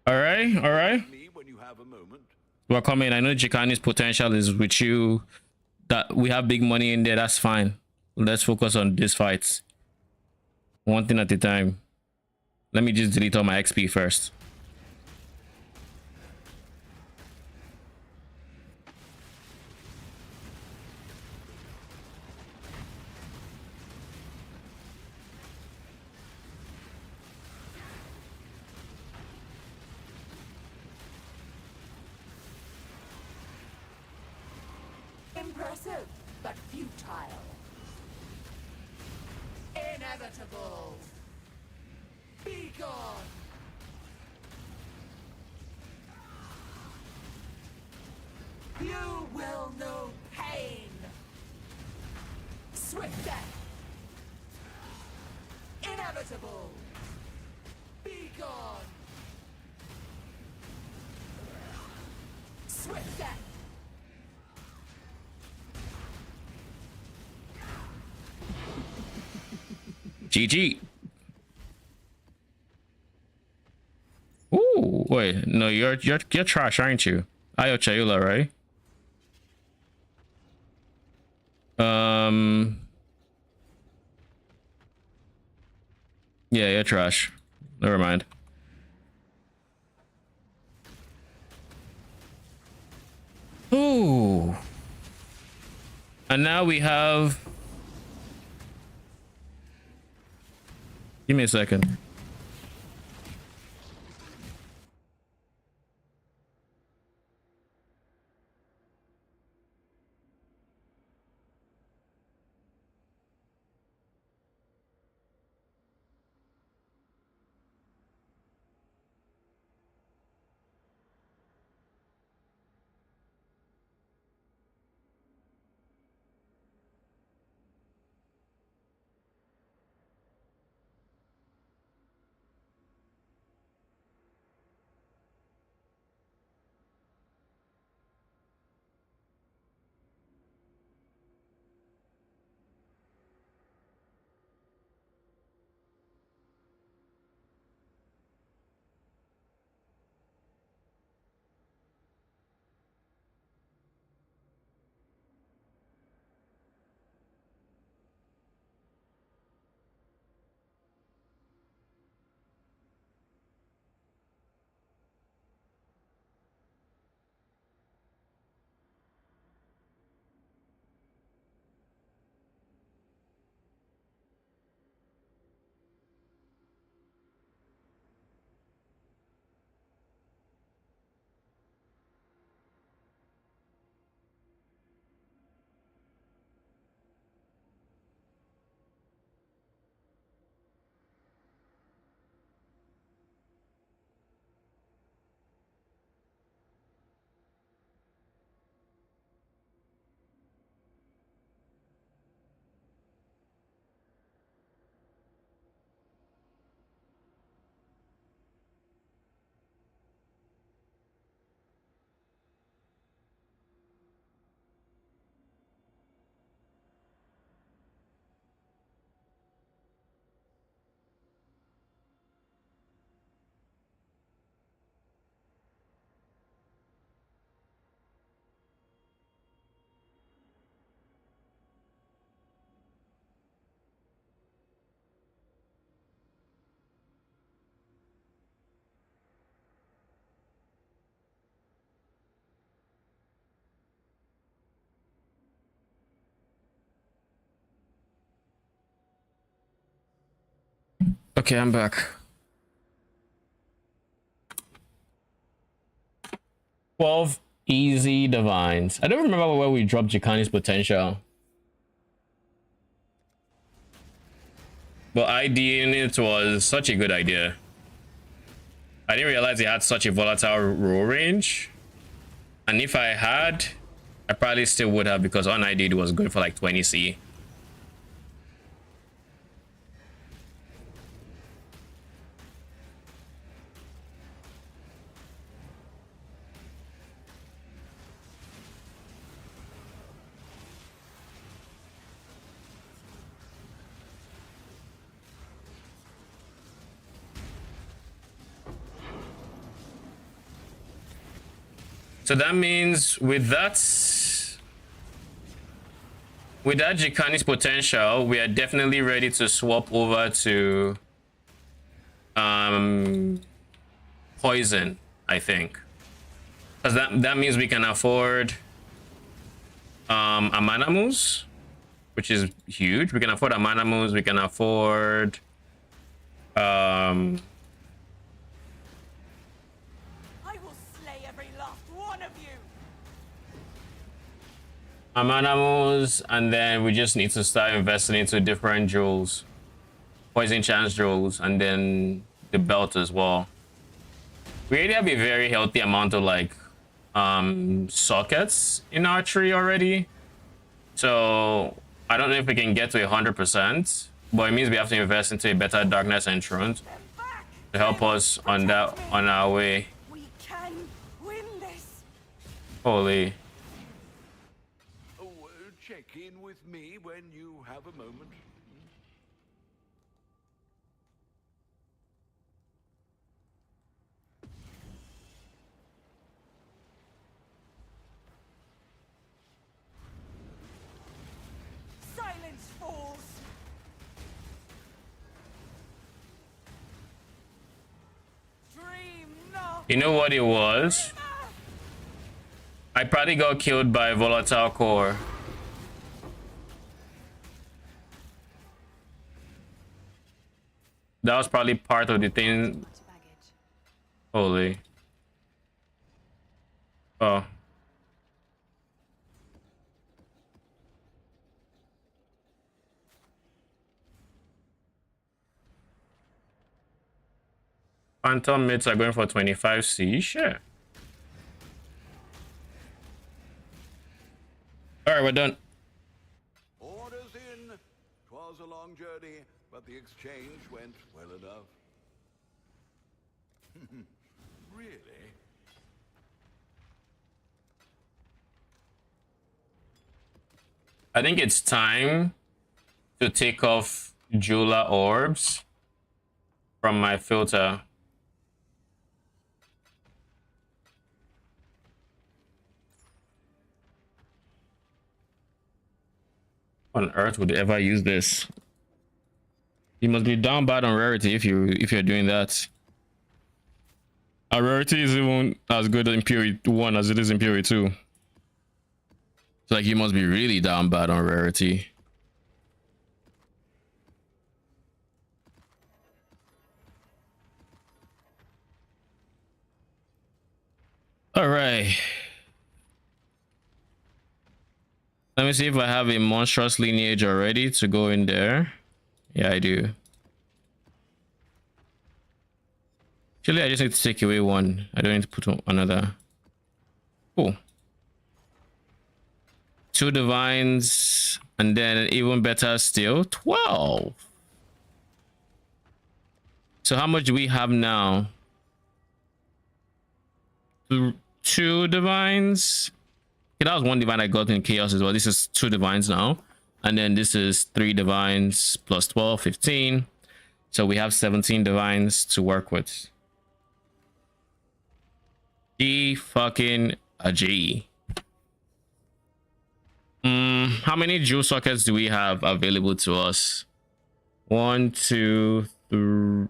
All right, all right. Me when you have a moment. We're coming. I know Jikani's potential is with you. That we have big money in there. That's fine. Let's focus on this fight. One thing at a time. Let me just delete all my XP first. Impressive, but futile. Inevitable. Be gone. You will know pain. Swift death. Inevitable. Be gone. Swift death. GG. Ooh, wait, no, you're trash, aren't you? Ayo Chayula, right? Yeah, you're trash. Never mind. Ooh. And now we have... Give me a second. Okay, I'm back. 12 easy divines. I don't remember where we dropped Jikani's potential. But IDing it was such a good idea. I didn't realize it had such a volatile roll range. And if I had, I probably still would have, because on ID'd was good for like 20C. So that means with that Jikani's potential, we are definitely ready to swap over to poison, I think. Because that means we can afford a mana moose, which is huge. We can afford a mana moose, we can afford Amanamos, and then we just need to start investing into different jewels, poison chance jewels, and then the belt as well. We already have a very healthy amount of like sockets in our tree already, so I don't know if we can get to 100%, but it means we have to invest into a better darkness entrant to help us on our way. We can win this. Holy. Oh, check in with me when you have a moment. Silence falls. Dream not. You know what it was? I probably got killed by volatile core. That was probably part of the thing. Holy. Oh. Phantom mids are going for 25C. Sure. All right, we're done. Orders in. 'Twas a long journey, but the exchange went well enough. Really? I think it's time to take off Jula orbs from my filter. On earth would ever use this? You must be down bad on rarity if you're doing that. Our rarity is even as good in Purity 1 as it is in Purity 2. It's like you must be really down bad on rarity. All right. Let me see if I have a monstrous lineage already to go in there. Yeah, I do. Actually, I just need to take away one. I don't need to put on another. Cool. 2 divines, and then even better still, 12. So how much do we have now? 2 divines. Okay, that was 1 divine I got in chaos as well. This is 2 divines now, and then this is 3 divines plus 12, 15. So we have 17 divines to work with. G fucking a G. How many jewel sockets do we have available to us? 1, 2, 3.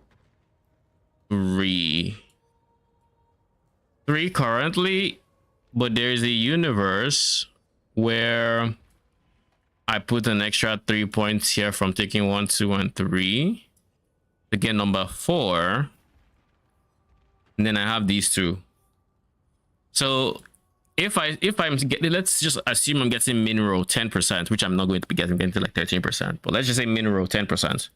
3 currently, but there is a universe where I put an extra 3 points here from taking 1, 2, and 3 to get number 4, and then I have these 2. So if I'm getting, let's just assume I'm getting min row 10%, which I'm not going to be getting to like 13%, but let's just say min row 10%.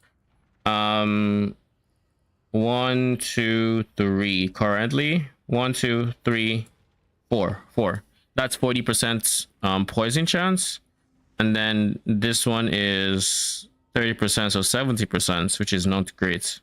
1, 2, 3 currently. 1, 2, 3, 4. That's 40% poison chance, and then this one is 30%, so 70%, which is not great.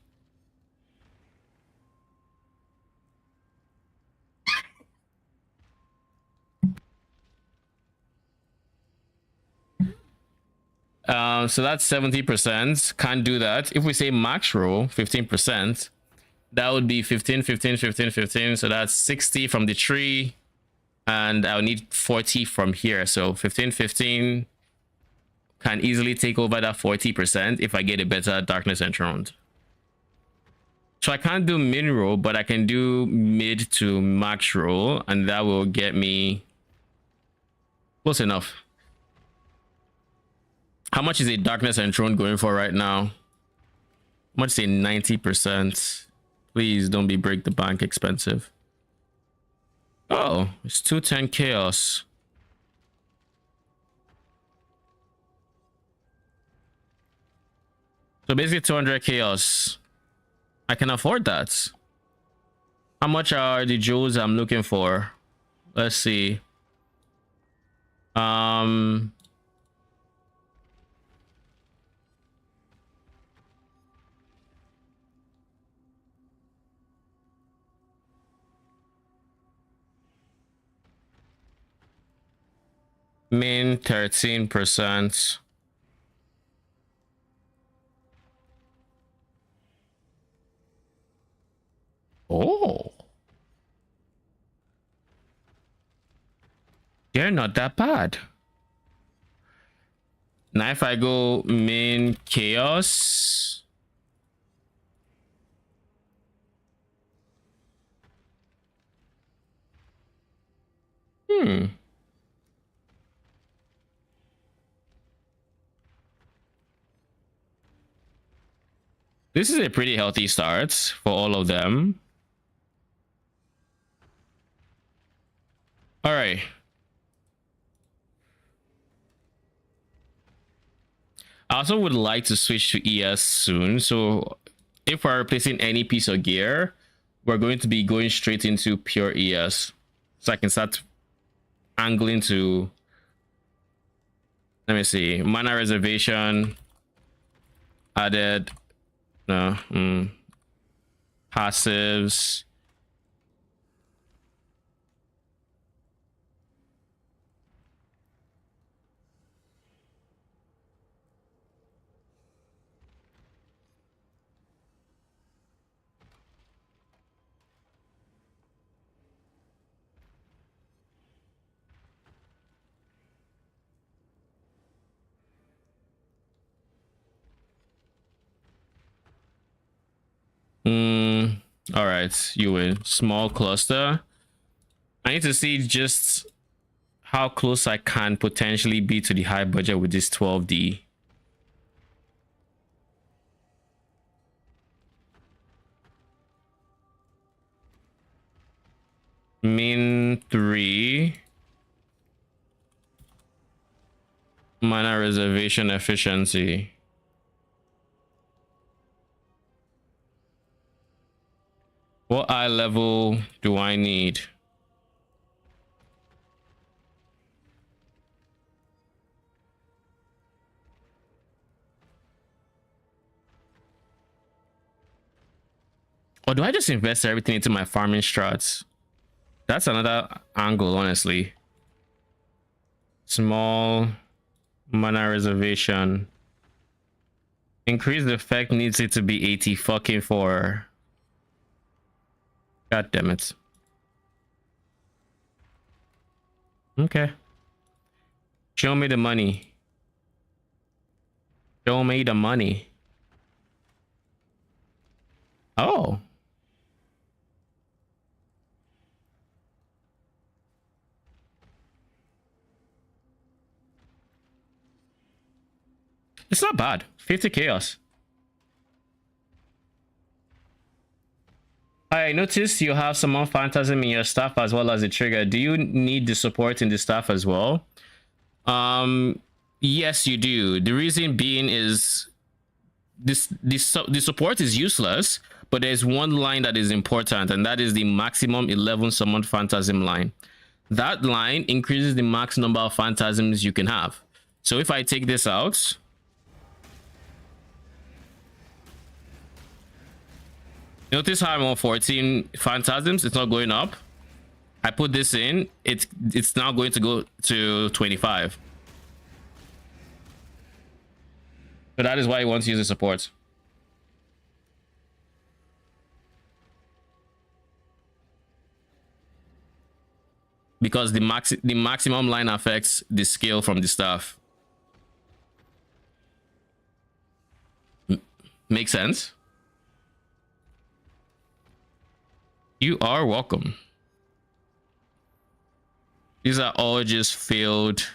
So that's 70%. Can't do that. If we say max roll 15%, that would be 15, 15, 15, 15. So that's 60 from the tree, and I'll need 40 from here. So 15, 15 can easily take over that 40% if I get a better darkness entrant. So I can't do min roll, but I can do mid to max roll, and that will get me close enough. How much is a darkness entrant going for right now? How much say 90%? Please don't be break the bank expensive. Oh, it's 210 chaos. So basically 200 chaos. I can afford that. How much are the jewels I'm looking for? Let's see. Min 13%. Oh. They're not that bad. Now if I go main chaos. This is a pretty healthy start for all of them. All right. I also would like to switch to ES soon. So if we're replacing any piece of gear, we're going to be going straight into pure ES. So I can start angling to, let me see, mana reservation added. No, passives. All right, you win. Small cluster. I need to see just how close I can potentially be to the high budget with this 12D. Min 3. Mana reservation efficiency. What eye level do I need? Or do I just invest everything into my farming strats? That's another angle, honestly. Small mana reservation. Increased effect needs it to be 80 fucking 4. God damn it. Okay. Show me the money. Show me the money. Oh. It's not bad. 50 chaos. I noticed you have some more Phantasm in your staff as well as a trigger. Do you need the support in the staff as well? Yes, you do. The reason being is the support is useless, but there's one line that is important, and that is the maximum 11 summoned Phantasm line. That line increases the max number of Phantasms you can have. So if I take this out, notice how I'm on 14 Phantasms. It's not going up. I put this in. It's now going to go to 25. So that is why you want to use the support. Because the maximum line affects the scale from the staff. Makes sense? You are welcome. These are all just failed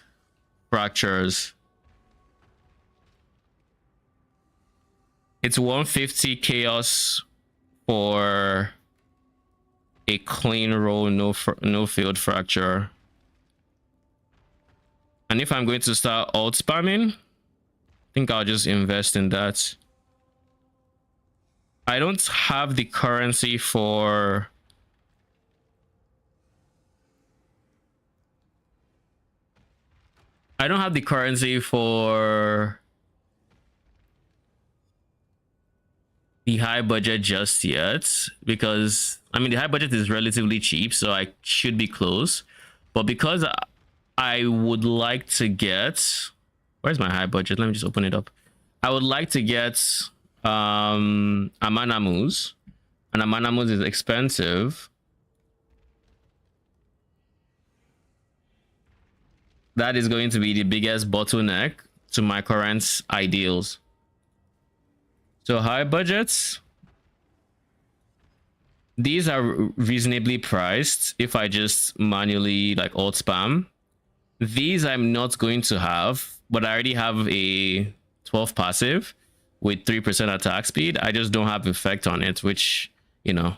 fractures. It's 150 chaos for a clean roll, no failed fracture. And if I'm going to start alt spamming, I think I'll just invest in that. I don't have the currency for... I don't have the currency for the high budget just yet, because I mean the high budget is relatively cheap, so I should be close. But because I would like to get... Where's my high budget? Let me just open it up. I would like to get Amanamus, and Amanamus is expensive. That is going to be the biggest bottleneck to my current ideals. So high budgets, these are reasonably priced if I just manually like alt spam. These I'm not going to have, but I already have a 12 passive with 3% attack speed. I just don't have effect on it, which, you know,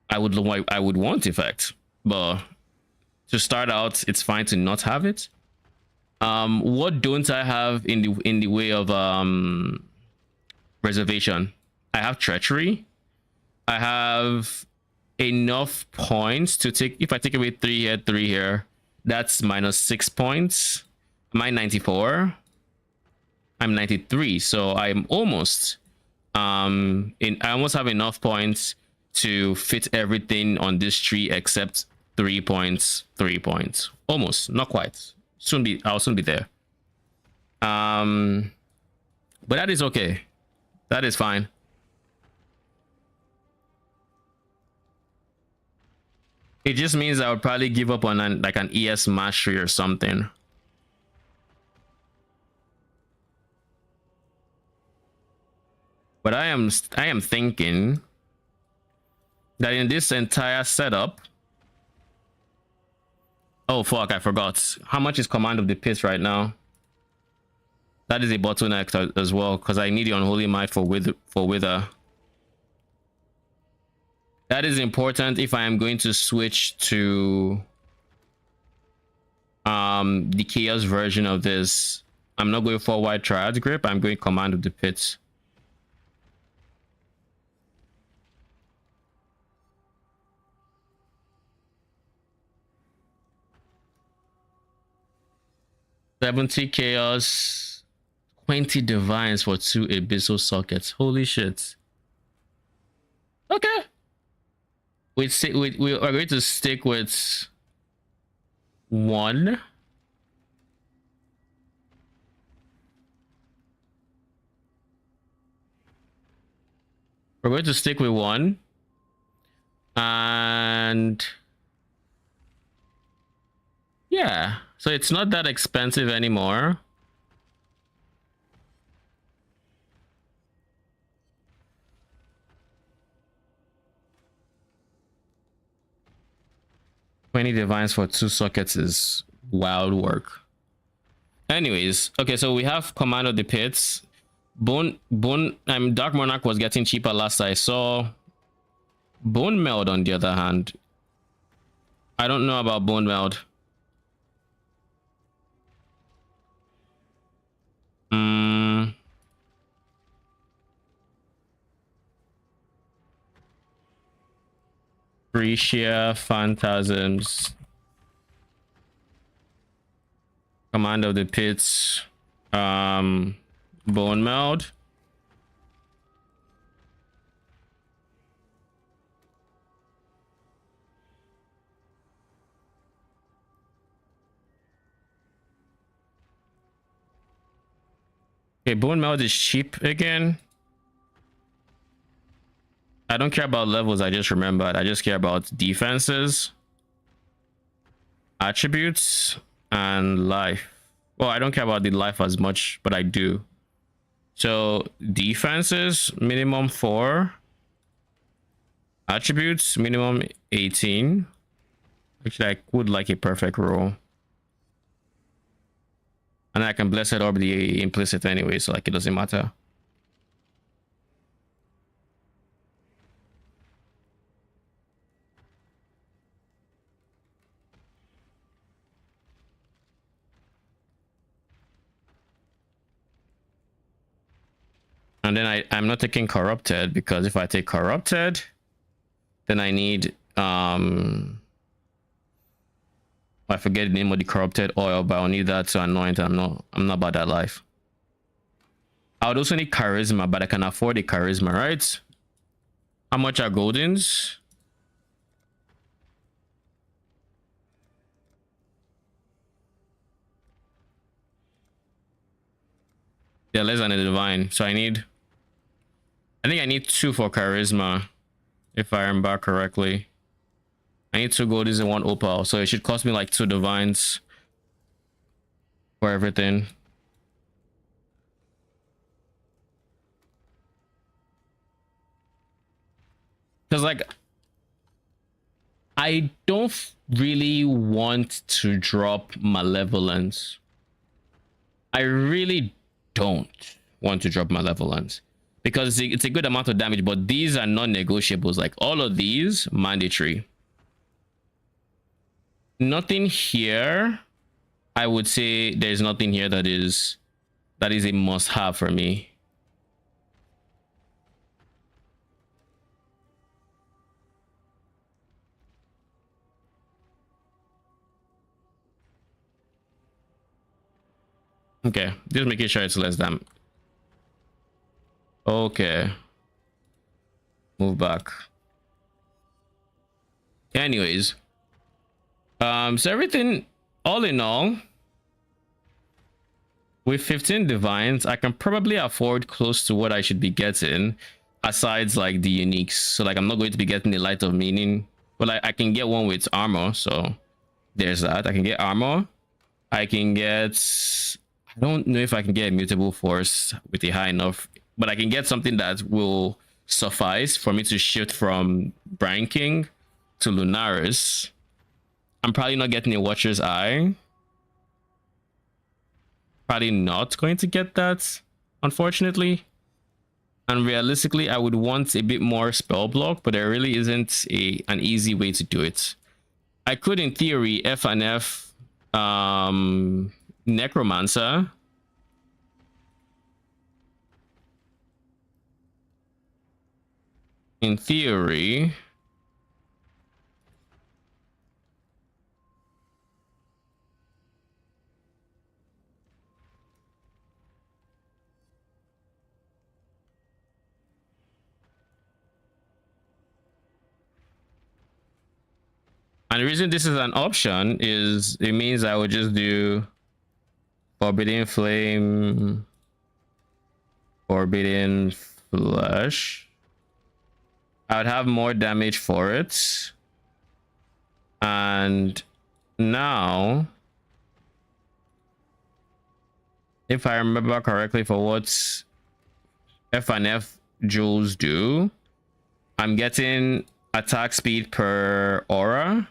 I would want effect, but to start out, it's fine to not have it. What don't I have in the way of reservation? I have treachery. I have enough points to take... If I take away 3 here, 3 here, that's minus 6 points. Am I 94? I'm 93, so I'm almost I almost have enough points to fit everything on this tree except 3 points, 3 points. Almost, not quite. I'll soon be there. But that is okay. That is fine. It just means I would probably give up on an ES mastery or something. But I am thinking that in this entire setup... Oh fuck, I forgot. How much is Command of the Pit right now? That is a bottleneck as well, because I need the Unholy Might for Wither. That is important if I am going to switch to the Chaos version of this. I'm not going for White Triad Grip, I'm going Command of the Pit. $70 Chaos, 20 Divines for 2 Abyssal Sockets. Holy shit. Okay. We are going to stick with 1. We're going to stick with 1. And yeah, so it's not that expensive anymore. $20 Divines for 2 sockets is wild work. Anyways, okay, so we have Command of the Pits. Dark Monarch was getting cheaper last I saw. Bone Meld, on the other hand, I don't know about Bone Meld. Frisia, Phantasms, Command of the Pits, Bone Meld. Okay, Bone Meld is cheap again. I don't care about levels, I just remembered. I just care about defenses, attributes, and life. Well, I don't care about the life as much, but I do. So defenses, minimum 4. Attributes, minimum 18. Actually, I would like a perfect roll. And I can Blessed Orb the implicit anyway, so like it doesn't matter. And then I'm not taking corrupted, because if I take corrupted, then I need I forget the name of the corrupted oil, but I'll need that to anoint. I'm not about that life. I would also need charisma, but I can afford the charisma, right? How much are goldens? They're less than a divine, so I think I need 2 for charisma, if I remember correctly. I need 2 goldies and 1 opal, so it should cost me like 2 divines for everything. Because like, I don't really want to drop malevolence. I really don't want to drop malevolence, because it's a good amount of damage, but these are non-negotiables. Like all of these mandatory. Nothing here. I would say there's nothing here that is a must-have for me. Okay, just making sure it's less than. Okay. Move back. Anyways. So everything, all in all, with 15 divines, I can probably afford close to what I should be getting, asides like the uniques. So like, I'm not going to be getting the light of meaning, but like I can get one with armor. So there's that. I can get armor. I can get, I don't know if I can get immutable force with a high enough, but I can get something that will suffice for me to shift from Brian King to Lunaris. I'm probably not getting a Watcher's Eye. Probably not going to get that, unfortunately. And realistically, I would want a bit more spell block, but there really isn't an easy way to do it. I could, in theory, F and F Necromancer. In theory. And the reason this is an option is it means I would just do Forbidden Flame, Forbidden Flesh. I would have more damage for it. And now, if I remember correctly, for what F and F jewels do, I'm getting attack speed per aura.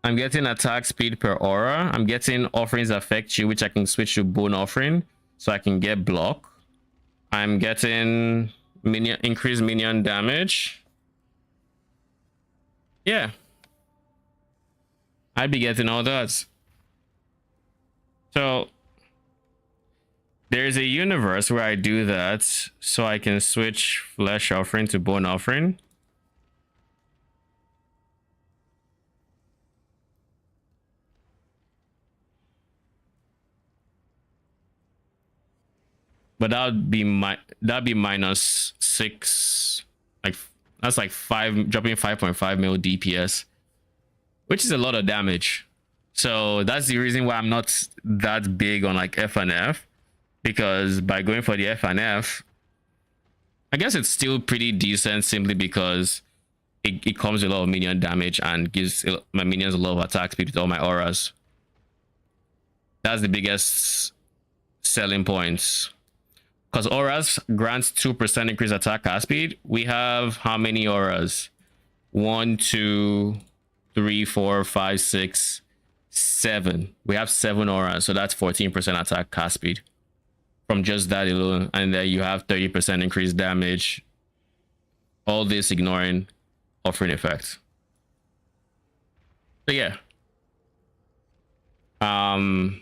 I'm getting attack speed per aura. I'm getting offerings affect you, which I can switch to bone offering, so I can get block. I'm getting increased minion damage. Yeah, I'd be getting all that. So there's a universe where I do that, so I can switch flesh offering to bone offering. But that'd be -6, like that's like 5, dropping 5.5 mil DPS, which is a lot of damage. So that's the reason why I'm not that big on like F and F, because by going for the F and F, I guess it's still pretty decent, simply because it comes with a lot of minion damage and gives my minions a lot of attack speed with all my auras. That's the biggest selling points. Because auras grants 2% increased attack cast speed. We have how many auras? 1, 2, 3, 4, 5, 6, 7. We have 7 auras, so that's 14% attack cast speed from just that alone. And then you have 30% increased damage. All this ignoring offering effect. So yeah. And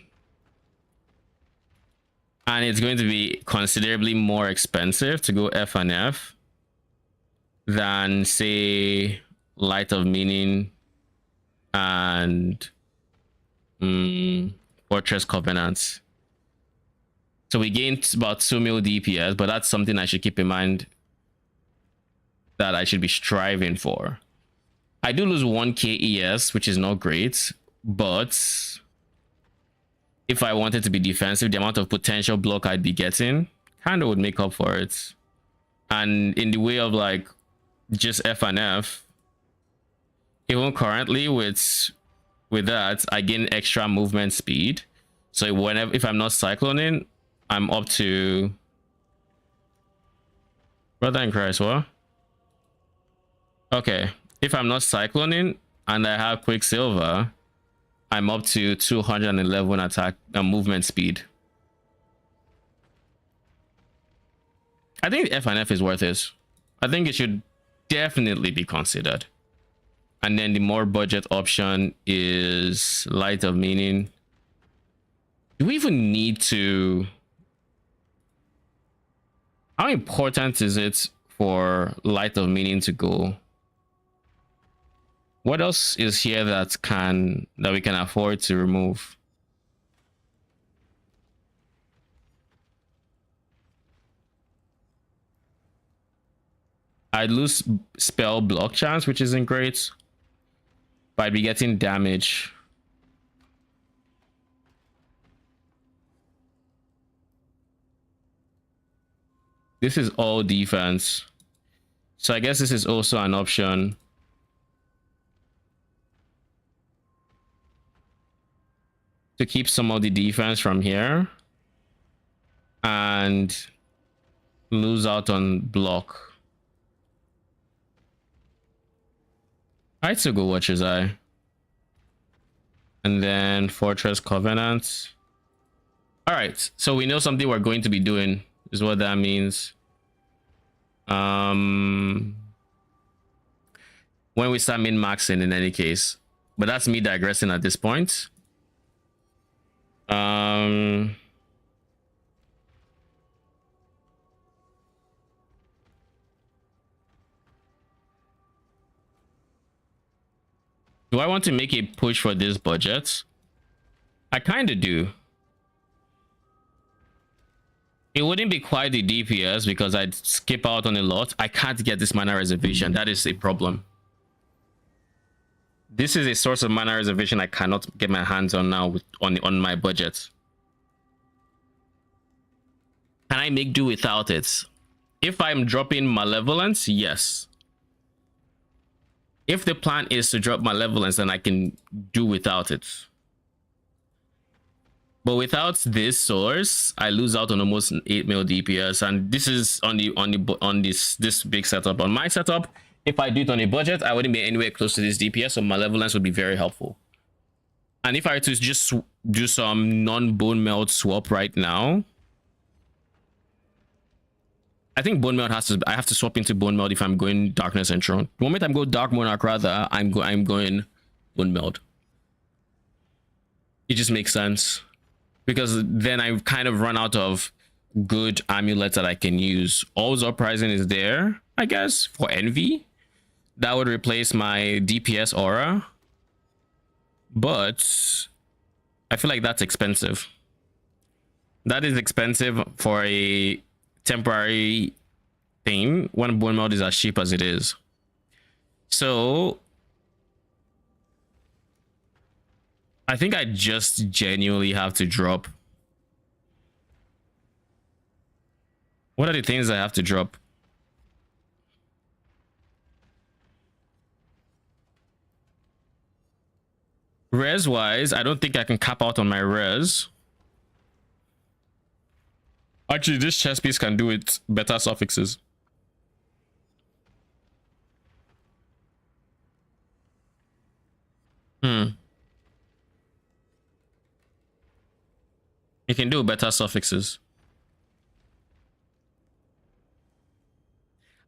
it's going to be considerably more expensive to go F and F than say Light of Meaning and Fortress Covenants. So we gained about 2 mil DPS, but that's something I should keep in mind that I should be striving for. I do lose 1k ES, which is not great, but if I wanted to be defensive, the amount of potential block I'd be getting kind of would make up for it. And in the way of like just F and F, even currently with that, I gain extra movement speed. So whenever, if I'm not cycloning, I'm up to brother in Christ, what? Okay, if I'm not cycloning and I have Quicksilver, I'm up to 211 attack and movement speed. I think F and F is worth it. I think it should definitely be considered. And then the more budget option is Light of Meaning. Do we even need to? How important is it for Light of Meaning to go? What else is here that we can afford to remove? I'd lose spell block chance, which isn't great, but I'd be getting damage. This is all defense, so I guess this is also an option. To keep some of the defense from here and lose out on block. I'd still go Watcher's Eye. And then Fortress Covenant. All right, so we know something we're going to be doing is what that means. When we start min-maxing in any case, but that's me digressing at this point. Do I want to make a push for this budget? I kind of do. It wouldn't be quite the DPS because I'd skip out on a lot. I can't get this mana reservation. That is a problem. This is a source of mana reservation I cannot get my hands on now on my budget. Can I make do without it? If I'm dropping Malevolence, yes. If the plan is to drop Malevolence, then I can do without it. But without this source, I lose out on almost 8 mil DPS, and this is on this big setup. On my setup, if I do it on a budget, I wouldn't be anywhere close to this DPS, so Malevolence would be very helpful. And if I were to just do some non-bone melt swap right now, I think bone melt I have to swap into bone melt if I'm going Darkness and Throne. The moment I'm going Dark Monarch, rather, I'm going bone melt. It just makes sense because then I've kind of run out of good amulets that I can use. All's Uprising is there, I guess, for Envy. That would replace my DPS aura, but I feel like that's expensive. That is expensive for a temporary thing when bone melt is as cheap as it is. So I think I just genuinely have to drop. What are the things I have to drop? Res wise, I don't think I can cap out on my res. Actually, this chess piece can do it better suffixes. You can do better suffixes.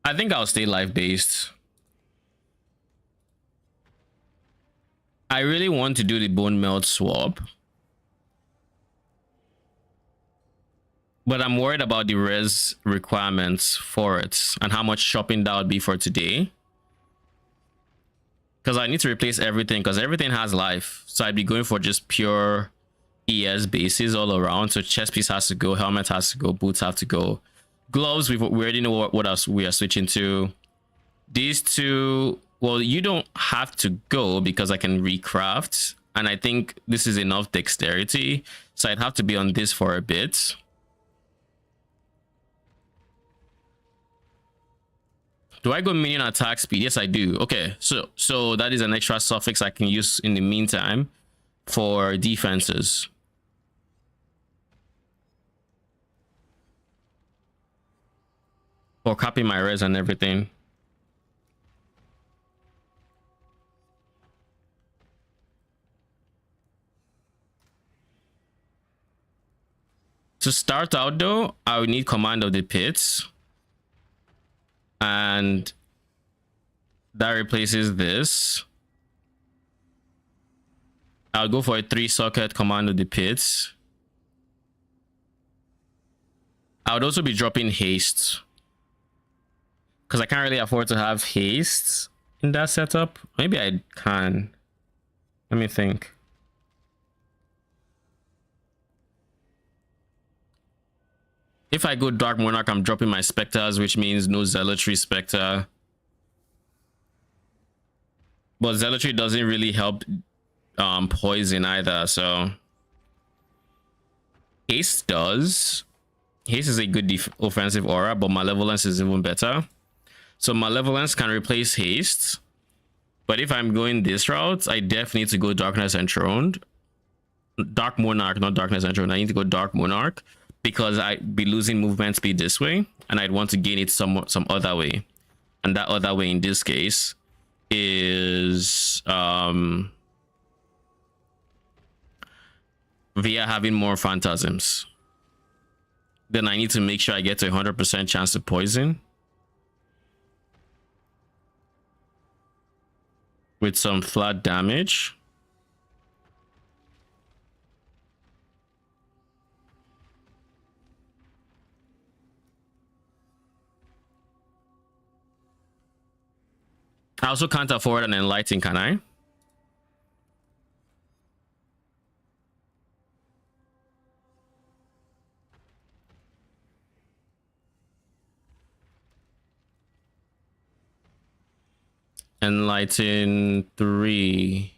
I think I'll stay life based. I really want to do the bone melt swap, but I'm worried about the res requirements for it and how much shopping that would be for today. Because I need to replace everything because everything has life. So I'd be going for just pure ES bases all around. So chest piece has to go, helmet has to go, boots have to go. Gloves, we already know what else we are switching to. These two, well, you don't have to go because I can recraft. And I think this is enough dexterity. So I'd have to be on this for a bit. Do I go minion attack speed? Yes, I do. Okay, so that is an extra suffix I can use in the meantime for defenses. For copying my res and everything. To start out though, I would need command of the pits. And that replaces this. I'll go for a 3-socket command of the pits. I would also be dropping haste, because I can't really afford to have haste in that setup. Maybe I can. Let me think. If I go Dark Monarch, I'm dropping my Spectres, which means no Zealotry Spectre. But Zealotry doesn't really help poison either, so... Haste does. Haste is a good offensive aura, but Malevolence is even better. So Malevolence can replace Haste. But if I'm going this route, I definitely need to go Darkness Enthroned. Dark Monarch, not Darkness Enthroned. I need to go Dark Monarch, because I'd be losing movement speed this way, and I'd want to gain it some other way. And that other way in this case is via having more phantasms. Then I need to make sure I get to 100% chance to poison with some flat damage. I also can't afford an enlighten, can I? Enlighten 3.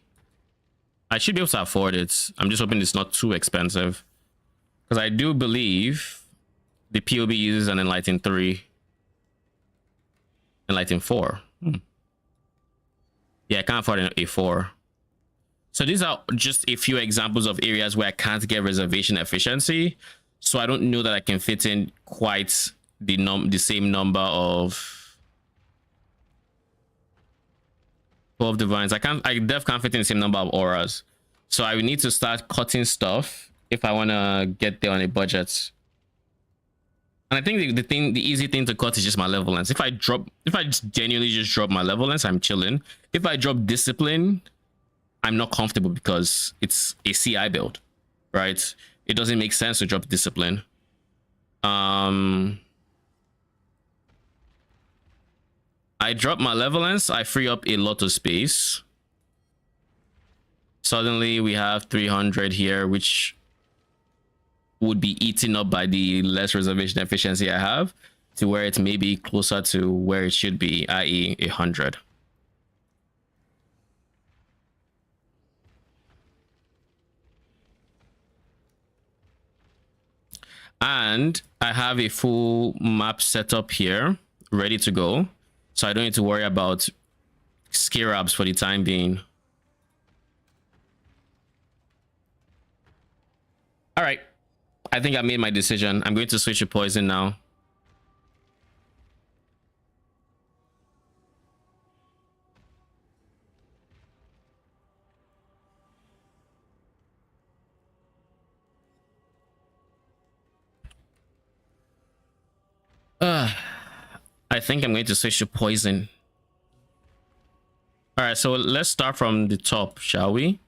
I should be able to afford it. I'm just hoping it's not too expensive, because I do believe the POB uses an Enlighten 3. Enlighten 4. Yeah, I can't afford a 4. So these are just a few examples of areas where I can't get reservation efficiency. So I don't know that I can fit in quite the same number of 12 divines. I def can't fit in the same number of auras. So I would need to start cutting stuff if I want to get there on a budget. And I think the easy thing to cut is just Malevolence. If I just genuinely just drop Malevolence, I'm chilling. If I drop Discipline, I'm not comfortable because it's a CI build, right? It doesn't make sense to drop Discipline. I drop Malevolence, I free up a lot of space. Suddenly we have 300 here, which would be eaten up by the less reservation efficiency I have, to where it's maybe closer to where it should be, i.e. 100. And I have a full map set up here, ready to go. So I don't need to worry about Scarabs for the time being. All right. I think I made my decision. I'm going to switch to poison now. I think I'm going to switch to poison. All right, so let's start from the top, shall we?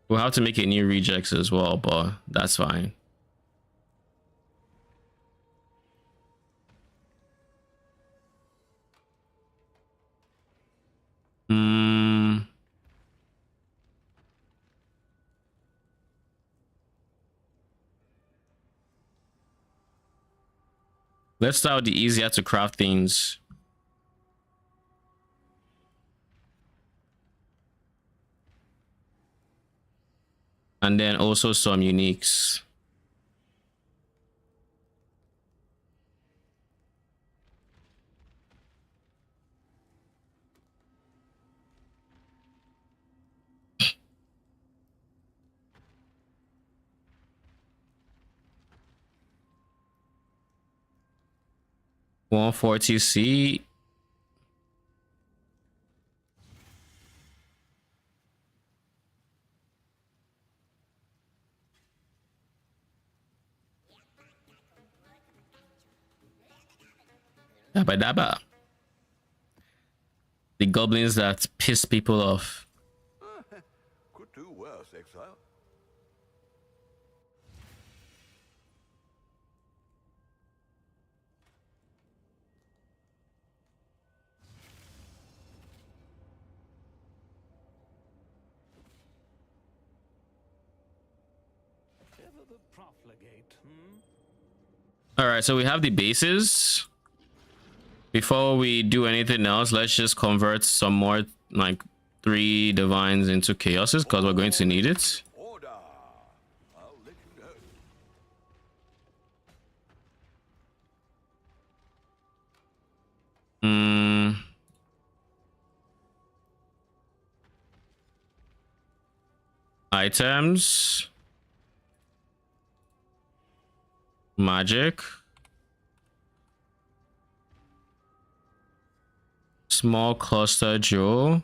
We'll have to make a new rejects as well, but that's fine. Let's start with the easier to craft things. And then also some uniques. $140C. Dabba dabba. The goblins that piss people off. Could do worse, Exile. Ever the profligate, All right, so we have the bases. Before we do anything else, let's just convert some more, like 3 divines into chaoses, because we're going to need it. Order. I'll let you know. Items. Magic. Small cluster jewel.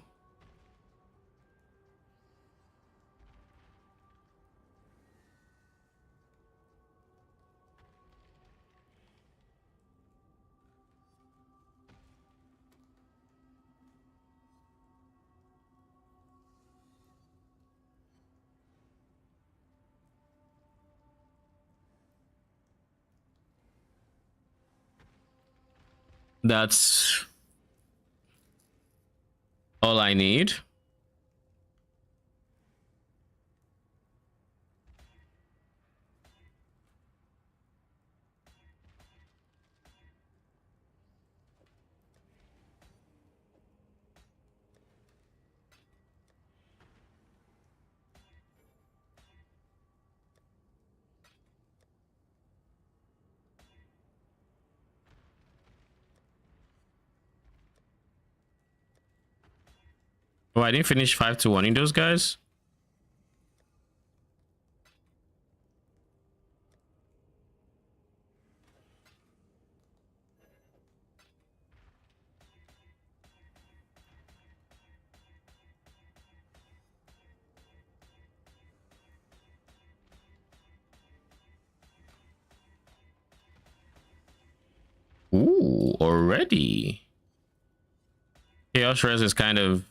That's all I need. Oh, I didn't finish 5 to 1 in those guys. Ooh, already. Chaos Res is kind of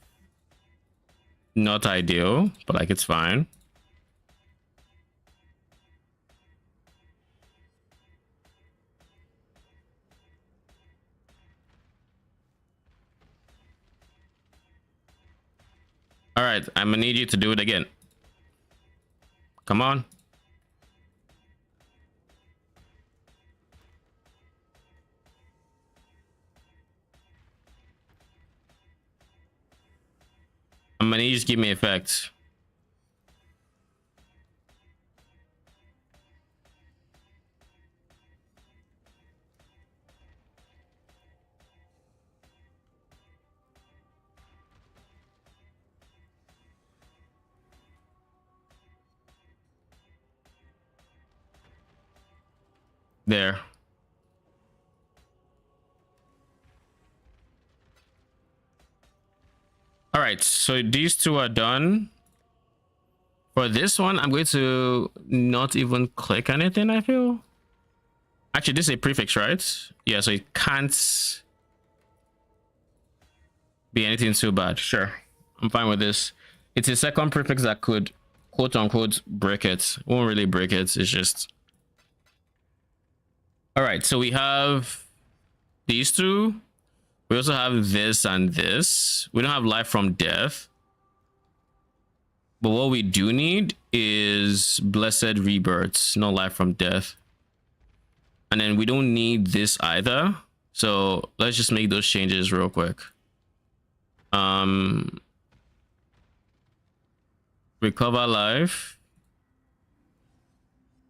not ideal, but like it's fine. All right, I'm gonna need you to do it again. Come on. I'm gonna need you to give me effects. There. All right, so these 2 are done. For this one, I'm going to not even click anything, I feel. Actually, this is a prefix, right? Yeah, so it can't be anything too bad. Sure, I'm fine with this. It's a second prefix that could quote unquote break it. Won't really break it. It's just all right. So we have these two. We also have this and this. We don't have life from death. But what we do need is blessed rebirths, no life from death. And then we don't need this either. So let's just make those changes real quick. Recover life.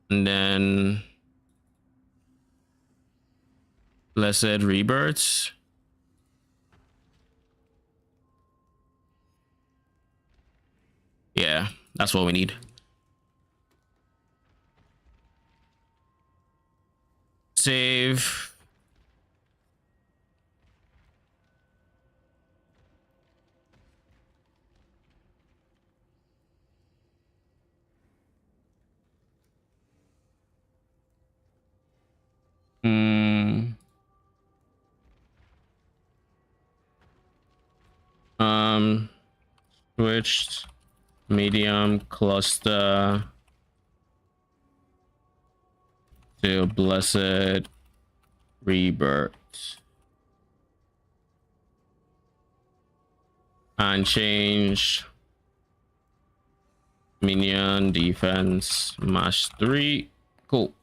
And then blessed rebirths. Yeah, that's what we need. Save. Switched medium cluster to blessed rebirth and change minion defense mash 3. Cool.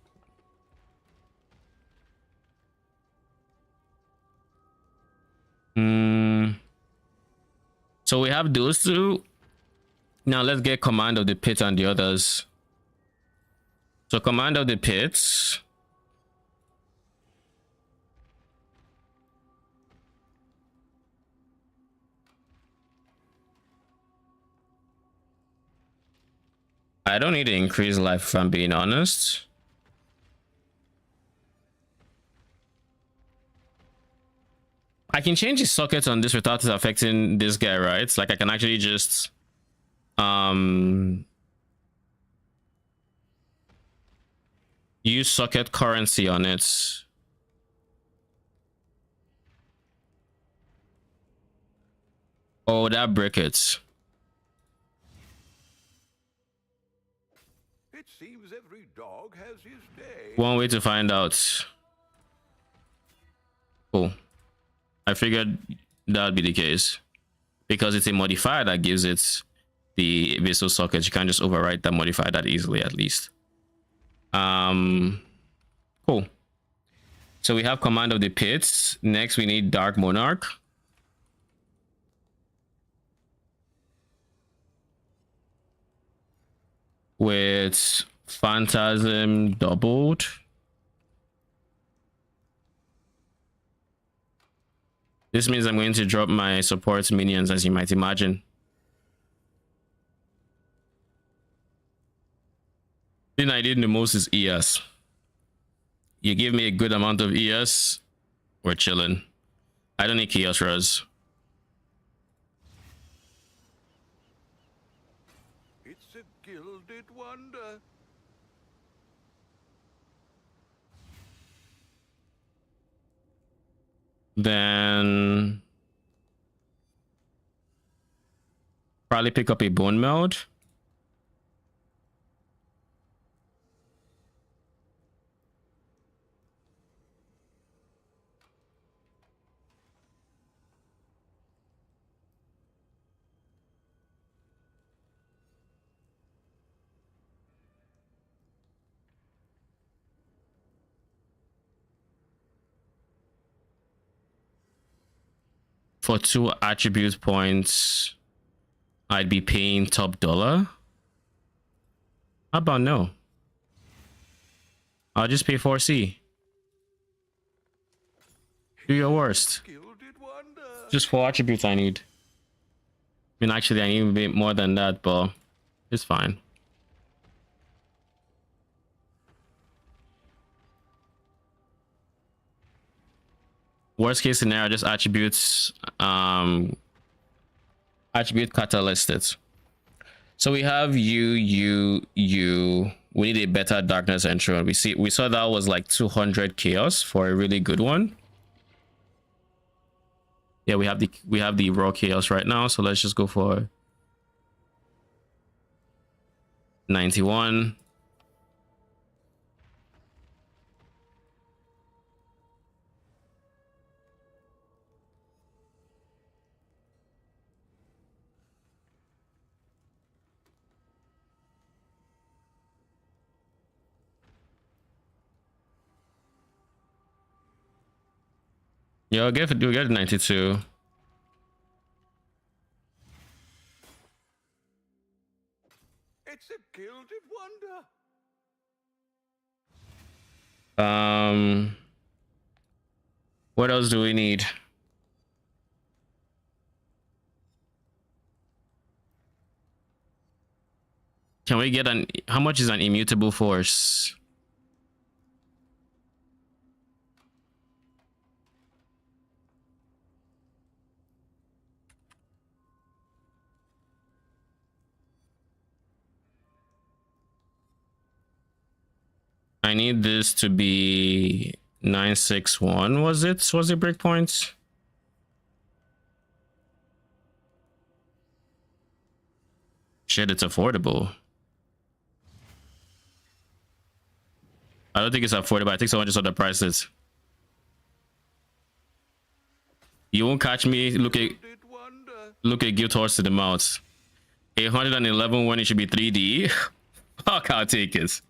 So we have those two. Now let's get command of the pit and the others. So command of the pits. I don't need to increase life if I'm being honest. I can change the socket on this without it affecting this guy, right? Like I can actually just use socket currency on it. Oh, that break it. It seems every dog has his day. One way to find out. Cool. I figured that would be the case. Because it's a modifier that gives it the vessel socket. You can't just overwrite that modifier that easily, at least. Cool. So we have command of the pits. Next we need Dark Monarch. With Phantasm doubled. This means I'm going to drop my support minions, as you might imagine. The thing I did the most is ES. You give me a good amount of ES, we're chilling. I don't need Chaos Res. It's a gilded wonder. Then probably pick up a bone meld. For 2 attribute points, I'd be paying top dollar. How about no? I'll just pay 4C. Do your worst. Just 4 attributes I need. I mean, actually, I need a bit more than that, but it's fine. Worst case scenario, just attributes, attribute catalyst it. So we have you, We need a better darkness entrant. We saw that was like 200 chaos for a really good one. Yeah, we have the raw chaos right now, so let's just go for 91. Yeah, we'll get 92. It's a gilded wonder. What else do we need? Can we get how much is an immutable force? I need this to be 961. Was it breakpoints? Shit, it's affordable. I don't think it's affordable. I think someone just saw the prices. You won't catch me. Look at Guild Horse to the mouth. 811 when it should be 3D. Fuck, I'll take it.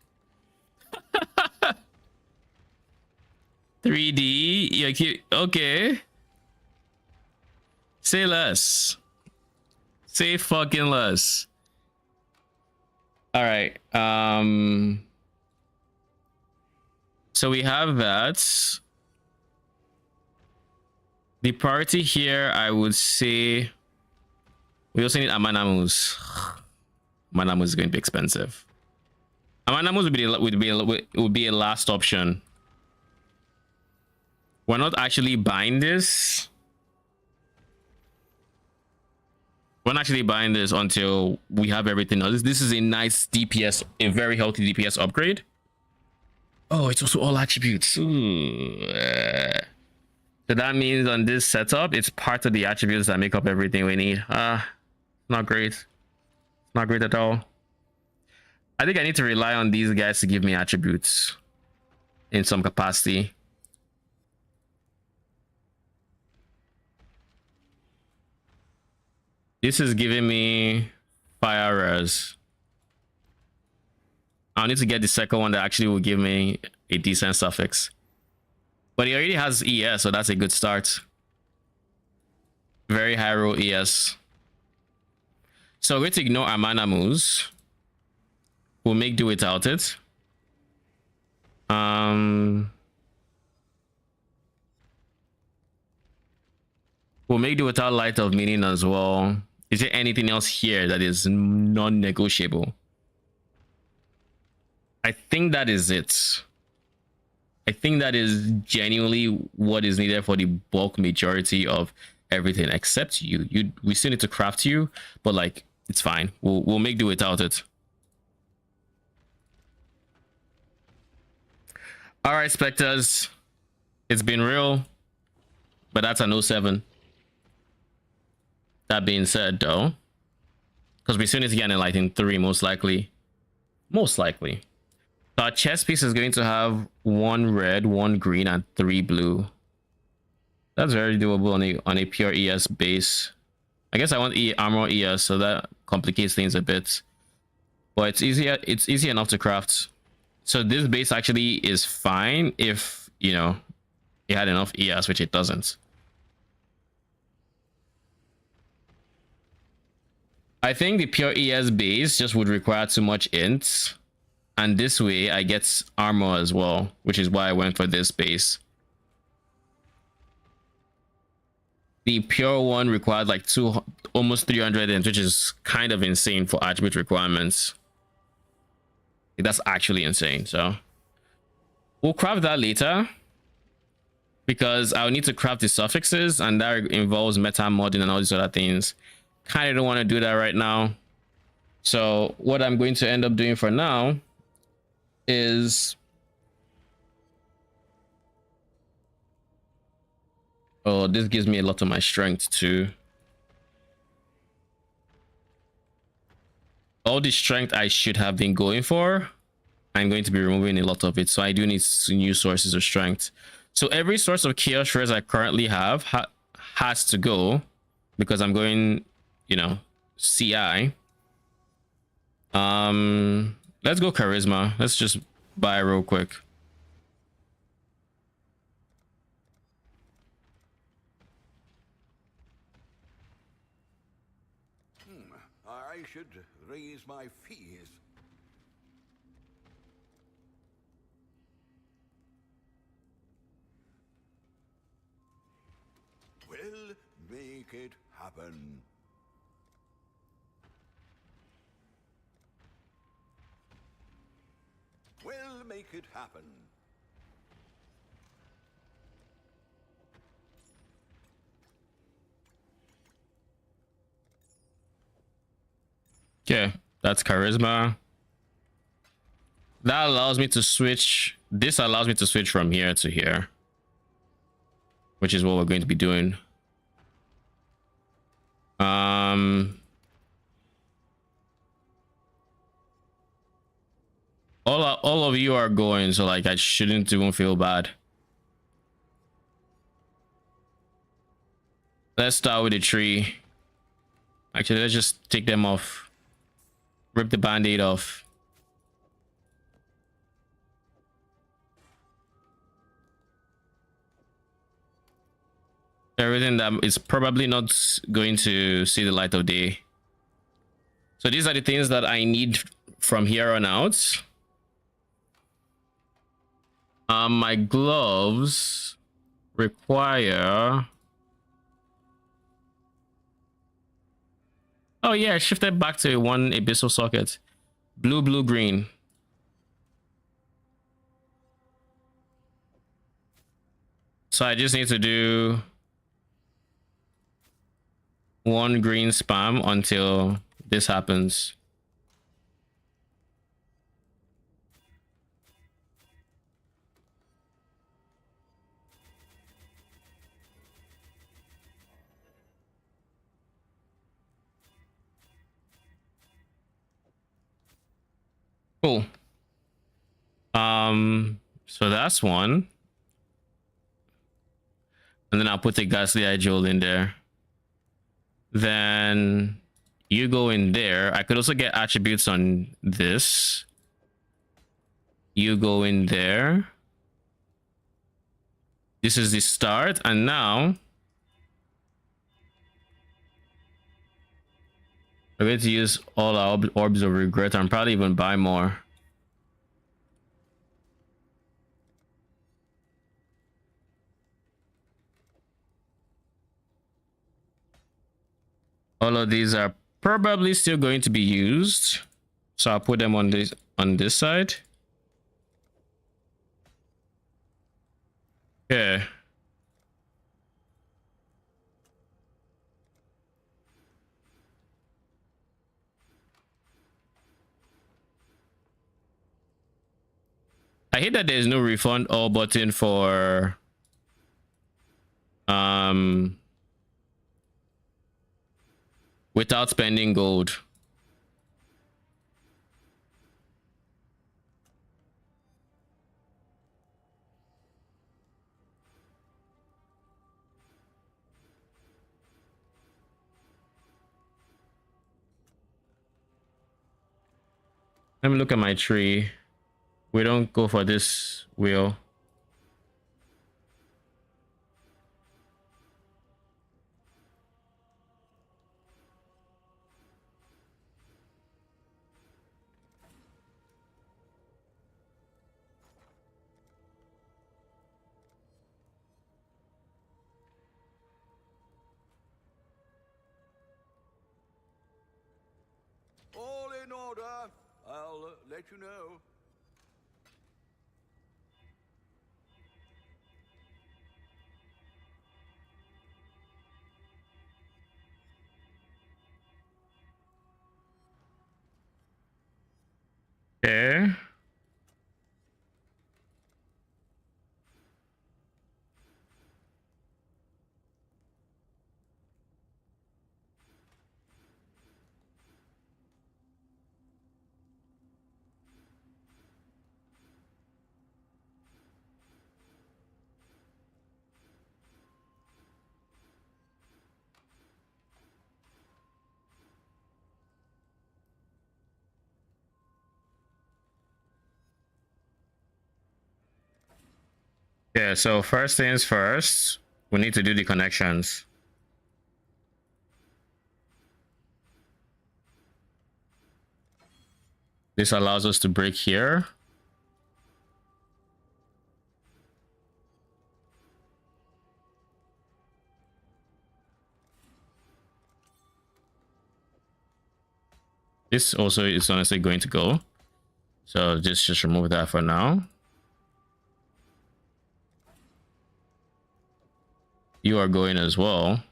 3D. Yeah, okay. Say less. Say fucking less. All right. So we have that. The priority here, I would say, we also need Amanamus. Amanamus is going to be expensive. Amanamus would be a last option. We're not actually buying this. We're not actually buying this until we have everything else. This is a nice DPS, a very healthy DPS upgrade. Oh, it's also all attributes. Ooh. So that means on this setup, it's part of the attributes that make up everything we need. Not great. Not great at all. I think I need to rely on these guys to give me attributes in some capacity. This is giving me fire res. I'll need to get the second one that actually will give me a decent suffix. But he already has ES, so that's a good start. Very high roll ES. So we're going to ignore Amanamus. We'll make do without it. We'll make do without Light of Meaning as well. Is there anything else here that is non-negotiable? I think that is it. I think that is genuinely what is needed for the bulk majority of everything, except you. We still need to craft you, but like it's fine. We'll make do without it. All right, Spectres. It's been real, but that's an 07. That being said, though, because we still need to get an Enlightened 3, most likely. Most likely. So our chess piece is going to have 1 red, 1 green, and 3 blue. That's very doable on a pure ES base. I guess I want armor ES, so that complicates things a bit. But it's easier. It's easy enough to craft. So this base actually is fine if, you know, it had enough ES, which it doesn't. I think the pure ES base just would require too much int, and this way I get armor as well, which is why I went for this base. The pure one required like almost 300 int, which is kind of insane for attribute requirements. That's actually insane. So we'll craft that later, because I'll need to craft the suffixes, and that involves meta modding and all these other things. Kind of don't want to do that right now. So what I'm going to end up doing for now is... Oh, this gives me a lot of my strength too. All the strength I should have been going for, I'm going to be removing a lot of it. So I do need new sources of strength. So every source of chaos shreds I currently have has to go, because I'm going, you know, CI. Let's go charisma. Let's just buy real quick. I should raise my fees. We'll make it happen. We'll make it happen. Okay, that's charisma. That allows me to switch. This allows me to switch from here to here, which is what we're going to be doing. All of you are going, so like I shouldn't even feel bad. Let's start with the tree. Actually, let's just take them off. Rip the band-aid off. Everything that is probably not going to see the light of day. So these are the things that I need from here on out. My gloves require... Oh yeah, I shifted back to one abyssal socket. Blue, blue, green. So I just need to do one green spam until this happens. Cool. So that's one. And then I'll put the ghastly eye jewel in there. Then you go in there. I could also get attributes on this. You go in there. This is the start, and now we're going to use all our orbs of regret and probably even buy more. All of these are probably still going to be used, so I'll put them on this side. Okay. I hate that there's no refund all button for without spending gold. Let me look at my tree. We don't go for this wheel. All in order. I'll let you know. Okay. Yeah, so first things first, we need to do the connections. This allows us to break here. This also is honestly going to go. So just remove that for now. You are going as well.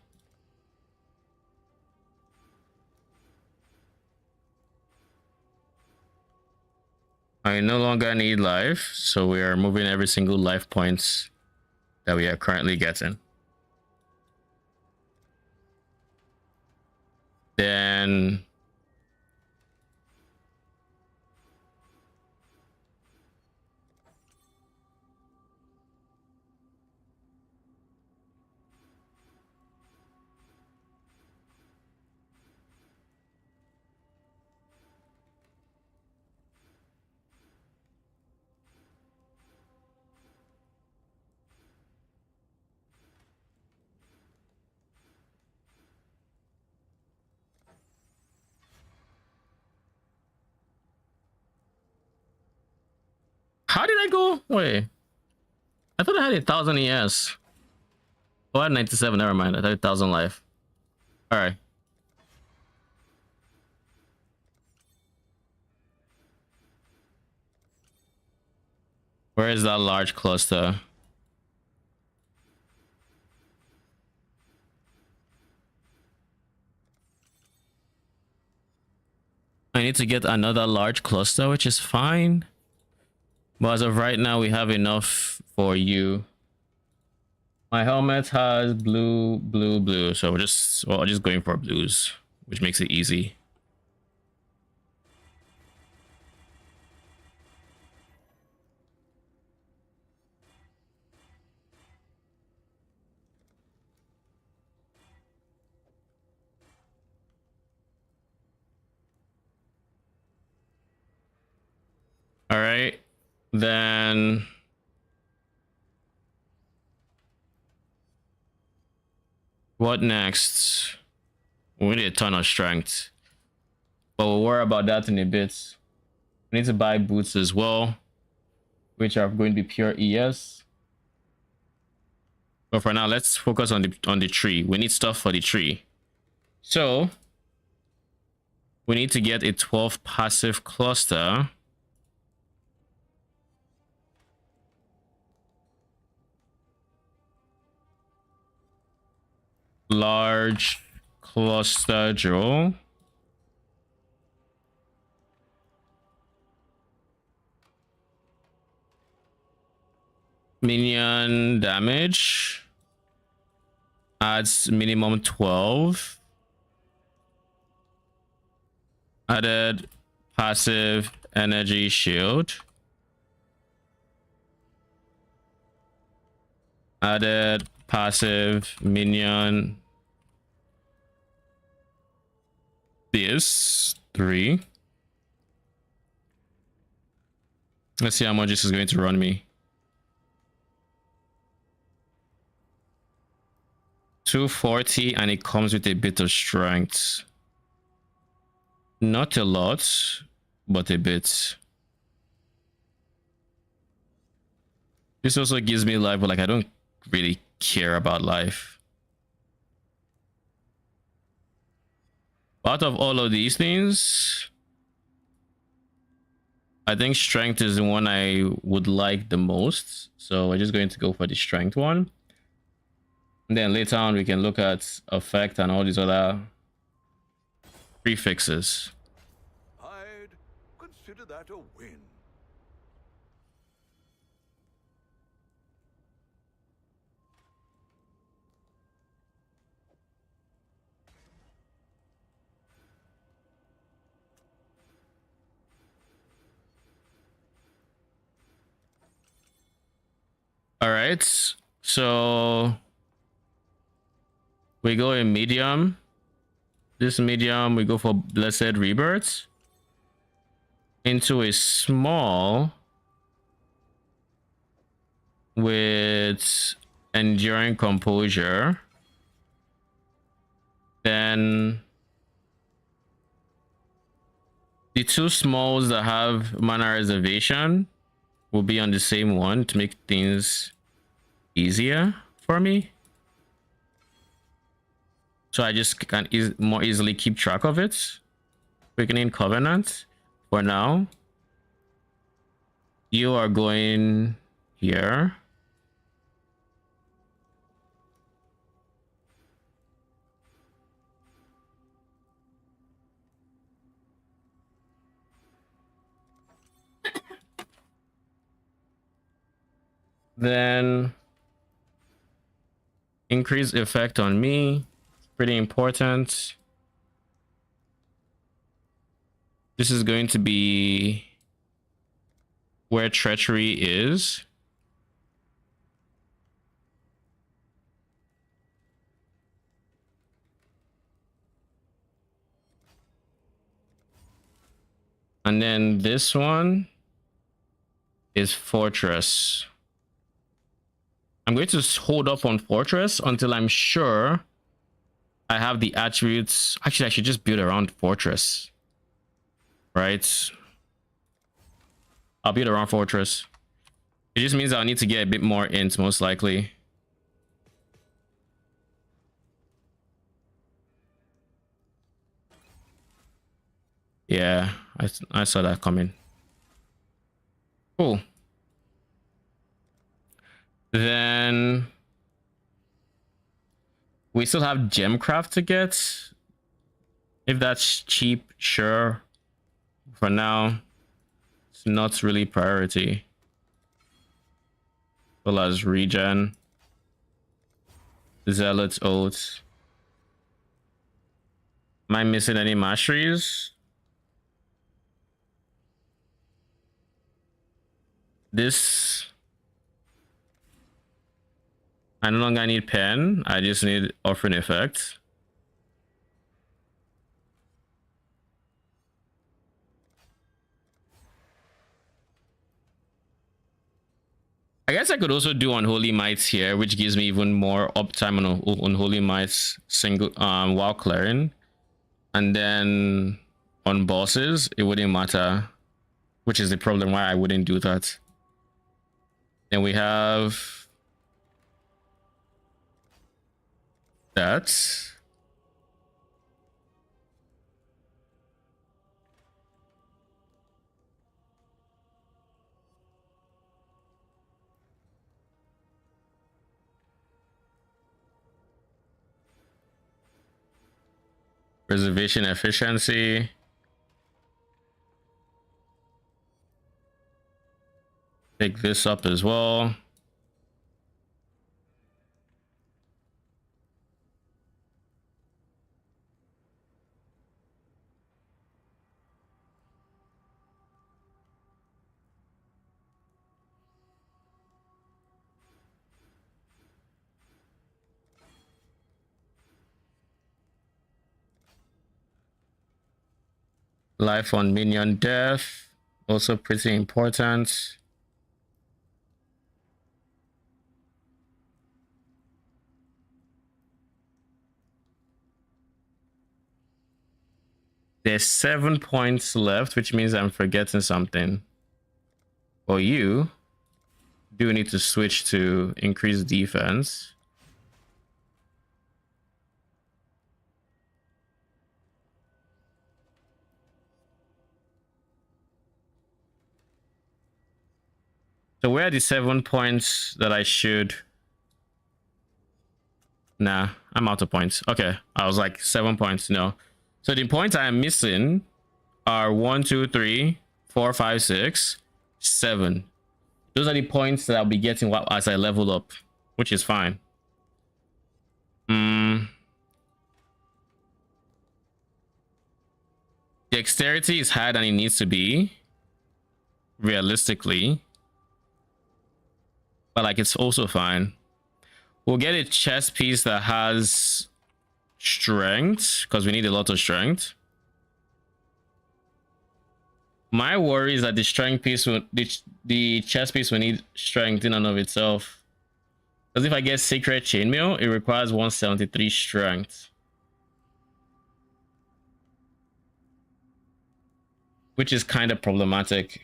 I no longer need life, so we are moving every single life points that we are currently getting. Then how did I go? Wait, I thought I had 1,000 ES. Oh, I had 97. Never mind. I had 1,000 life. All right. Where is that large cluster? I need to get another large cluster, which is fine. But as of right now, we have enough for you. My helmet has blue, blue, blue. So we're just going for blues, which makes it easy. All right, then what next? We need a ton of strength, but we'll worry about that in a bit. We need to buy boots as well, which are going to be pure ES. But for now, let's focus on the tree. We need stuff for the tree. So we need to get a 12 passive cluster. Large cluster jewel. Minion damage. Adds minimum 12. Added passive energy shield. Added passive minion. This 3. Let's see how much this is going to run me. 240, and it comes with a bit of strength. Not a lot, but a bit. This also gives me life, but like I don't really care about life. Out of all of these things, I think strength is the one I would like the most. So we're just going to go for the strength one. And then later on, we can look at effect and all these other prefixes. I'd consider that a win. All right, so we go in medium. This medium, we go for Blessed Rebirth. Into a small, with enduring composure, then the two smalls that have mana reservation will be on the same one to make things easier for me. So I just can more easily keep track of it. Quickening Covenant for now. You are going here. Then increase effect on me. Pretty important. This is going to be where treachery is. And then this one is fortress. I'm going to hold up on fortress until I'm sure I have the attributes. Actually, I should just build around fortress. Right? I'll build around fortress. It just means I'll need to get a bit more int, most likely. Yeah, I saw that coming. Cool. Then we still have Gemcraft to get. If that's cheap, sure. For now, it's not really priority. Well as regen, Zealot's Oath. Am I missing any masteries? This, I no longer need pen. I just need offering effect. I guess I could also do Unholy Mites here, which gives me even more uptime on Unholy Mites single while clearing. And then on bosses, it wouldn't matter, which is the problem why I wouldn't do that. Then we have that. Reservation efficiency. Pick this up as well. Life on minion death, also pretty important. There's 7 points left, which means I'm forgetting something. For you, do need to switch to increase defense. So where are the 7 points that I should? Nah, I'm out of points. Okay, I was like 7 points. No. So the points I am missing are 1, 2, 3, 4, 5, 6, 7. Those are the points that I'll be getting as I level up, which is fine. Dexterity is higher than it needs to be, realistically. But like, it's also fine. We'll get a chest piece that has strength, because we need a lot of strength. My worry is that the strength piece will the chest piece will need strength in and of itself. Because if I get Sacred Chainmail, it requires 173 strength. Which is kind of problematic.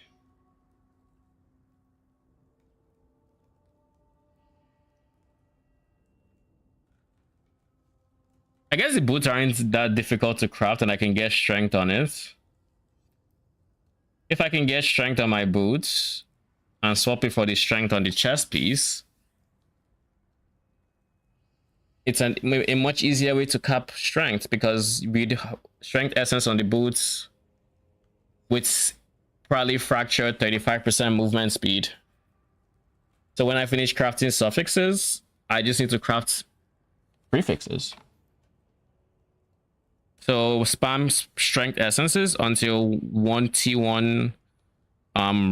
I guess the boots aren't that difficult to craft and I can get strength on it. If I can get strength on my boots and swap it for the strength on the chest piece, it's a much easier way to cap strength, because with strength essence on the boots with probably fractured 35% movement speed. So when I finish crafting suffixes, I just need to craft prefixes. So spam strength essences until 1T1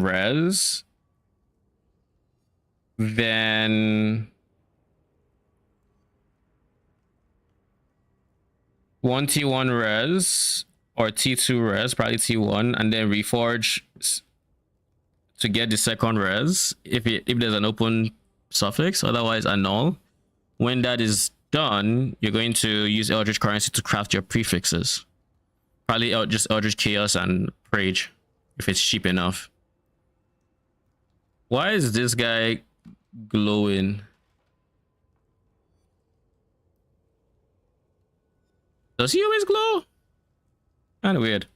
res. Then 1T1 res or T2 res, probably T1, and then reforge to get the second res if there's an open suffix, otherwise annul. When that is done, you're going to use Eldritch Currency to craft your prefixes. Probably just Eldritch Chaos and Rage, if it's cheap enough. Why is this guy glowing? Does he always glow? Kind of weird.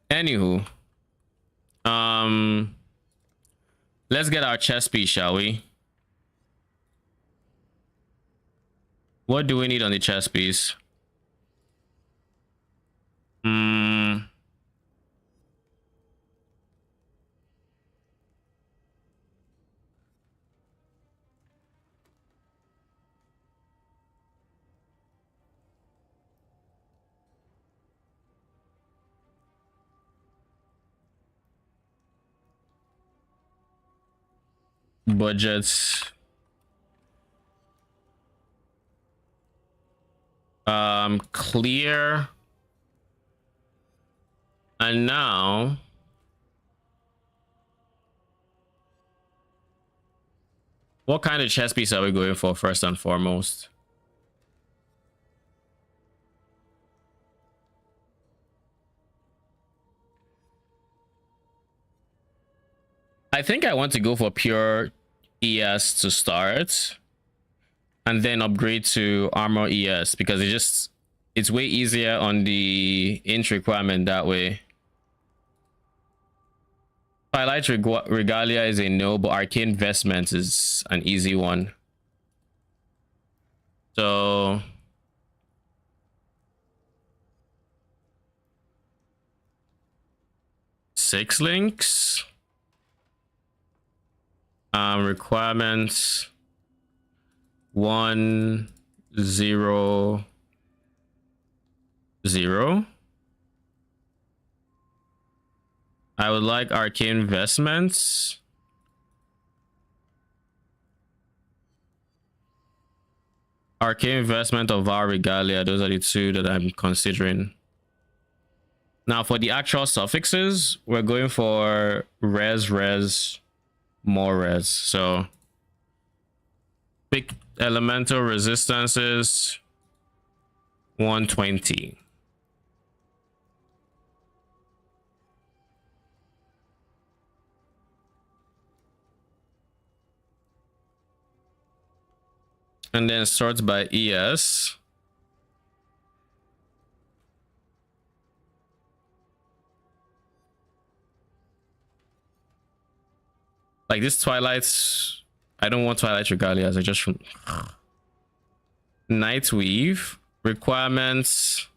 Anywho, let's get our chest piece, shall we? What do we need on the chest piece? Budgets. Clear. And now what kind of chess piece are we going for first and foremost? I think I want to go for pure ES to start and then upgrade to armor ES, because it's way easier on the int requirement that way. Twilight Regalia is a no, but Arcane Vestments is an easy one. So six links. Requirements 1 0 0. I would like Arcane Vestments. Arcane Vestment of our Regalia. Those are the two that I'm considering. Now for the actual suffixes, we're going for res, more res. So pick elemental resistances 120. And then sorts by ES. Like this Twilight's, I don't want Twilight Regalias. I just Nightweave requirements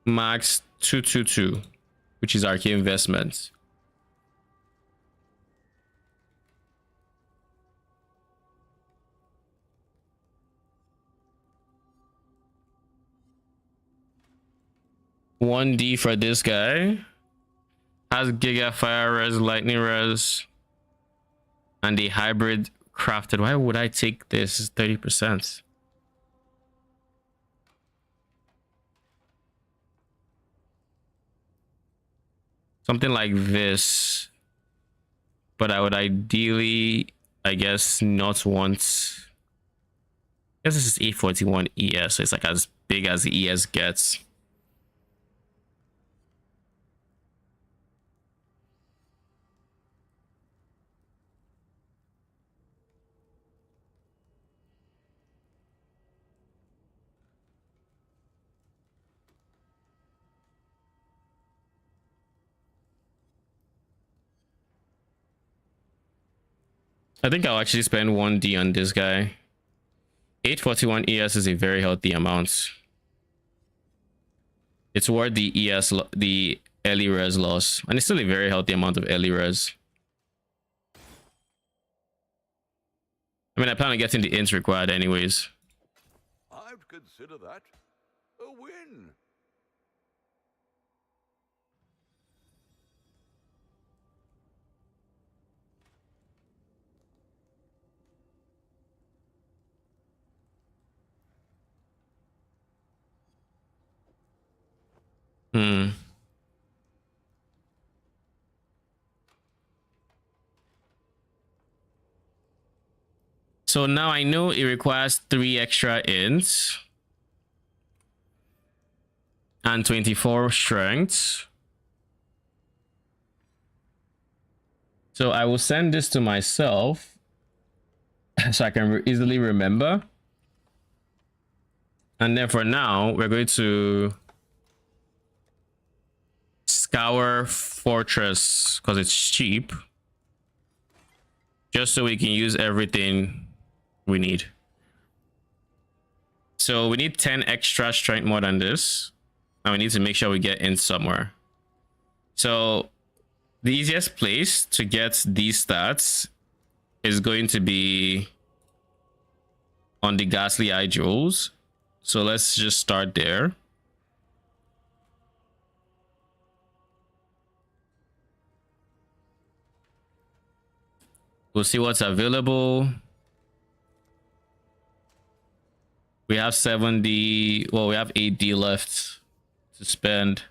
max 222, which is Arcane Investment. $1D for this guy. Has Giga Fire Res, Lightning Res, and the hybrid crafted. Why would I take this? 30%. something like this. But I would ideally, I guess, not want. I guess this is E41 ES, so it's like as big as the ES gets. I think I'll actually spend 1D on this guy. 841 ES is a very healthy amount. It's worth the ES, the early res loss, and it's still a very healthy amount of early res. I mean, I plan on getting the ints required anyways. I'd consider that a win. So now I know it requires 3 extra ints and 24 strength. So I will send this to myself so I can easily remember. And then for now, we're going to scour Fortress because it's cheap. Just so we can use everything we need. So we need 10 extra strength more than this. And we need to make sure we get in somewhere. So the easiest place to get these stats is going to be on the Ghastly Eye Jewels. So let's just start there. We'll see what's available. We have 7D, well, we have 8D left to spend.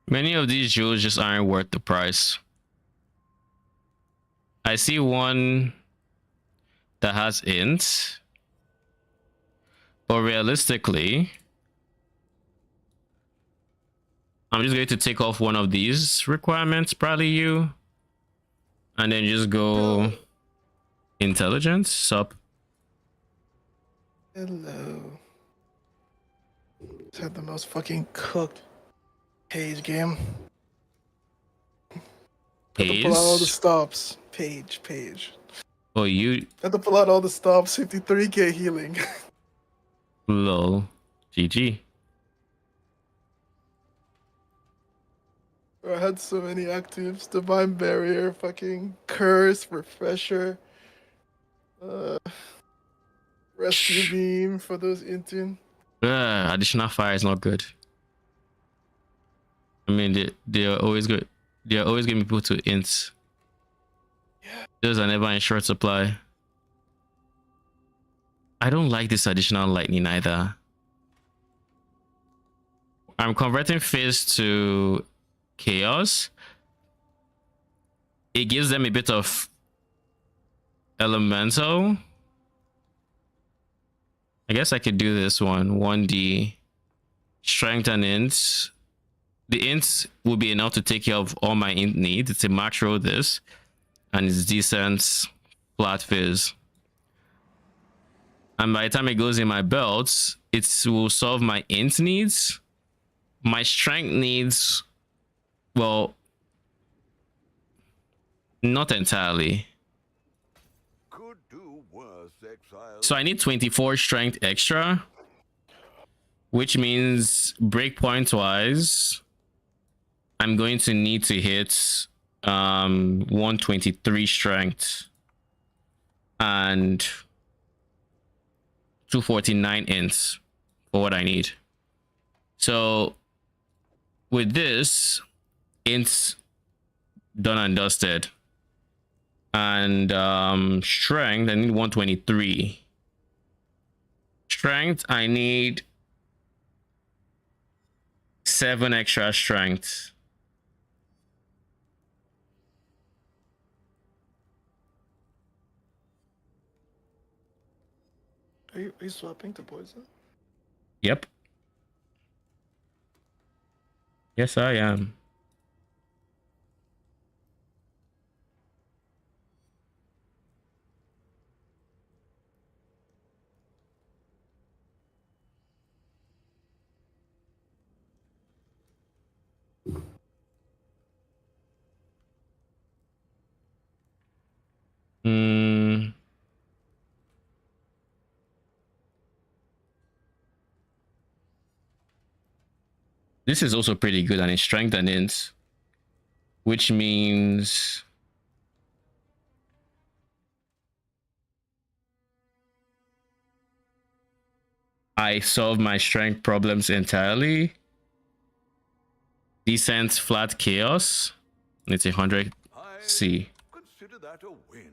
Many of these jewels just aren't worth the price. I see one that has int, but realistically, I'm just going to take off one of these requirements, probably you, and then just go intelligence, sup. Hello. It's had the most fucking cooked page game. Had to pull out all the stops. Page. Oh, you. Had to pull out all the stops. 53k healing. Lol. GG. I had so many actives. Divine Barrier, fucking Curse, Refresher, Rescue Beam for those inting. Additional fire is not good. I mean, they're always good. They're always going to be put to ints. Yeah. Those are never in short supply. I don't like this additional lightning either. I'm converting Fizz to Chaos. It gives them a bit of elemental. I guess I could do this one. 1D. Strength and int. The int will be enough to take care of all my int needs. It's a macro this. And it's decent flat Fizz. And by the time it goes in my belts, it will solve my int needs. My strength needs Well, not entirely. Could do worse, Exile. So I need 24 strength extra, which means breakpoint wise, I'm going to need to hit 123 strength and 249 ints for what I need. So with this, ints done and dusted. And strength, I need 123. Strength, I need 7 extra strength. Are you swapping to poison? Yep. Yes, I am. This is also pretty good, and it's strength and int, which means I solve my strength problems entirely. Decent flat chaos. It's 100 C. Consider that a win.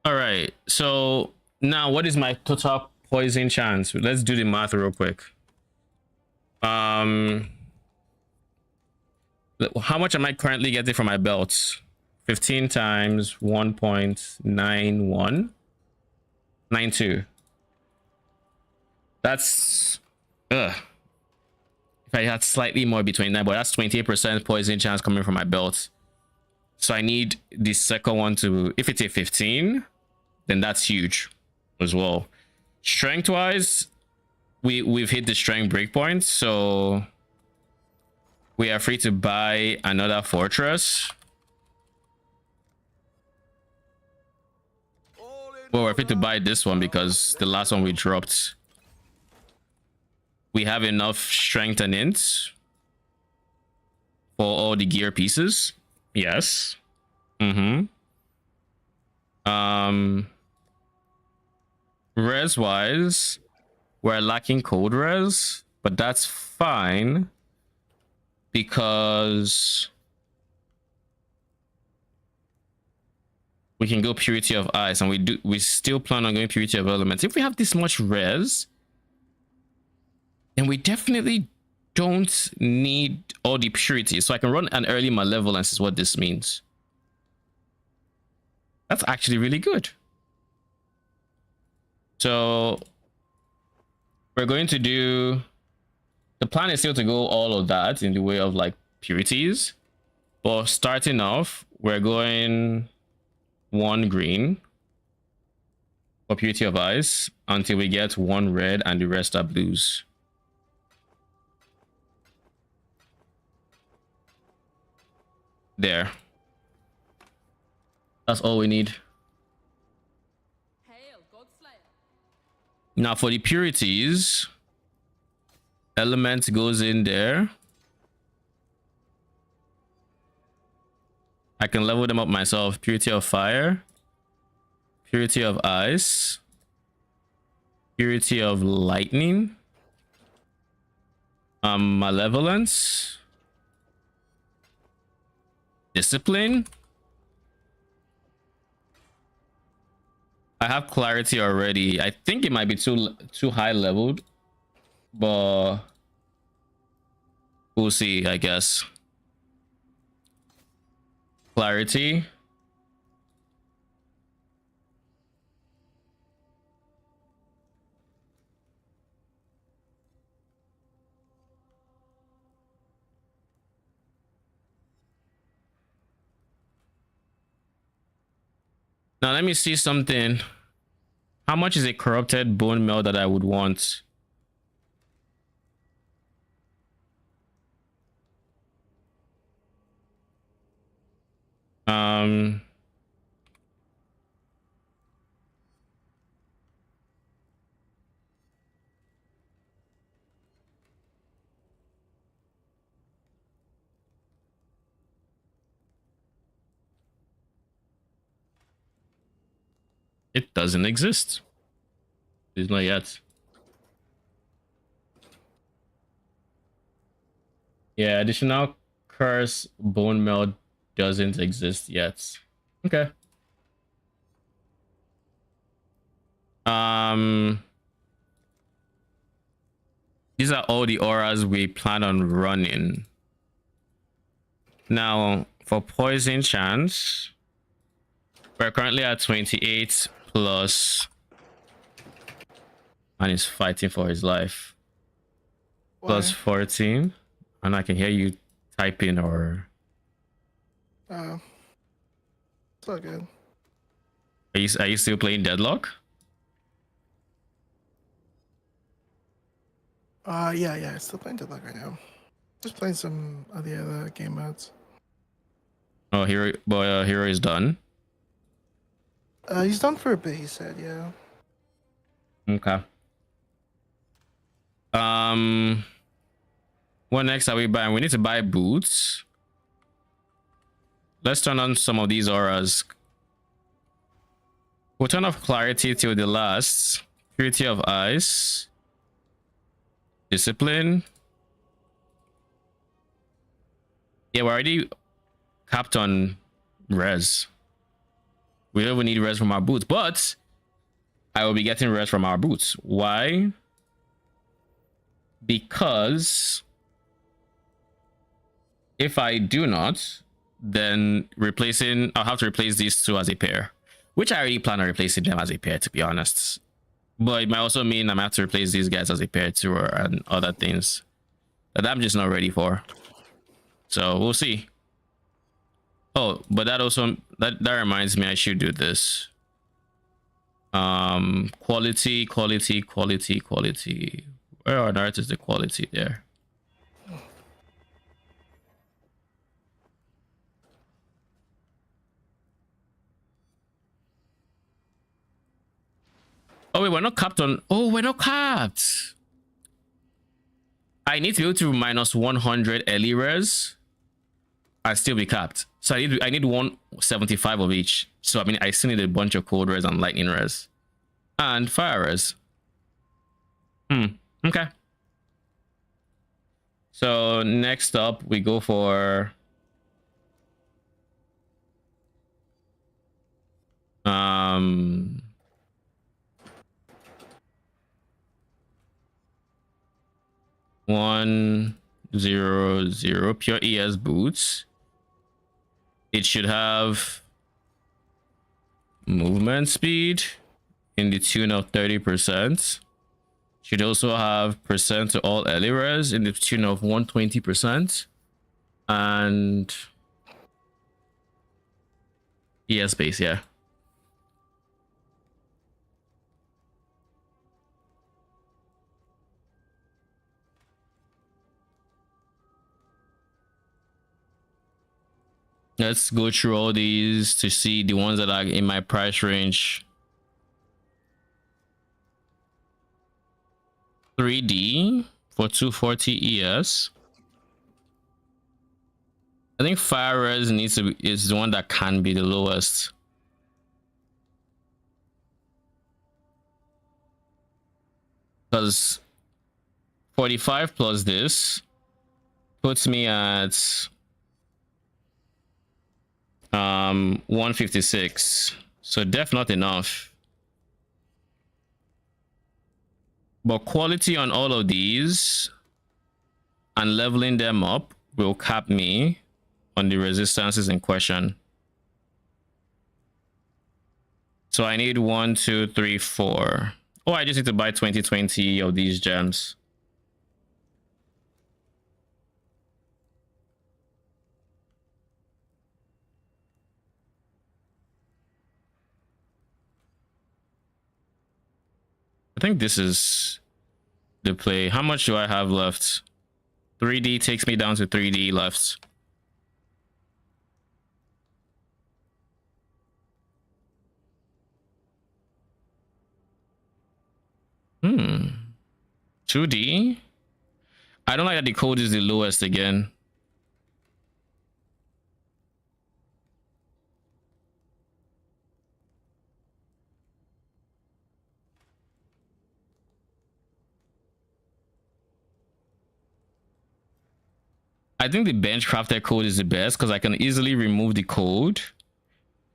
All right. So now, what is my total poison chance? Let's do the math real quick. How much am I currently getting from my belts? 15 times 1.9192. That's if I had slightly more between that, but that's 28% poison chance coming from my belt. So I need the second one to, if it's a 15, then that's huge as well. Strength wise, we've hit the strength breakpoint, so we are free to buy another fortress. Well, we're free to buy this one because the last one we dropped. We have enough strength and int for all the gear pieces. Yes. Res wise, we're lacking cold res, but that's fine because we can go purity of ice, and we still plan on going purity of elements. If we have this much res, then we definitely don't need all the purity. So I can run an early malevolence is what this means. That's actually really good. So we're going to do, the plan is still to go all of that in the way of like purities, but starting off, we're going 1 green for purity of ice until we get 1 red and the rest are blues. There. That's all we need. Now for the purities, element goes in there. I can level them up myself. Purity of fire, purity of ice, purity of lightning, malevolence, discipline. I have clarity already. I think it might be too high leveled, but we'll see, I guess. Clarity. Now let me see something. How much is a corrupted bone meal that I would want? Um, it doesn't exist. It's not yet. Yeah, additional curse bone meld doesn't exist yet. Okay. These are all the auras we plan on running. Now, for poison chance, we're currently at 28 plus, and he's fighting for his life. Plus Why? 14, and I can hear you typing or. It's all good. Are you still playing Deadlock? Yeah, still playing Deadlock right now. Just playing some of the other game modes. Oh, Hero is done. He's done for a bit, he said, yeah. Okay. What next are we buying? We need to buy boots. Let's turn on some of these auras. We'll turn off clarity till the last. Purity of eyes. Discipline. Yeah, we're already capped on res. We don't even need res from our boots, but I will be getting res from our boots. Why? Because if I do not, then I'll have to replace these two as a pair, which I already plan on replacing them as a pair, to be honest. But it might also mean I might have to replace these guys as a pair too, and other things that I'm just not ready for. So we'll see. Oh, but that reminds me, I should do this. Quality. Where on earth is the quality there? Oh wait, we're not capped on. Oh, we're not capped. I need to be able to minus 100 early res and still be capped. So I need 175 of each. So I mean, I still need a bunch of cold res and lightning res and fire res. Okay. So next up, we go for 100 pure ES boots. It should have movement speed in the tune of 30%. Should also have percent to all Eliras in the tune of 120%. And ES base, yeah. Let's go through all these to see the ones that are in my price range. 3D for 240 ES. I think fire res is the one that can be the lowest. Because 45 plus this puts me at 156. So def not enough. But quality on all of these and leveling them up will cap me on the resistances in question. So I need 1, 2, 3, 4. Oh, I just need to buy 20 of these gems. I think this is the play. How much do I have left? 3D takes me down to 3D left. 2D. I don't like that the code is the lowest again. I think the bench crafted code is the best because I can easily remove the code,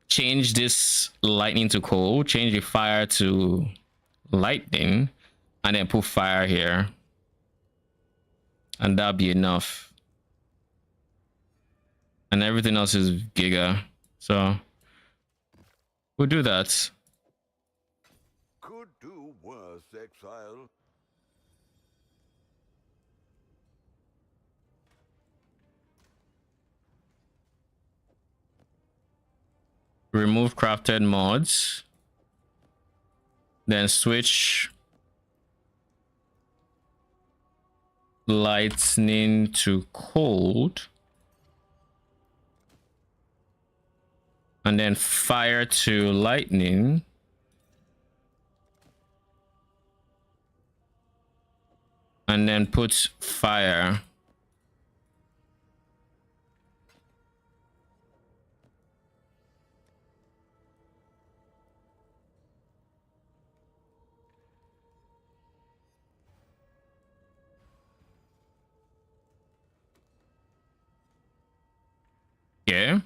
change this lightning to cold, change the fire to lightning, and then put fire here. And that'll be enough. And everything else is giga. So we'll do that. Could do worse, Exile. Remove crafted mods. Then switch lightning to cold. And then fire to lightning. And then put fire. Okay.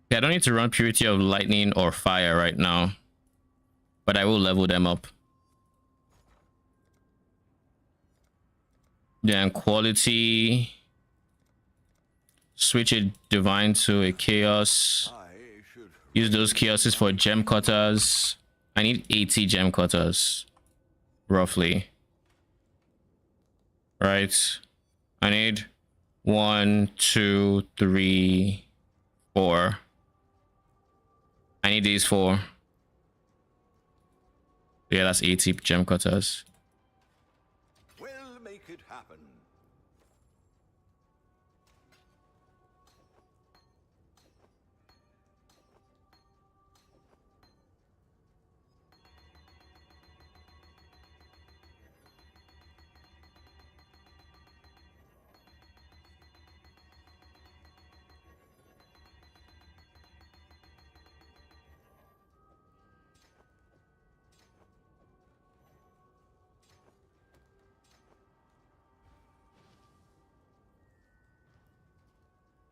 Yeah, I don't need to run purity of lightning or fire right now, but I will level them up. Then quality, switch it divine to a chaos. Use those chaoses for gem cutters. I need 80 gem cutters, roughly. Right. I need 1, 2, 3, 4. I need these 4. Yeah, that's 80 gem cutters. We'll make it happen.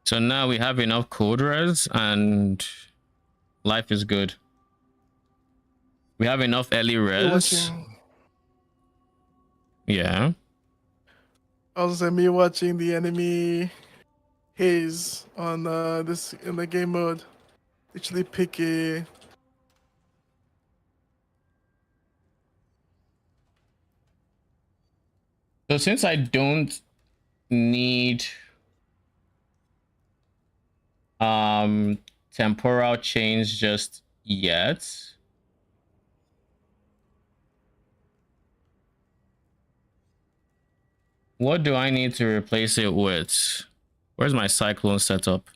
So now we have enough code res and life is good. We have enough early res. Yeah. Also, me watching the enemy haze on this in the game mode. Literally pick a. So since I don't need temporal change just yet, what do I need to replace it with? Where's my cyclone setup?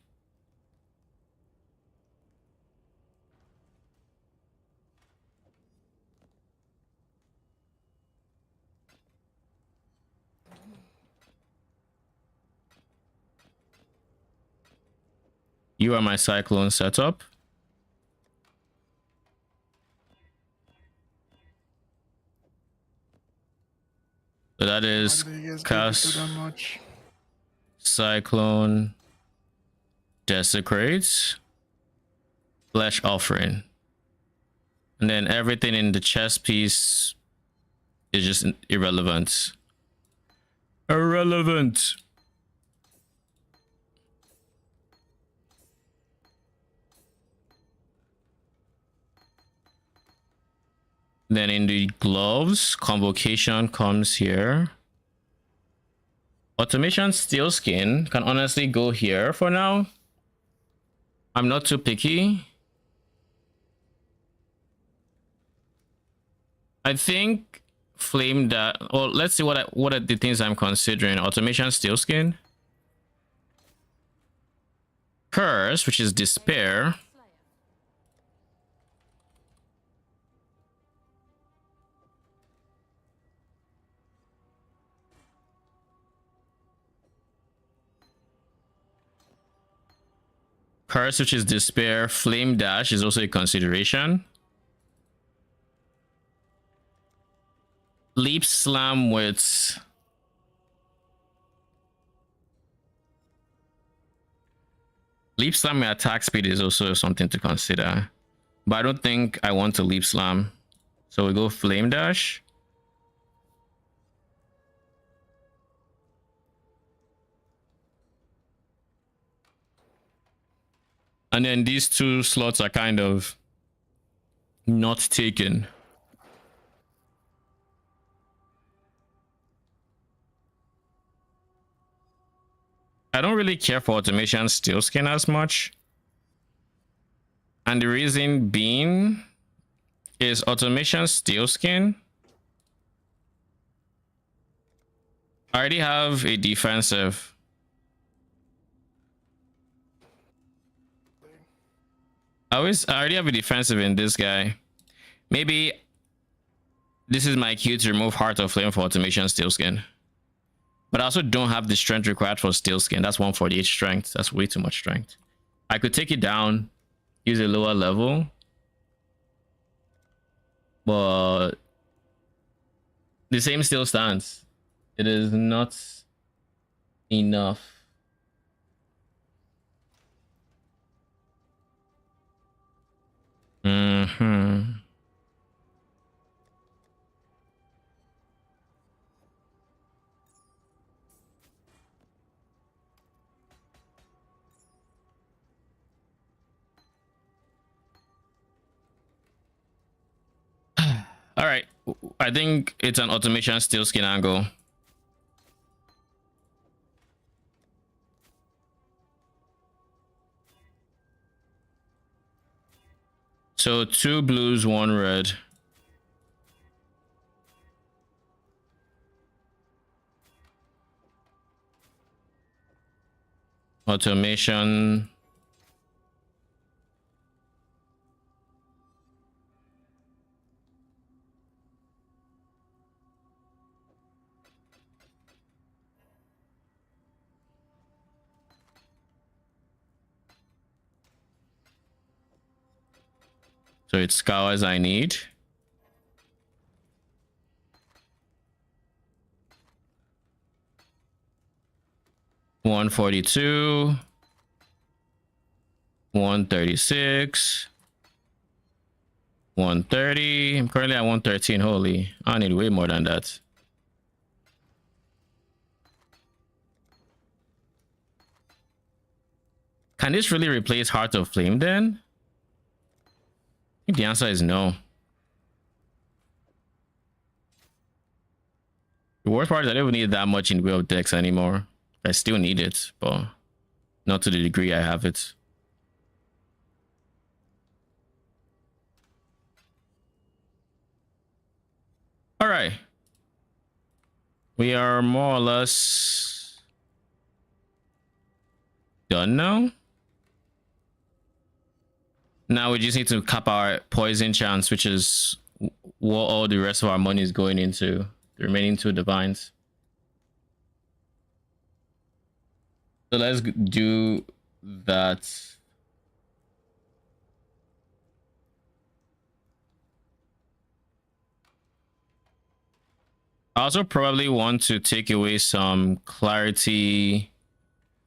You are my cyclone setup. So that is cast, cyclone, desecrate, flesh offering, and then everything in the chest piece is just irrelevant. Irrelevant. Then in the gloves, convocation comes here. Automation steel skin can honestly go here for now. I'm not too picky. I think flame that. Well, let's see what are the things I'm considering. Automation steel skin, curse, which is despair. Curse, which is despair. Flame dash is also a consideration. Leap slam with leap slam with attack speed is also something to consider. But I don't think I want to leap slam. So we go flame dash. And then these two slots are kind of not taken. I don't really care for automation steel skin as much. And the reason being is automation steel skin. I already have a defensive. I already have a defensive in this guy. Maybe this is my cue to remove Heart of Flame for automation steel skin. But I also don't have the strength required for steel skin. That's 148 strength. That's way too much strength. I could take it down, use a lower level. But the same still stands. It is not enough. All right, I think it's an automation steel skin angle. So 2 blues, 1 red. Automation. So it's scours I need. $142, $136, $130. I'm currently at 113. Holy, I need way more than that. Can this really replace Heart of Flame then? I think the answer is no. The worst part is I don't even need that much in way of decks anymore. I still need it, but not to the degree I have it. All right. We are more or less done now. Now we just need to cap our poison chance, which is what all the rest of our money is going into. The remaining 2 divines. So let's do that. I also probably want to take away some clarity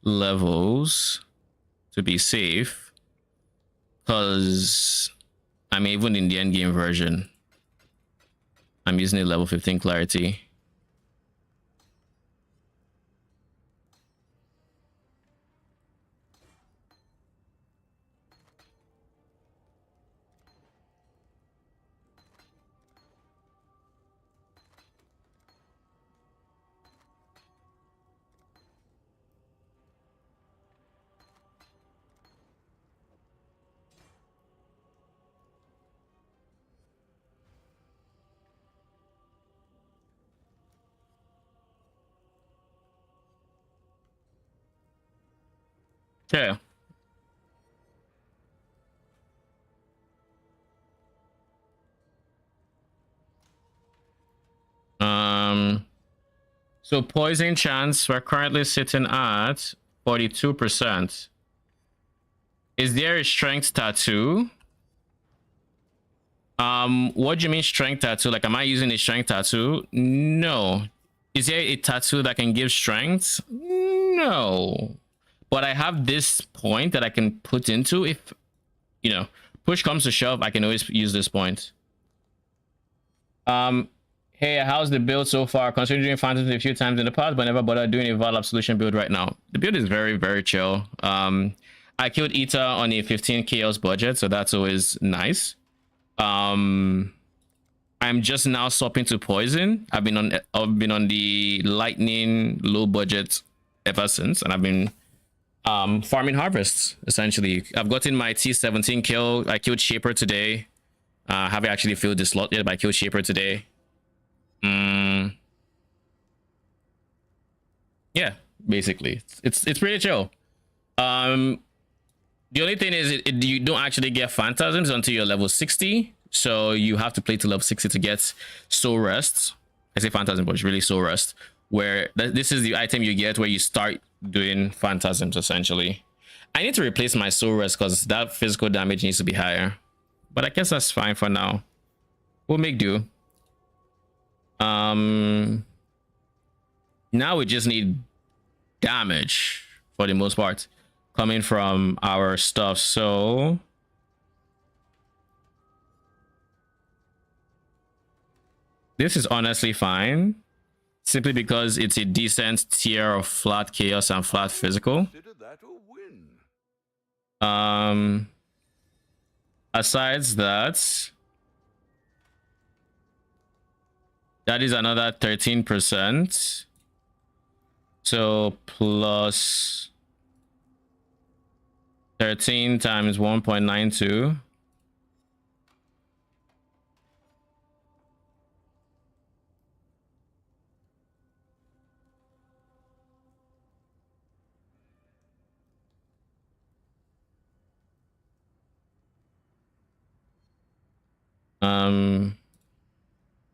levels to be safe, because I'm even in the end game version. I'm using a level 15 clarity. Okay. So poison chance, we're currently sitting at 42%. Is there a strength tattoo? What do you mean strength tattoo? Like, am I using a strength tattoo? No. Is there a tattoo that can give strength? No. But I have this point that I can put into if, you know, push comes to shove, I can always use this point. Hey, how's the build so far? Considering doing Phantasm a few times in the past, but never bothered doing a Val Absolution build right now. The build is very, very chill. I killed Ita on a 15 chaos budget, so that's always nice. I'm just now swapping to poison. I've been on the lightning low budget ever since, and I've been farming harvests essentially. I've gotten my T17 kill. I killed Shaper today. Haven't actually filled the slot yet, but I killed Shaper today. Yeah, basically it's pretty chill. The only thing is you don't actually get phantasms until you're level 60, so you have to play to level 60 to get soul rest. I say phantasm, but it's really soul rest, where this is the item you get where you start doing phantasms essentially. I need to replace my soul rest because that physical damage needs to be higher, but I guess that's fine for now. We'll make do. Now we just need damage for the most part coming from our stuff. So this is honestly fine, simply because it's a decent tier of flat chaos and flat physical. Asides that, that is another 13%. So plus 13 times 1.92.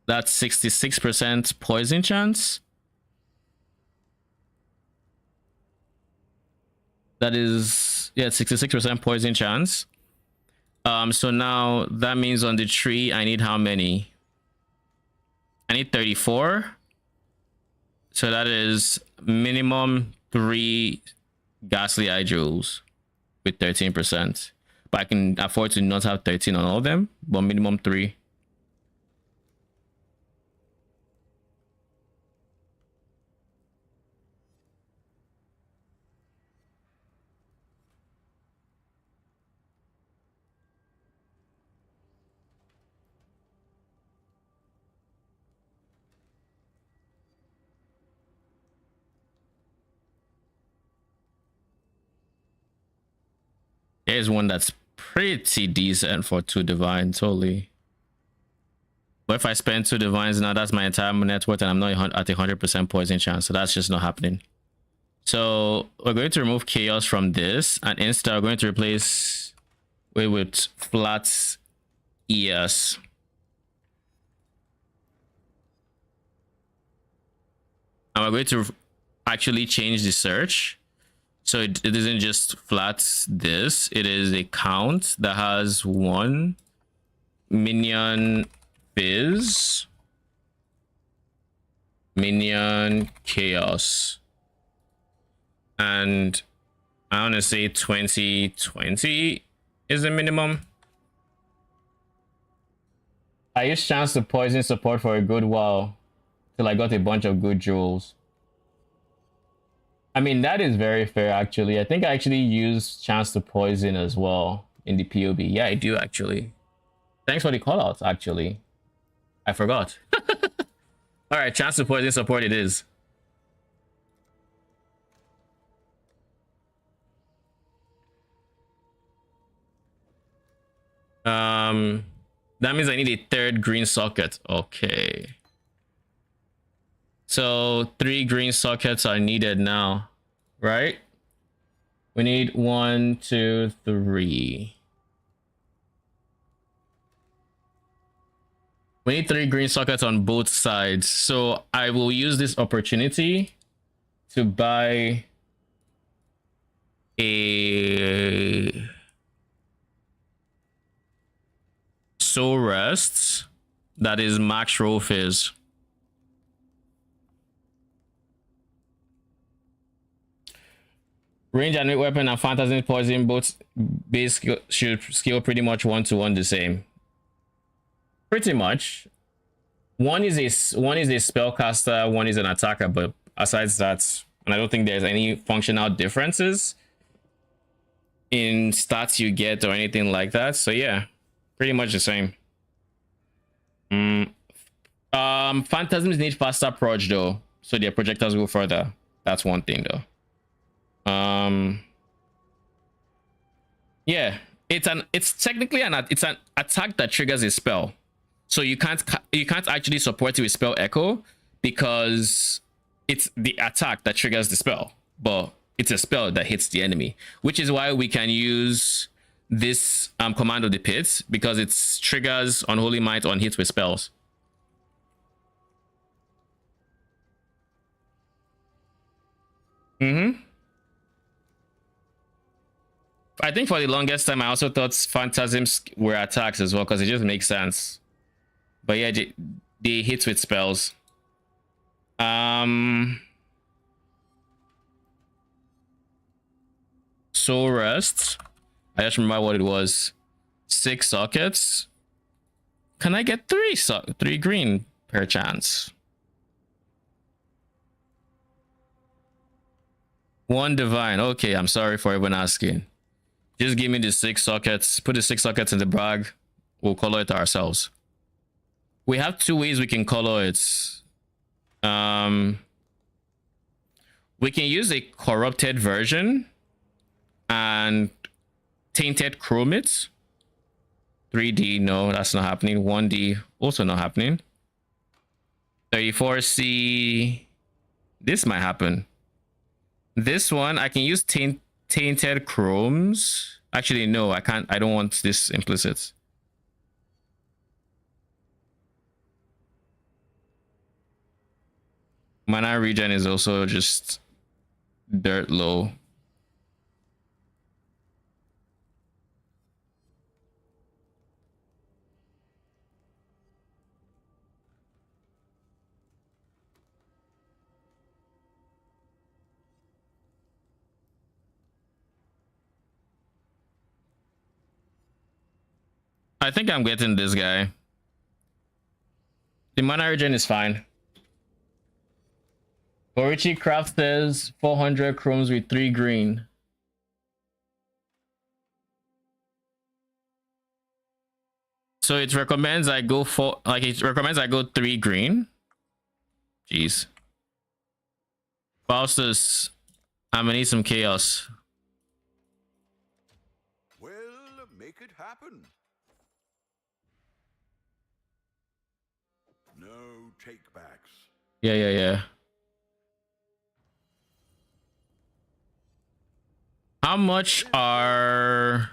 That's 66% poison chance. That is, yeah, 66% poison chance. So now that means on the tree I need how many? I need 34. So that is minimum 3 ghastly eye jewels with 13%. But I can afford to not have 13 on all of them, but minimum 3. Here's one that's pretty decent for 2 divine, totally. But if I spend 2 divines now, that's my entire net worth, and I'm not at 100% poison chance, so that's just not happening. So we're going to remove chaos from this, and instead we're going to replace it with flat ES. And we're going to actually change the search. So it isn't just flat this, it is a count that has 1 minion fizz, minion chaos, and I want to say 2020 is the minimum. I used chance to poison support for a good while till I got a bunch of good jewels. I mean, that is very fair, actually. I think I actually use chance to poison as well in the POB. Yeah, I do, actually. Thanks for the call out, actually. I forgot. All right, chance to poison support it is. That means I need a 3rd green socket. Okay. So 3 green sockets are needed now, right? We need 1, 2, 3. We need 3 green sockets on both sides. So I will use this opportunity to buy a Soul Rest that is max roll fizz. Range and weapon and Phantasm poison both base should scale pretty much 1-to-1 the same. Pretty much. One is a spellcaster, one is an attacker, but besides that, and I don't think there's any functional differences in stats you get or anything like that. So yeah, pretty much the same. Phantasms need faster proj though, so their projectiles go further. That's one thing though. Yeah, it's technically an attack that triggers a spell, so you can't actually support it with spell echo because it's the attack that triggers the spell, but it's a spell that hits the enemy, which is why we can use this command of the pit, because it triggers Unholy Might on hits with spells. I think for the longest time I also thought phantasms were attacks as well, because it just makes sense. But yeah, they hit with spells. Soul Rest. I just remember what it was. 6 sockets. Can I get 3 green per chance? 1 divine. Okay, I'm sorry for everyone asking. Just give me the 6 sockets. Put the 6 sockets in the bag. We'll color it ourselves. We have 2 ways we can color it. We can use a corrupted version and tainted chrome it. 3D, no, that's not happening. 1D, also not happening. 34C, this might happen. This one, I can use tainted chromes. Actually, no, I can't. I don't want this implicit. Mana regen is also just dirt low. I think I'm getting this guy. The mana regen is fine. Borichi Craft says 400 chromes with 3 green. So it recommends I go 3 green. Jeez. Faustus, I'm gonna need some chaos. Well, make it happen. No takebacks. Yeah. How much are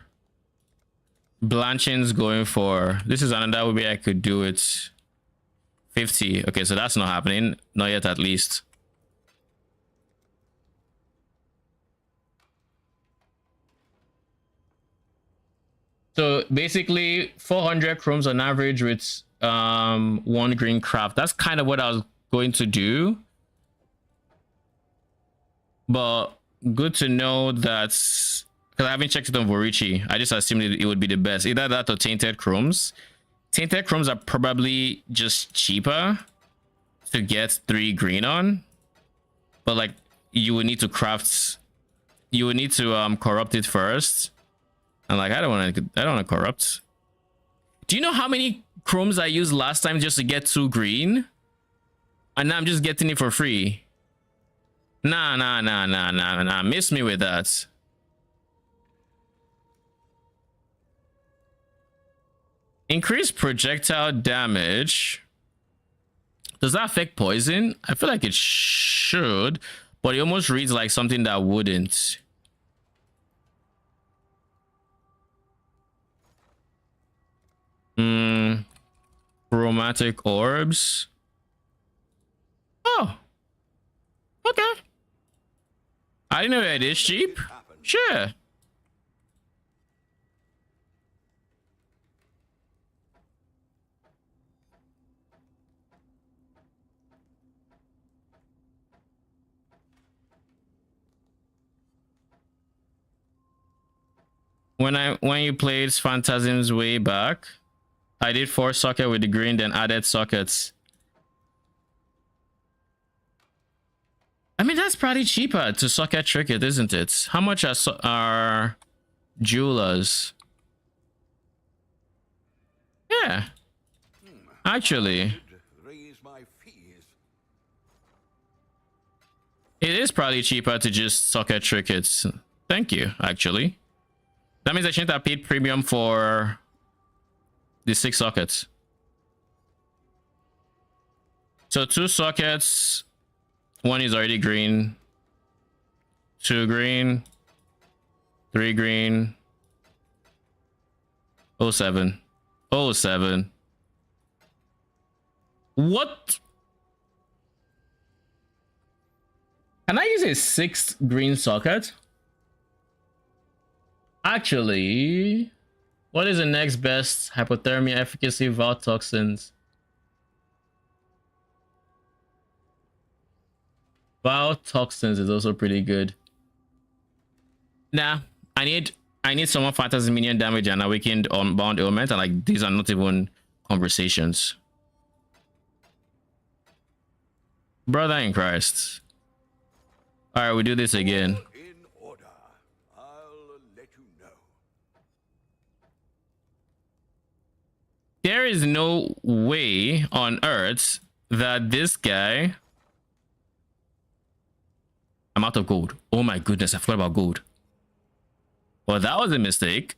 Blanchins going for? This is another way I could do it. 50. Okay, so that's not happening. Not yet, at least. So basically 400 chromes on average with 1 green craft. That's kind of what I was going to do. But good to know that, because I haven't checked it on Borichi. I just assumed it would be the best. Either that or tainted chromes. Tainted chromes are probably just cheaper to get 3 green on. But like you would need to corrupt it first. And like I don't want to corrupt. Do you know how many chromes I used last time just to get 2 green? And now I'm just getting it for free. Nah. Miss me with that. Increase projectile damage. Does that affect poison? I feel like it should, but it almost reads like something that wouldn't. Hmm. Chromatic orbs. Oh. Okay. I didn't know that it is cheap. Sure. When you played Phantasms way back, I did 4 socket with the green, then added sockets. I mean, that's probably cheaper to socket trick it, isn't it? How much are jewelers? Yeah, actually, Raise my fees. it is probably cheaper to just socket trick it. Thank you, actually. That means I shouldn't have paid premium for the 6 sockets. So 2 sockets, 1 is already green, 2 green, 3 green, 07. 07. What? Can I use a 6th green socket? Actually, what is the next best hypothermia efficacy vault toxins? Vault toxins is also pretty good. Nah, I need someone Phantasm minion damage and awakened unbound element, and like these are not even conversations. Brother in Christ. Alright, we do this again. In order. I'll let you know. There is no way on earth that this guy... I'm out of gold. Oh my goodness, I forgot about gold. Well, that was a mistake.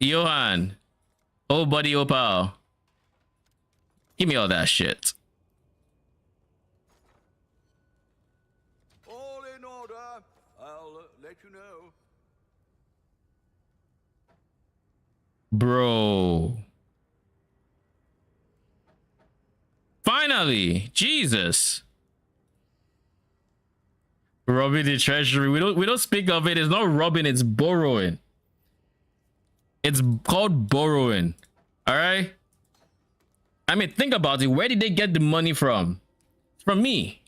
Johan. Oh buddy, oh pal. Give me all that shit. All in order. I'll let you know. Bro. Finally, Jesus. Robbing the treasury. We don't speak of it. It's not robbing, it's borrowing. It's called borrowing. All right? I mean, think about it. Where did they get the money from? It's from me.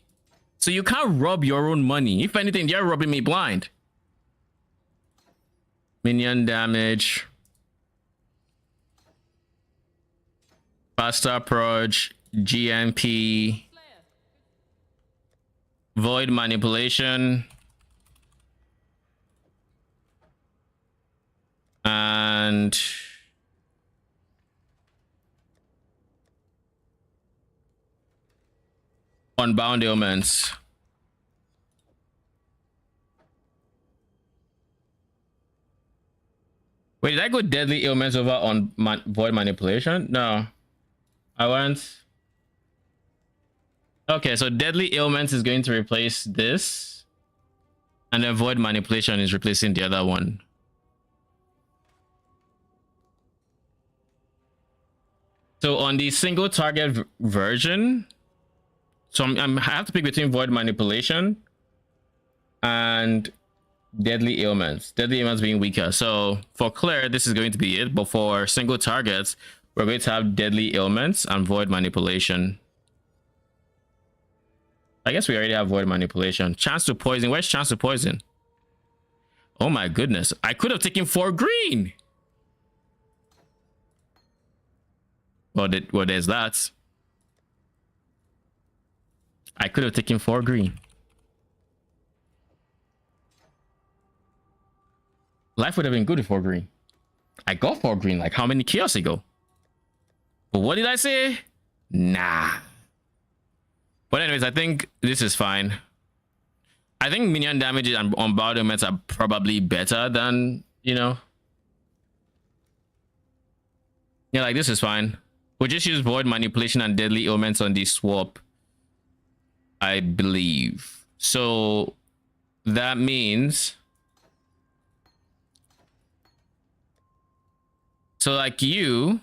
So you can't rob your own money. If anything, they're robbing me blind. Minion damage. Faster approach. GMP. Void manipulation. And unbound ailments. Wait, did I go deadly ailments over on void manipulation? No, I went. Okay, so deadly ailments is going to replace this, and then void manipulation is replacing the other one. So on the single target version, so I have to pick between void manipulation and deadly ailments. Deadly ailments being weaker. So for Claire, this is going to be it. But for single targets, we're going to have deadly ailments and void manipulation. I guess we already have void manipulation. Chance to poison. Where's chance to poison? Oh my goodness. I could have taken 4 green. Well, there's that. I could have taken 4 green. Life would have been good with 4 green. I got 4 green like how many chaos ago? But what did I say? Nah. But anyways, I think this is fine. I think minion damage and unbound ailments are probably better than, you know. Yeah, like this is fine. We'll just use void manipulation and deadly ailments on the swap, I believe. So that means So like you.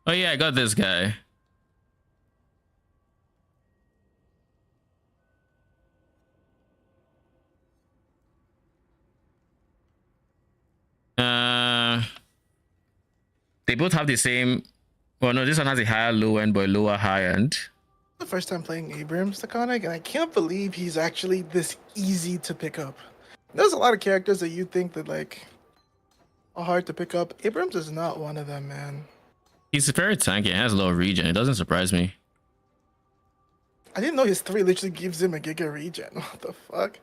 Oh yeah, I got this guy. They both have the same. Well, no, this one has a higher low end, but a lower high end. The first time playing Abrams Taconic, and I can't believe he's actually this easy to pick up. There's a lot of characters that you think that like are hard to pick up. Abrams is not one of them, man. He's very tanky and has low regen. It doesn't surprise me. I didn't know his 3 literally gives him a giga regen. What the fuck?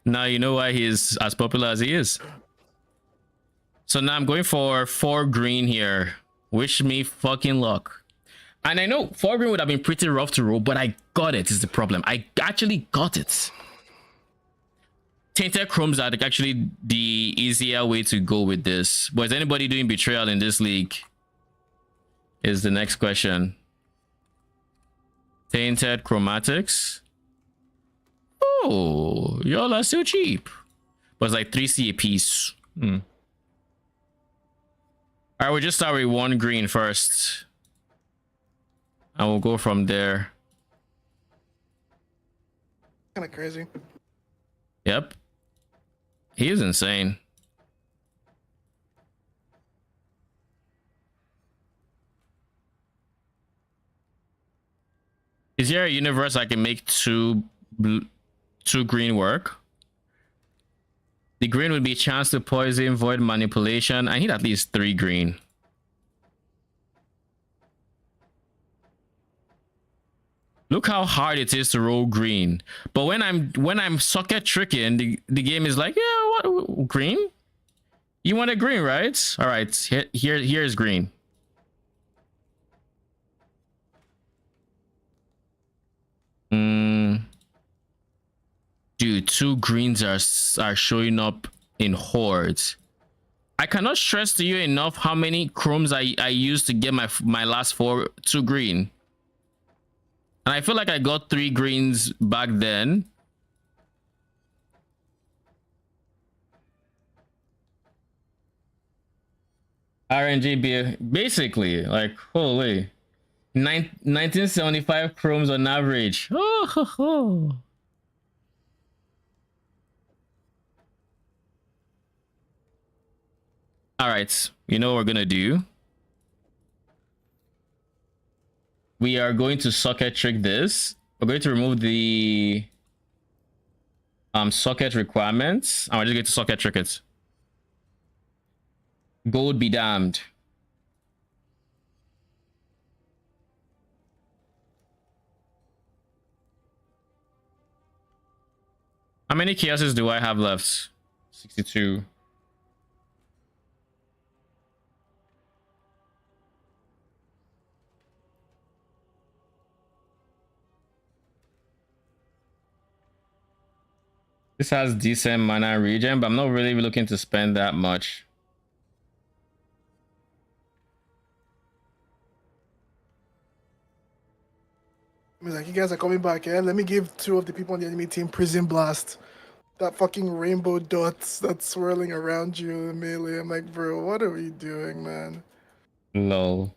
Now you know why he's as popular as he is. So now I'm going for 4 green here. Wish me fucking luck. And I know 4 green would have been pretty rough to roll, but I got it is the problem. I actually got it. Tainted chromes are actually the easier way to go with this. But is anybody doing betrayal in this league? Is the next question. Tainted chromatics. Oh, y'all are still cheap. But it's like 3C a piece. Alright, we'll just start with 1 green first. And we'll go from there. Kind of crazy. Yep. He is insane. Is there a universe I can make 2 green work? The green would be chance to poison, void manipulation. I need at least 3 green. Look how hard it is to roll green. But when I'm socket tricking, the game is like, yeah, what green? You want a green, right? All right, here's green. Dude, 2 greens are showing up in hordes. I cannot stress to you enough how many chromes I used to get my last 2 green. And I feel like I got 3 greens back then. RNG basically, like, holy. 1975 chromes on average. Oh, ho, ho. All right, you know what we're gonna do? We are going to socket trick this. We're going to remove the socket requirements, and we're just going to socket trick it. Gold be damned. How many chaoses do I have left? 62. This has decent mana regen, but I'm not really looking to spend that much. I mean, like, you guys are coming back, eh? Let me give 2 of the people on the enemy team Prison Blast. That fucking rainbow dots that's swirling around you in melee. I'm like, bro, what are we doing, man? Lol.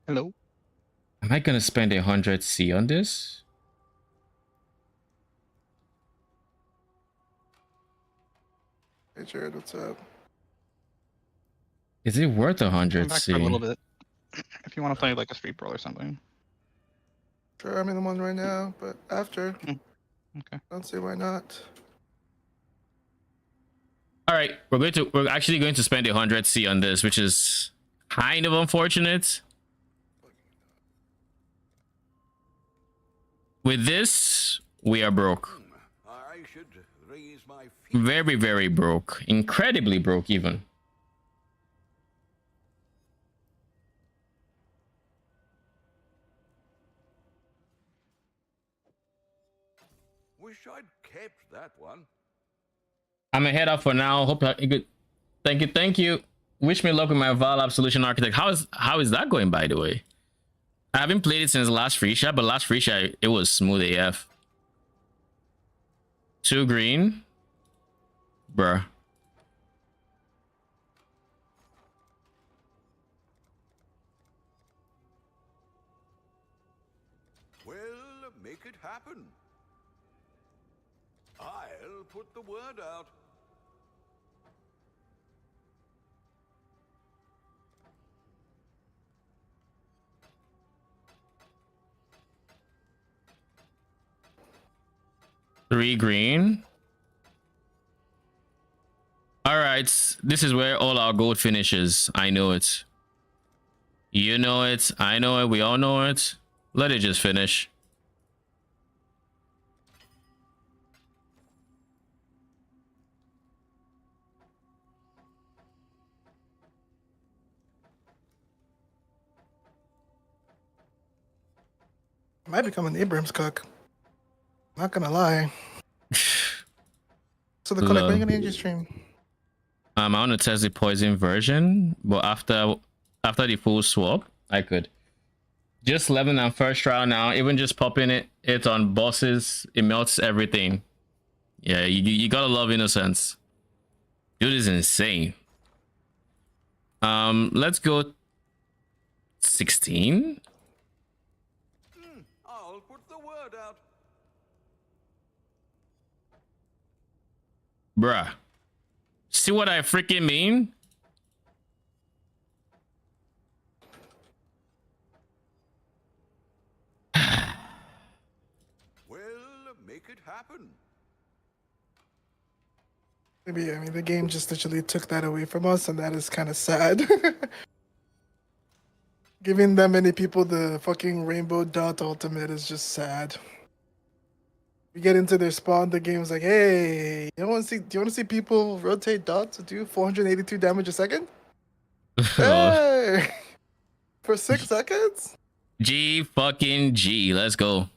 Hello. Am I gonna spend 100C on this? Hey, Jared, what's up? Is it worth Come back for a little 100C? bit. If you want to play like a street brawl or something. Sure, I'm in the one right now, but after. Okay. Don't see why not. All right, we're actually going to spend 100C on this, which is kind of unfortunate. With this, we are broke. I should raise my feet. Very, very broke. Incredibly broke, even. Wish I'd kept that one. I'm gonna head out for now. Hope you good. Thank you. Wish me luck with my Val Absolution Architect. How is that going, by the way? I haven't played it since last free shot, but last free shot it was smooth AF. 2 green. bruh. Well, make it happen. I'll put the word out. Three green. All right, this is where all our gold finishes. I know it. You know it. I know it. We all know it. Let it just finish. Might become an Abrams cook. Not gonna lie. So the connect, when are you gonna end your stream? I want to test the poison version, but after the full swap, I could. Just leveling on first trial now. Even just popping it on bosses, it melts everything. Yeah, you gotta love innocence. Dude is insane. Let's go 16. I'll put the word out. Bruh. See what I freaking mean? Well, make it happen. Maybe, I mean, the game just literally took that away from us, and that is kind of sad. Giving that many people the fucking Rainbow Dot ultimate is just sad. You get into their spawn, the game's like, hey, do you want to see people rotate dots to do 482 damage a second? Hey! For 6 seconds? G fucking G. Let's go.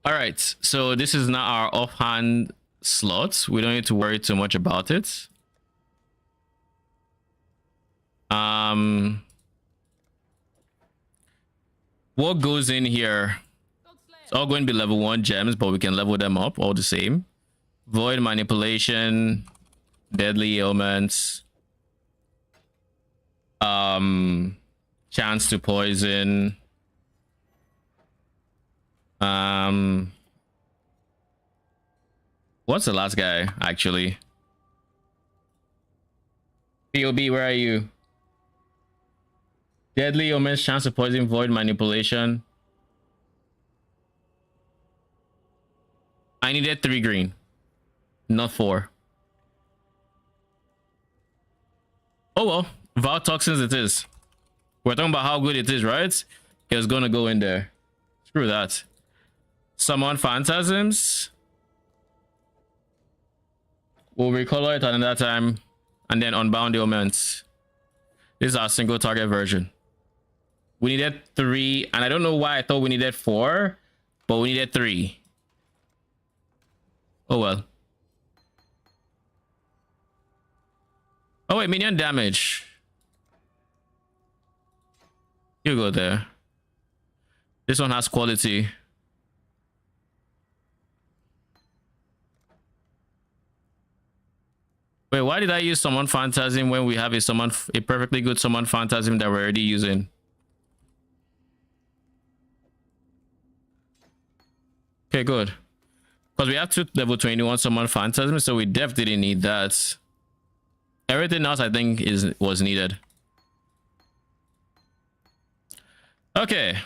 All right. So this is not our offhand slots. We don't need to worry too much about it. What goes in here? It's all going to be level 1 gems, but we can level them up all the same. Void manipulation, deadly ailments, chance to poison, what's the last guy actually? POB, where are you? Deadly ailments, chance to poison, void manipulation. I needed 3 green, not 4. Oh well, Vow Toxins it is. We're talking about how good it is, right? It's gonna go in there. Screw that. Summon Phantasms. We'll recolor it another time, and then unbound ailments. This is our single target version. We needed 3, and I don't know why I thought we needed 4, but we needed 3. Oh well. Oh wait, minion damage. You go there. This one has quality. Wait, why did I use summon Phantasm when we have a perfectly good summon Phantasm that we're already using? Okay, good. Because we have 2 level 21 summon Phantasm, so we definitely need that. Everything else I think was needed. Okay.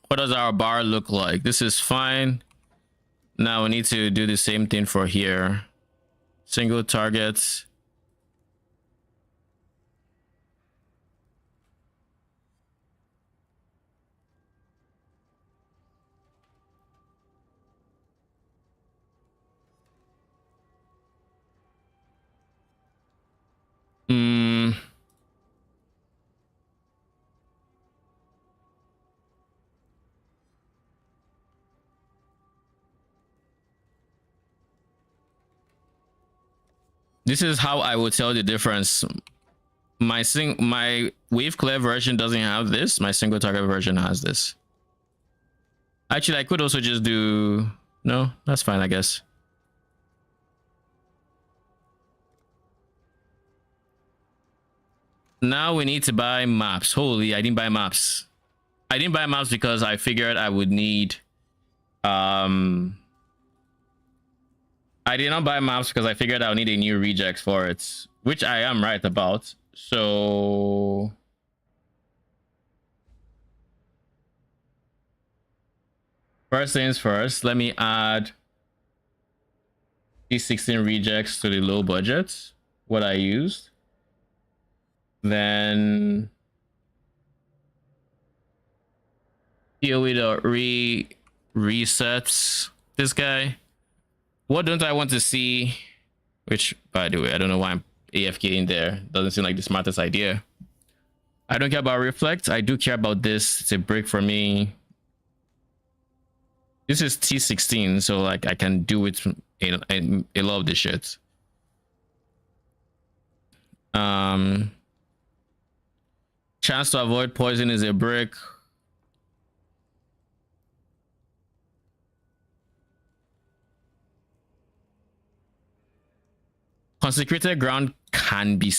What does our bar look like? This is fine. Now we need to do the same thing for here. Single targets. This is how I would tell the difference. My wave clear version doesn't have this. My single target version has this. Actually, I could also just do... No, that's fine, I guess. Now we need to buy maps. Holy, I didn't buy maps. I didn't buy maps because I figured I would need I did not buy maps because I figured I would need a new reject for it, which I am right about. So first things first, let me add these 16 rejects to the low budget, what I used. Then POE resets this guy. What don't I want to see? Which, by the way, I don't know why I'm AFK in there. Doesn't seem like the smartest idea. I don't care about reflect. I do care about this. It's a break for me. This is T16, so like I can do it in a lot of the shit. Chance to avoid poison is a brick. Consecrated ground can be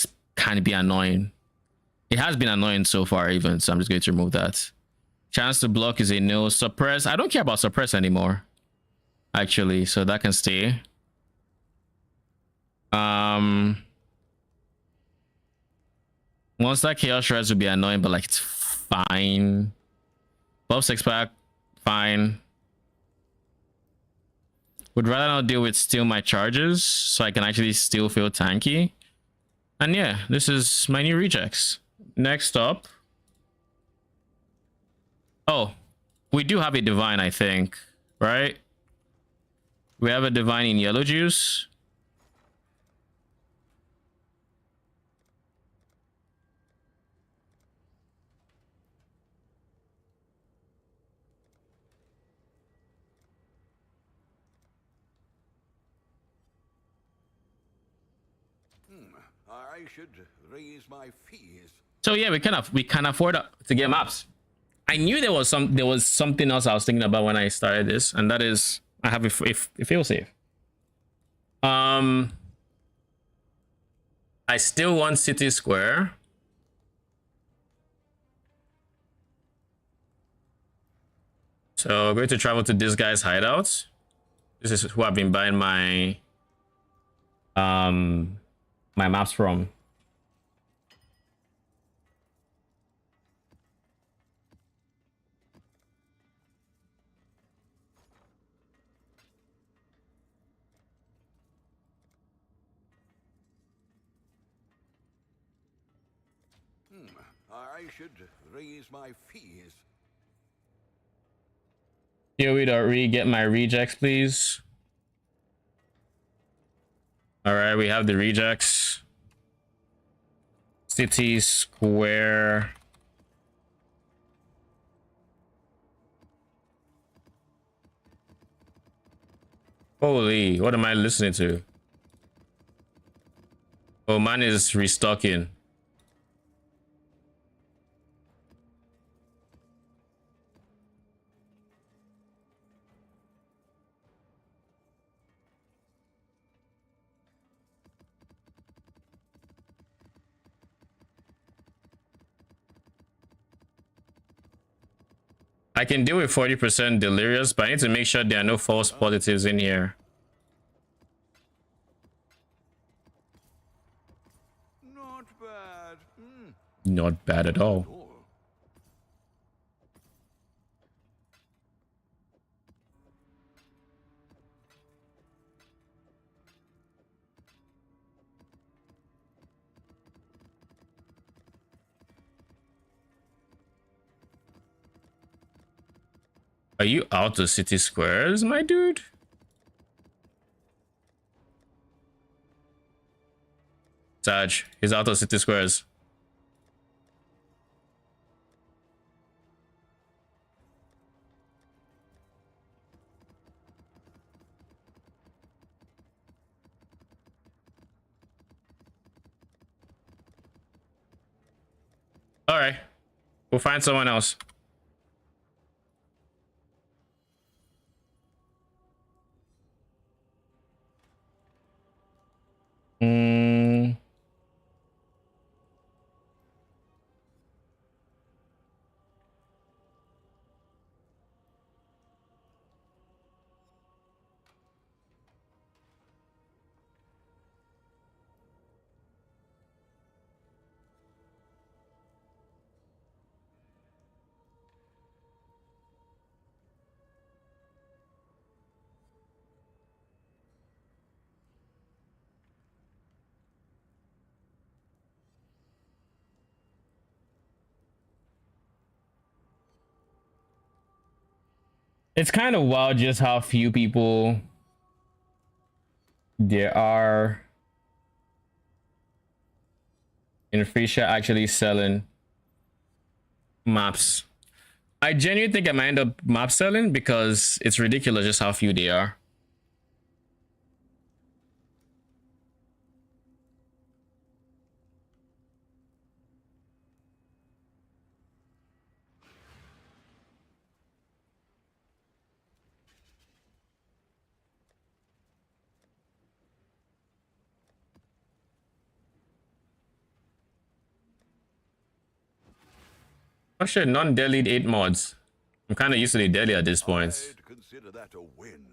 annoying. It has been annoying so far, even, so I'm just going to remove that. Chance to block is a no. Suppress, I don't care about suppress anymore, actually, so that can stay. Monster chaos shreds would be annoying, but like it's fine. Buff 6-pack, fine. Would rather not deal with steal my charges, so I can actually still feel tanky. And yeah, this is my new rejects. Next up. Oh, we do have a divine, I think, right? We have a divine in yellow juice. I should raise my fees. So yeah, we can afford to get maps. I knew there was something else I was thinking about when I started this, and that is I have a failsafe. I still want City Square. So I'm going to travel to this guy's hideout. This is who I've been buying my my maps from. I should raise my fees. Here we don't get my rejects, please. All right, we have the rejects. City Square. Holy, what am I listening to? Oh, mine is restocking. I can deal with 40% delirious, but I need to make sure there are no false positives in here. Not bad. Not bad at all. Are you out of city squares, my dude? Sag, he's out of city squares. All right, we'll find someone else. It's kind of wild just how few people there are in Frisia actually selling maps. I genuinely think I might end up map selling because it's ridiculous just how few they are. Oh shit, non-delete 8 mods. I'm kind of used to the daily at this point. I'd consider that a win.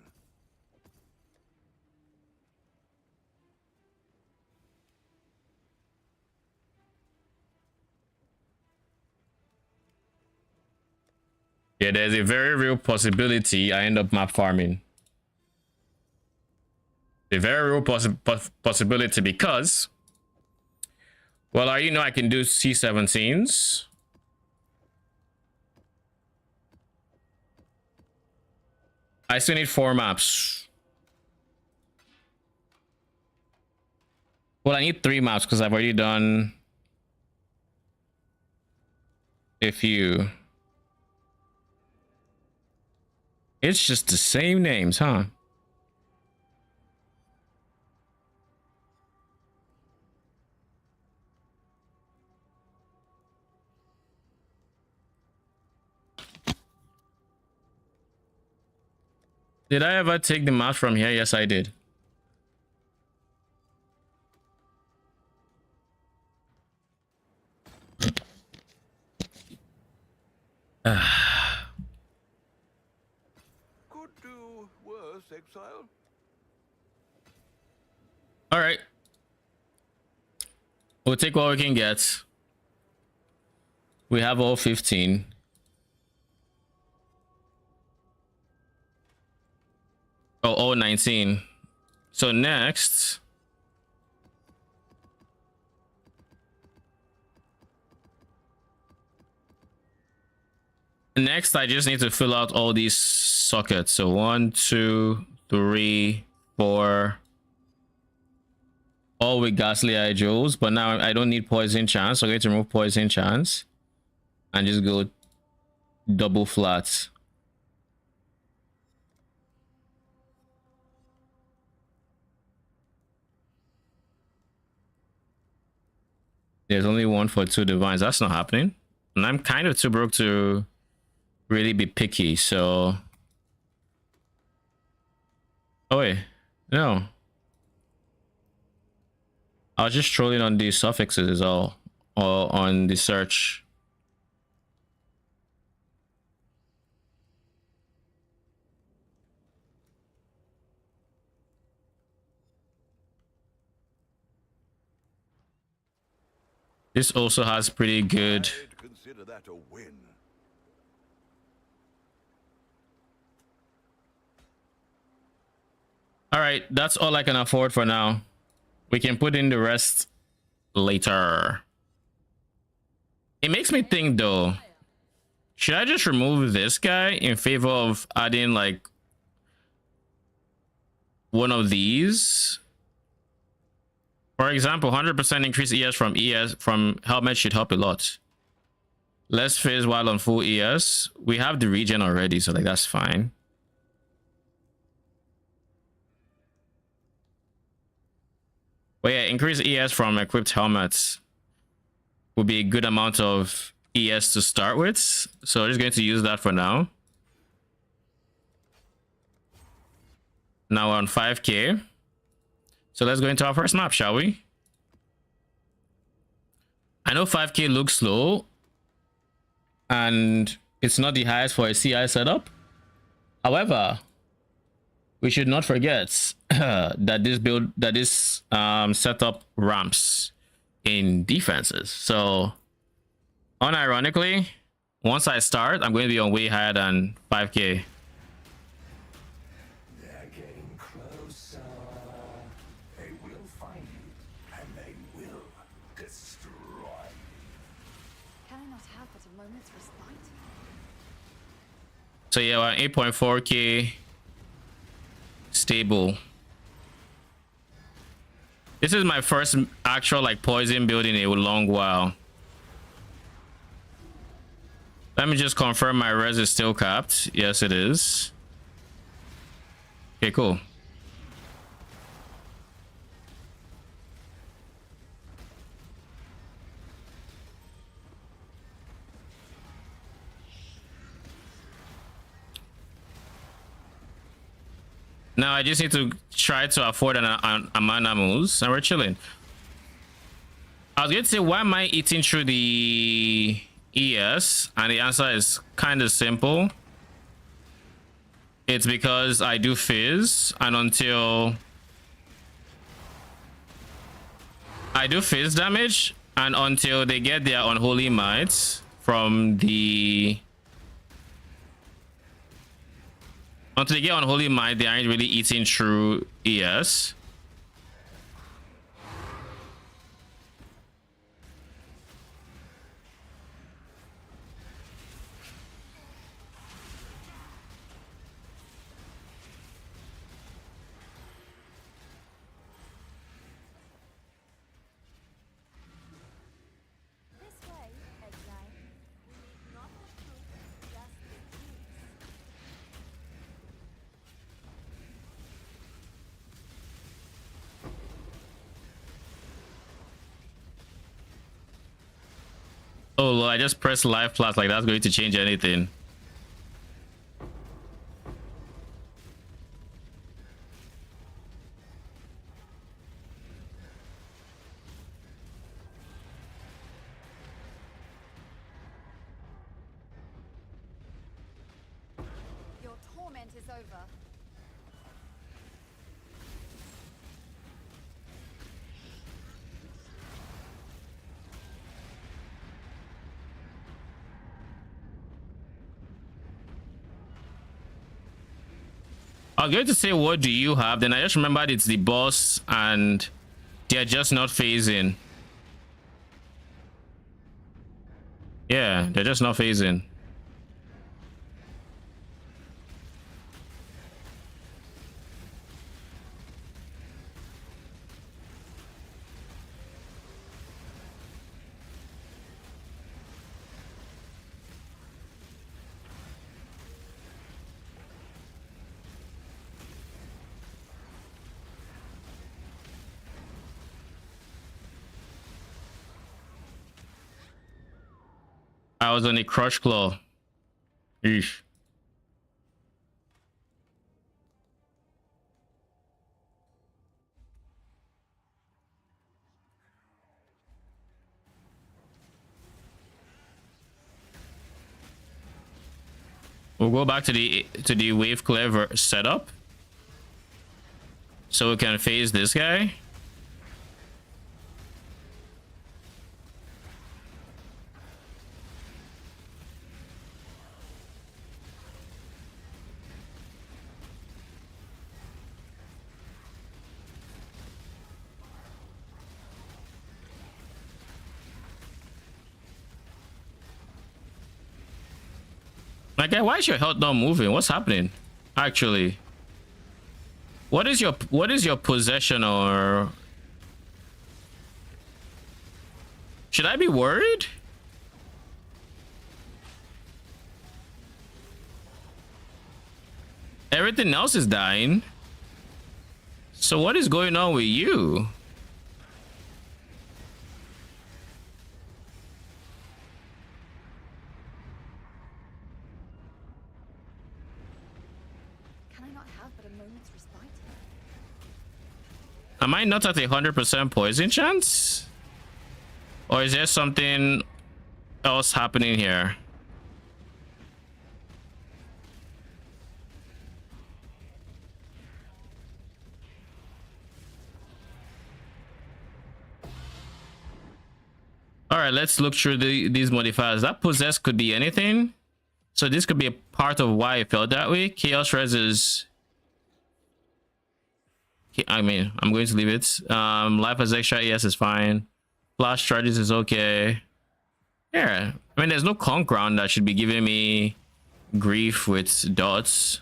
Yeah, there's a very real possibility I end up map farming. A very real possibility because, well, I I can do C17s. I still need 4 maps. Well, I need 3 maps because I've already done a few. It's just the same names, huh? Did I ever take the maps from here? Yes, I did. Could do worse, Exile. All right. We'll take what we can get. We have all 15. Oh, all 19. So next, I just need to fill out all these sockets. So 1, 2, 3, 4. All with ghastly eye jewels, but now I don't need poison chance. So I'm going to remove poison chance and just go double flats. There's only 1 for 2 divines. That's not happening. And I'm kind of too broke to really be picky, so... Oh wait, no. I was just trolling on the suffixes or on the search. This also has pretty good... I'd consider that a win. All right, that's all I can afford for now. We can put in the rest later. It makes me think though, should I just remove this guy in favor of adding like one of these? For example, 100% increase ES from helmet should help a lot. Less phase while on full ES. We have the regen already, so like that's fine. But yeah, increase ES from equipped helmets will be a good amount of ES to start with. So I'm just going to use that for now. Now we're on 5k. So let's go into our first map, shall we? I know 5k looks slow and it's not the highest for a CI setup. However, we should not forget that this setup ramps in defenses. So unironically, once I start, I'm going to be on way higher than 5k. They're getting closer. They will find you, and they will destroy you. Can I not have but a moment's respite? So yeah, we're 8.4k stable. This is my first actual like poison build in a long while. Let me just confirm my res is still capped. Yes, it is. Okay, cool. Now I just need to try to afford an mana moves, and we're chilling. I was going to say, why am I eating through the ES? And the answer is kind of simple. It's because I do fizz, and until I do fizz damage, and until they get their unholy might from the until they get unholy might, they aren't really eating through ES. This way, Exile. We need not the truth, just the truth. Oh, well, I just pressed live plus, like that's going to change anything. Your torment is over. I was going to say, what do you have? Then I just remembered it's the boss and they're just not phasing. Yeah, they're just not phasing. I was on a crush claw. Eesh. We'll go back to the wave clever setup, so we can phase this guy. My guy, why is your health not moving? What's happening? Actually, what is your possession, or should I be worried? Everything else is dying. So what is going on with you? Can I not have but a moment's respite? Am I not at 100% poison chance? Or is there something else happening here? All right, let's look through these modifiers. That possess could be anything. So this could be a part of why it felt that way. Chaos res is, I mean, I'm going to leave it. Life as extra, yes, is fine. Flash charges is okay. Yeah, I mean, there's no conk ground that should be giving me Grief with dots.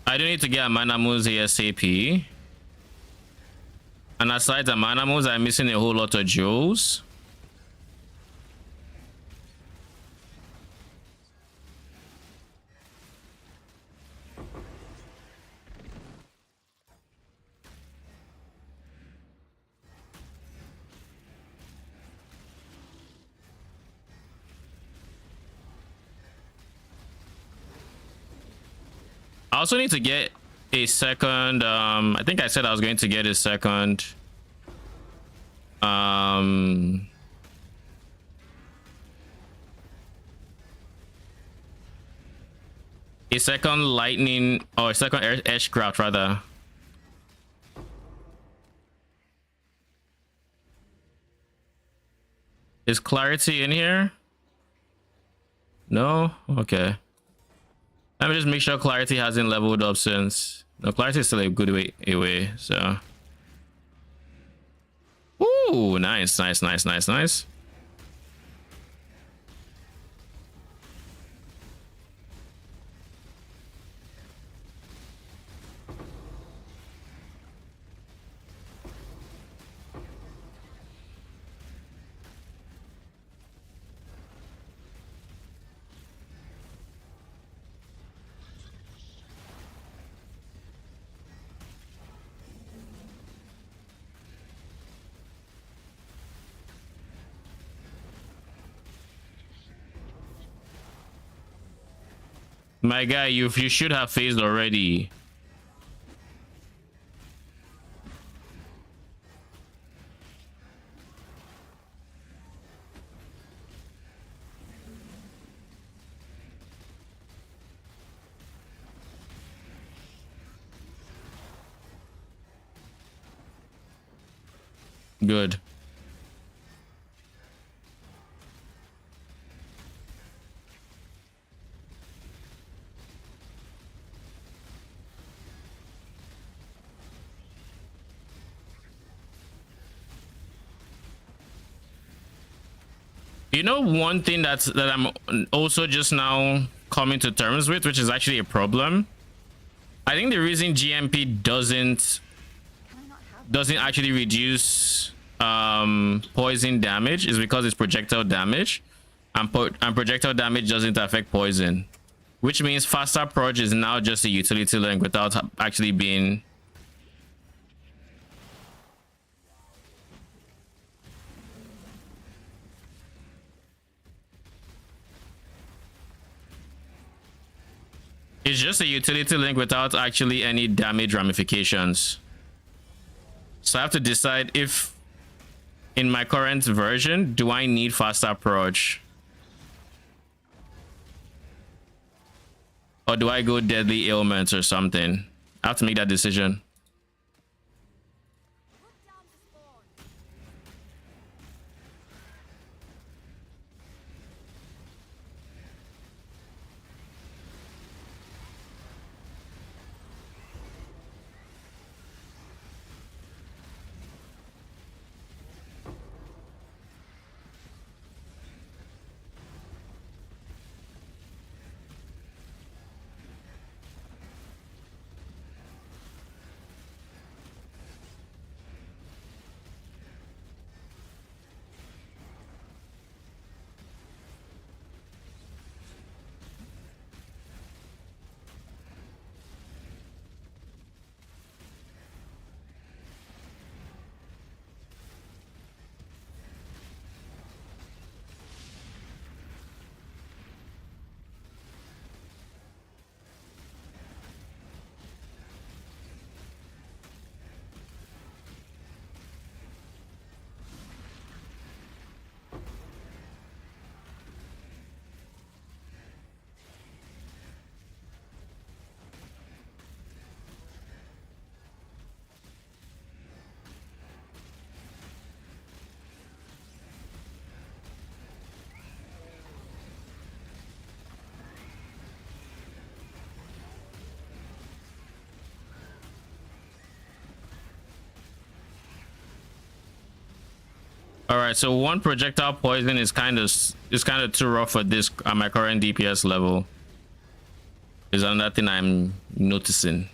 I do need to get a mana moves ASAP. And aside the mana moves, I'm missing a whole lot of jewels. I also need to get a second. I think I said I was going to get a second. A second lightning or a second edgecraft rather. Is clarity in here? No? Okay. Let me just make sure clarity hasn't leveled up since. No, clarity is still a good way away, so. Ooh, nice, nice, nice, nice, nice. My guy, you should have phased already. Good. You know, one thing that I'm also just now coming to terms with, which is actually a problem. I think the reason GMP doesn't actually reduce poison damage is because it's projectile damage, and projectile damage doesn't affect poison, which means faster proj is now just a utility link without actually being. It's just a utility link without actually any damage ramifications. So I have to decide if in my current version, do I need faster approach? Or do I go deadly ailments or something? I have to make that decision. All right, so one projectile poison is kind of too rough for this at my current DPS level. Is another thing I'm noticing.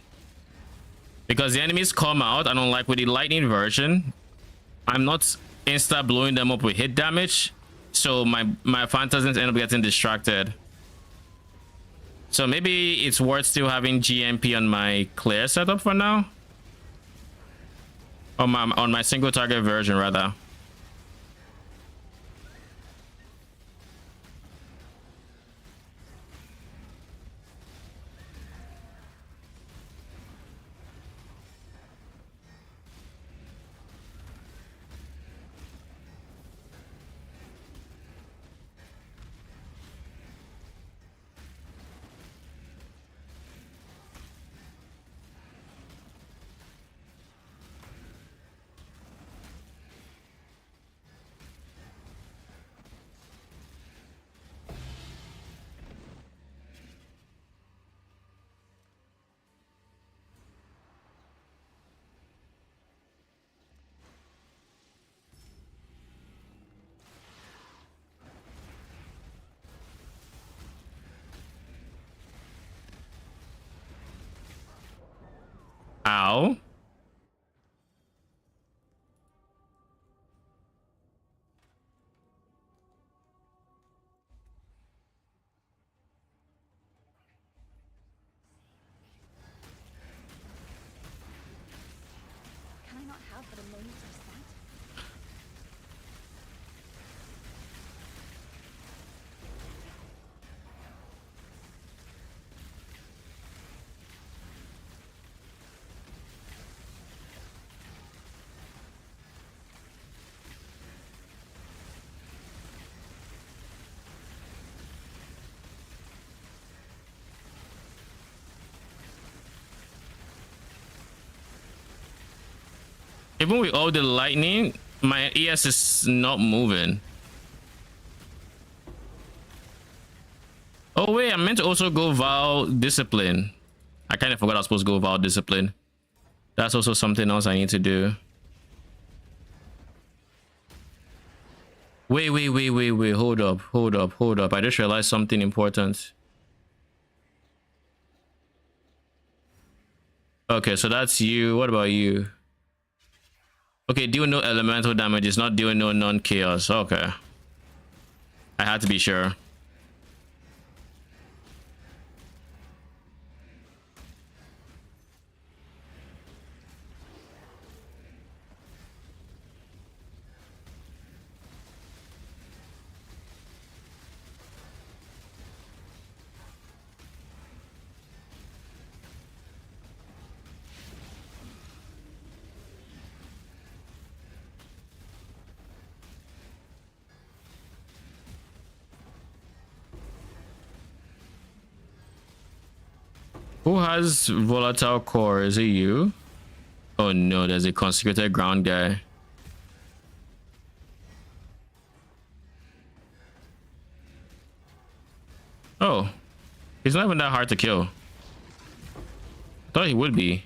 Because the enemies come out, and unlike with the lightning version, I'm not insta blowing them up with hit damage, so my phantasms end up getting distracted. So maybe it's worth still having GMP on my clear setup for now. On my single target version rather. Ow. Can I not have but a moment of respite? Even with all the lightning, my ES is not moving. Oh wait, I meant to also go Vow Discipline. I kind of forgot I was supposed to go Vow Discipline. That's also something else I need to do. Wait. Hold up. I just realized something important. Okay, so that's you. What about you? Okay, deal no elemental damage. It's not doing no non-chaos. Okay. I had to be sure. Who has volatile core? Is it you? Oh no, there's a consecrated ground guy. Oh, he's not even that hard to kill. I thought he would be.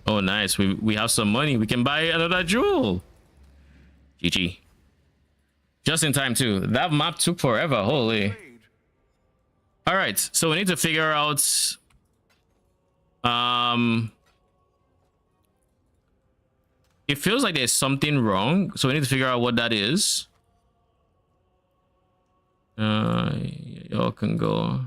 Oh, nice. We have some money. We can buy another jewel. GG. Just in time, too. That map took forever. Holy. All right. So we need to figure out... It feels like there's something wrong. So we need to figure out what that is. Y'all can go...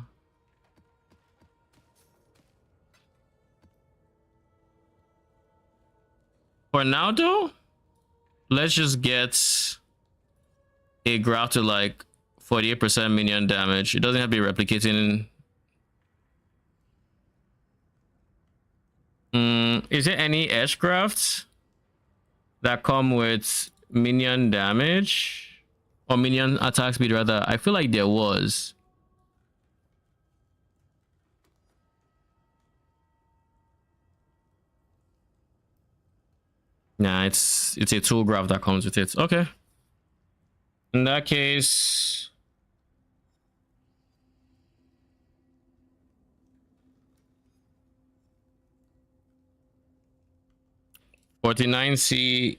For now, though, let's just get a graph to like 48% minion damage. It doesn't have to be replicating. Is there any edge crafts that come with minion damage or minion attack speed rather? I feel like there was. Nah, it's a tool graph that comes with it. Okay. In that case, $49C.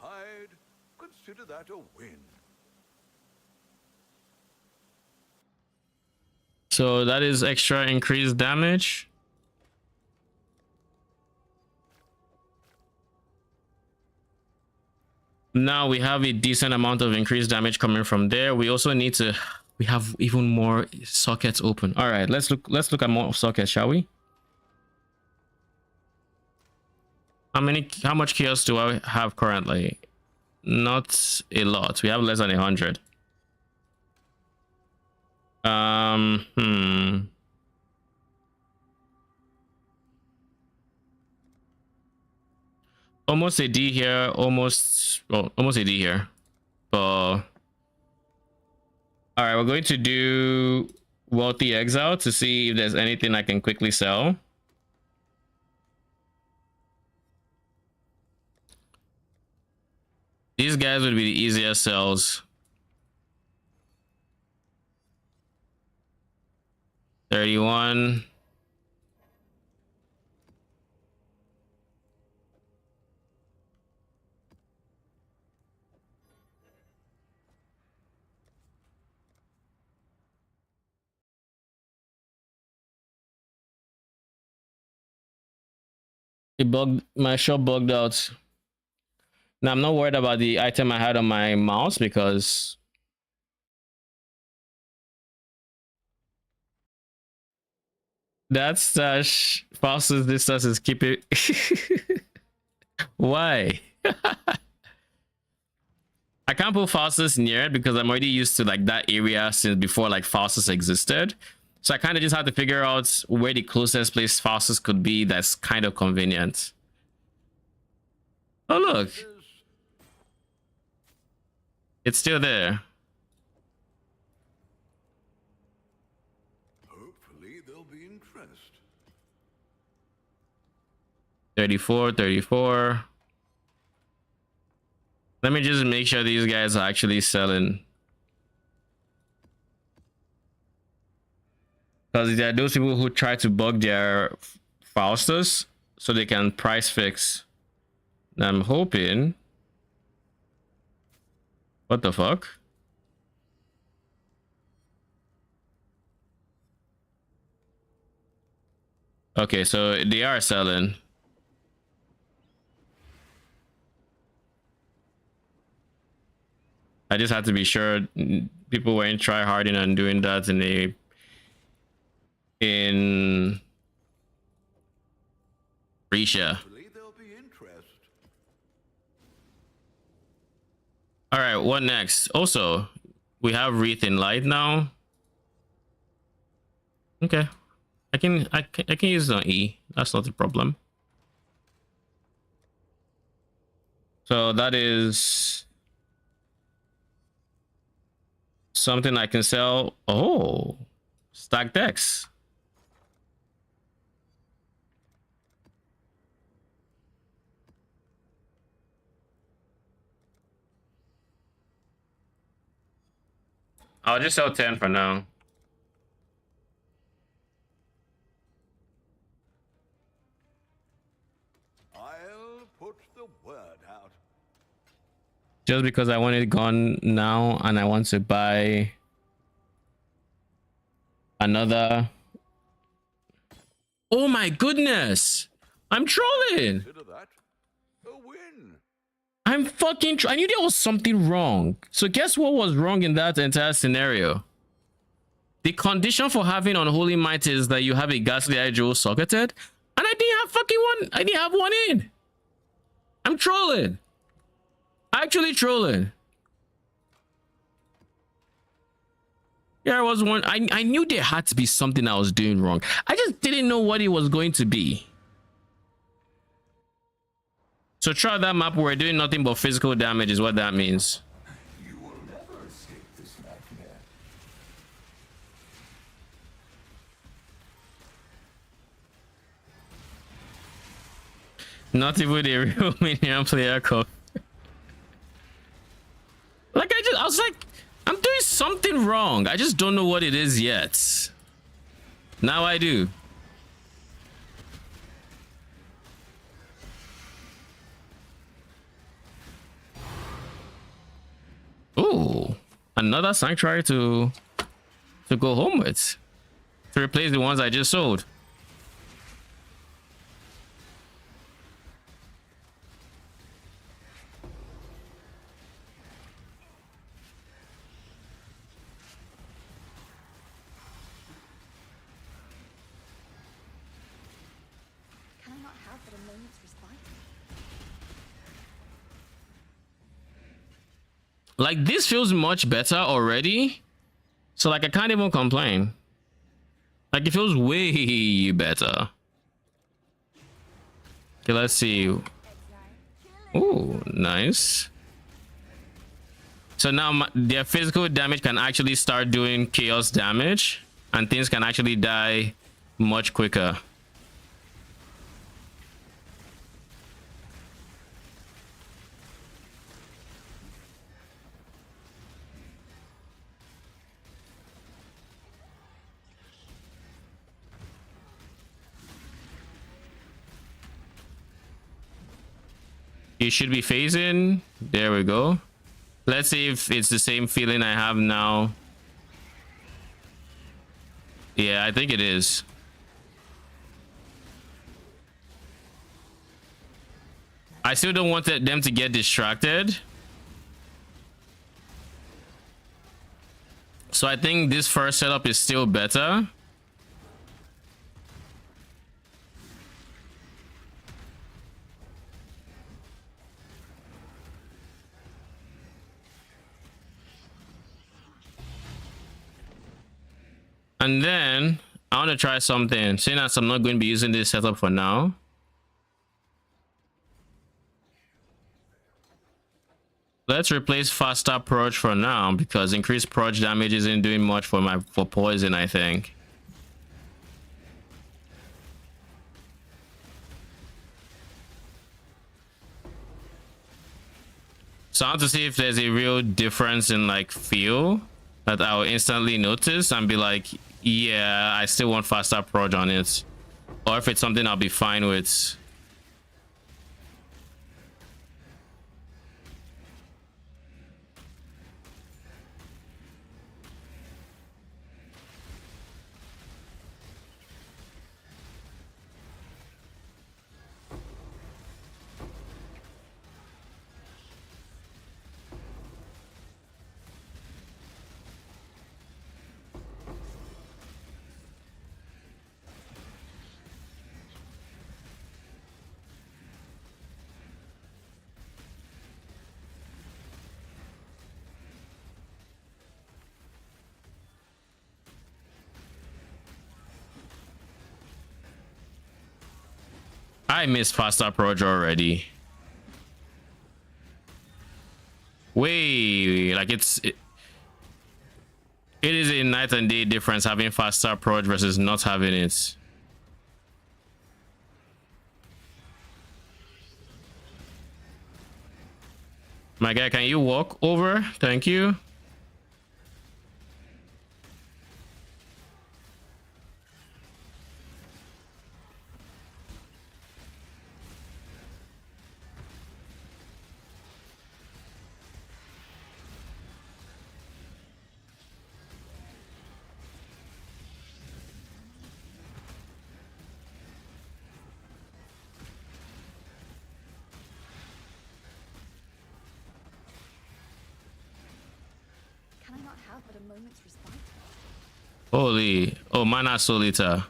I'd consider that a win. So that is extra increased damage. Now we have a decent amount of increased damage coming from there. We also need to, we have even more sockets open. All right, let's look at more sockets, shall we? How much chaos do I have currently? Not a lot. We have less than 100. Almost a D here, almost a D here. All right, we're going to do Wealthy Exile to see if there's anything I can quickly sell. These guys would be the easiest sells. 31. It bugged, my shop bugged out. Now I'm not worried about the item I had on my mouse because that stash Faustus distance is keep it. Why? I can't put Faustus near it because I'm already used to like that area since before like Faustus existed. So I kind of just had to figure out where the closest place Faustus could be that's kind of convenient. Oh look, it's still there. Hopefully there'll be interest. 34, 34. Let me just make sure these guys are actually selling. Because there are those people who try to bug their Faustus so they can price fix. I'm hoping. What the fuck? Okay, so they are selling. I just had to be sure people weren't try harding and doing that in Risha. Hopefully there'll be interest. All right, what next? Also, we have Wreath in Light now. Okay, I can use it on E. That's not a problem. So that is something I can sell. Oh, stack decks. I'll just sell 10 for now. Just because I want it gone now and I want to buy another. Oh my goodness! I'm trolling. Consider that a win. I'm fucking. I knew there was something wrong. So guess what was wrong in that entire scenario? The condition for having Unholy Might is that you have a Ghastly Eye Jewel socketed, and I didn't have fucking one. I didn't have one in. I'm trolling. Actually trolling. Yeah, I was one. I knew there had to be something I was doing wrong. I just didn't know what it was going to be. So try that map where we're doing nothing but physical damage is what that means. You will never escape this nightmare. Not even a real minion player code. Like I was like, I'm doing something wrong. I just don't know what it is yet. Now I do. Ooh, another sanctuary to go home with, to replace the ones I just sold. Can I not have but a moment's respite? Like this feels much better already, so like I can't even complain. Like it feels way better. Okay, let's see. Ooh, nice. So now their physical damage can actually start doing chaos damage, and things can actually die much quicker. You should be phasing. There we go. Let's see if it's the same feeling I have now. Yeah, I think it is. I still don't want them to get distracted. So I think this first setup is still better. And then I want to try something. Seeing as I'm not going to be using this setup for now. Let's replace faster purge for now, because increased purge damage isn't doing much for poison, I think. So I want to see if there's a real difference in like feel that I'll instantly notice and be like, yeah, I still want faster purge on it. Or if it's something I'll be fine with. I missed faster purge already. Way like it is a night and day difference having faster purge versus not having it. My guy, can you walk over? Thank you. have but a moment's respite. Holy. Oh, mana solita.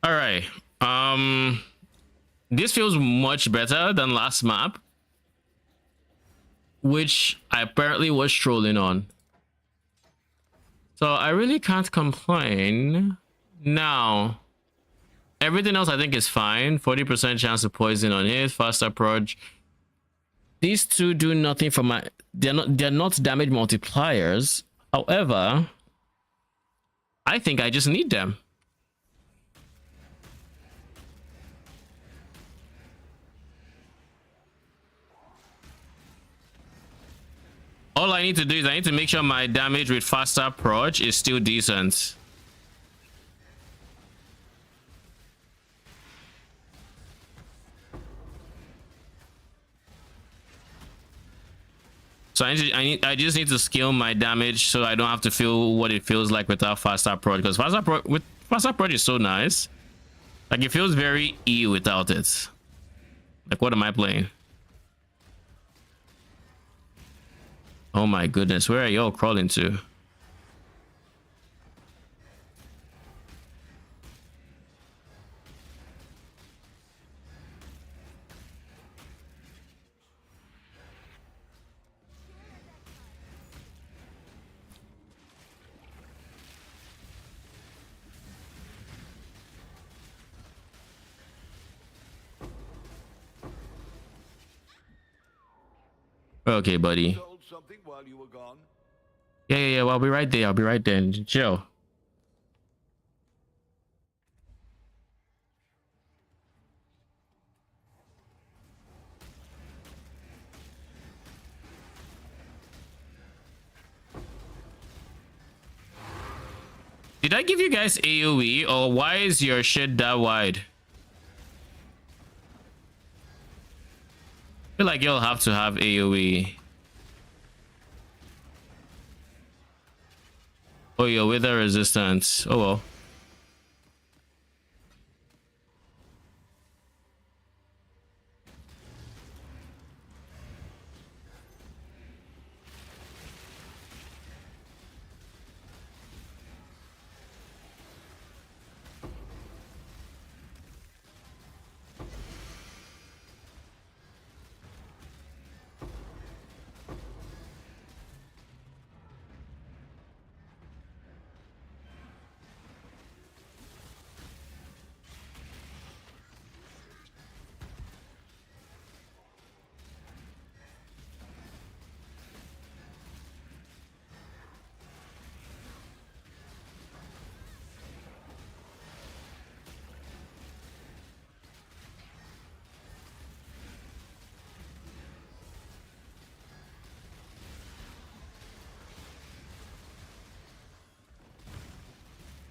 All right. This feels much better than last map, which I apparently was trolling on. So I really can't complain. Now, everything else I think is fine. 40% chance of poison on hit, fast approach. These two do nothing for my. They're not damage multipliers. However, I think I just need them. All I need to do is I need to make sure my damage with faster approach is still decent. So I just need to scale my damage so I don't have to feel what it feels like without faster approach, because faster approach is so nice. Like, it feels very E without it. Like, what am I playing? Oh my goodness, where are y'all crawling to? Okay, buddy. Sold something while you were gone. Yeah. Well, I'll be right there. I'll be right there. Chill. Did I give you guys AoE, or why is your shit that wide? I feel like you'll have to have AoE. Oh, your wither resistance. Oh well.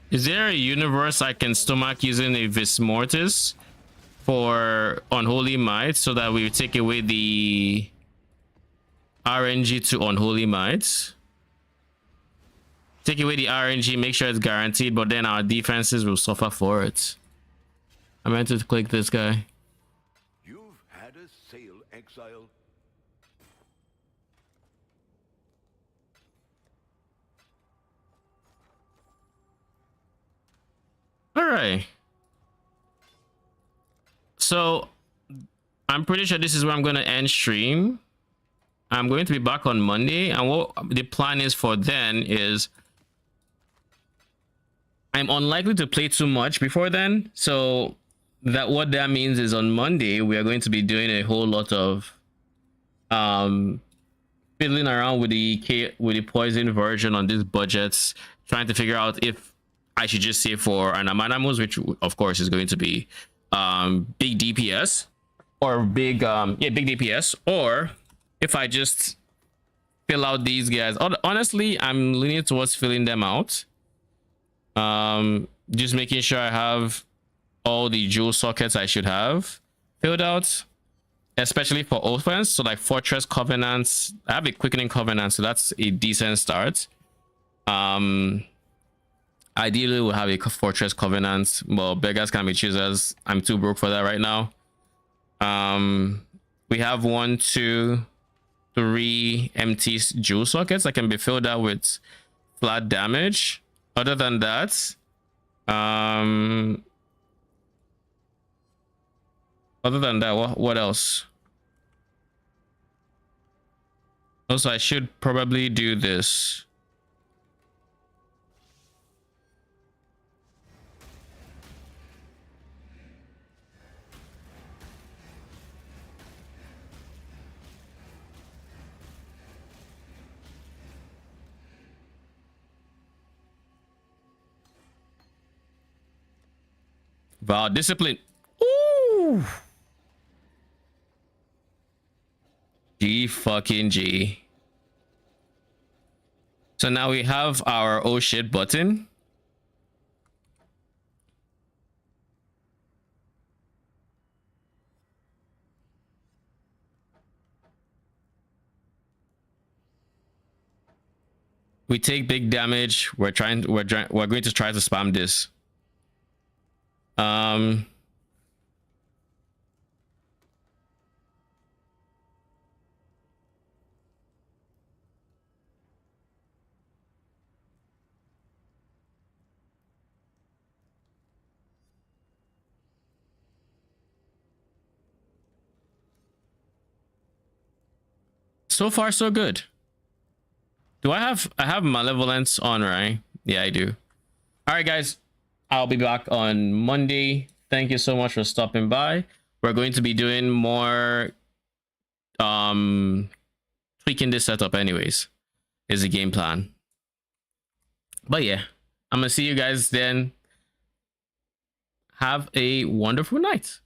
Is there a universe I can stomach using a Vis Mortis for Unholy Might so that we take away the RNG to Unholy Might? Take away the RNG, make sure it's guaranteed, but then our defenses will suffer for it. I meant to click this guy. You've had a sale, Exile. All right. So I'm pretty sure this is where I'm going to end stream. I'm going to be back on Monday, and what the plan is for then is I'm unlikely to play too much before then. So that what that means is on Monday we are going to be doing a whole lot of fiddling around with the poison version on these budgets, trying to figure out if I should just save for an Amanamos, which of course is going to be big DPS or big big DPS, or if I just fill out these guys. Honestly, I'm leaning towards filling them out. Just making sure I have all the jewel sockets I should have filled out, especially for offense. So like Fortress Covenants, I have a Quickening Covenant, so that's a decent start. Ideally, we'll have a Fortress Covenant. Well, beggars can be choosers. I'm too broke for that right now. We have 1, 2, 3 empty jewel sockets that can be filled out with flat damage. Other than that, what else? Also, I should probably do this. Wow, discipline. Ooh. G fucking G. So now we have our oh shit button. We take big damage. We're going to try to spam this. So far so good. Do I have malevolence on, right? Yeah, I do. All right, guys, I'll be back on Monday. Thank you so much for stopping by. We're going to be doing more tweaking this setup anyways, is the game plan. But yeah, I'm gonna see you guys then. Have a wonderful night.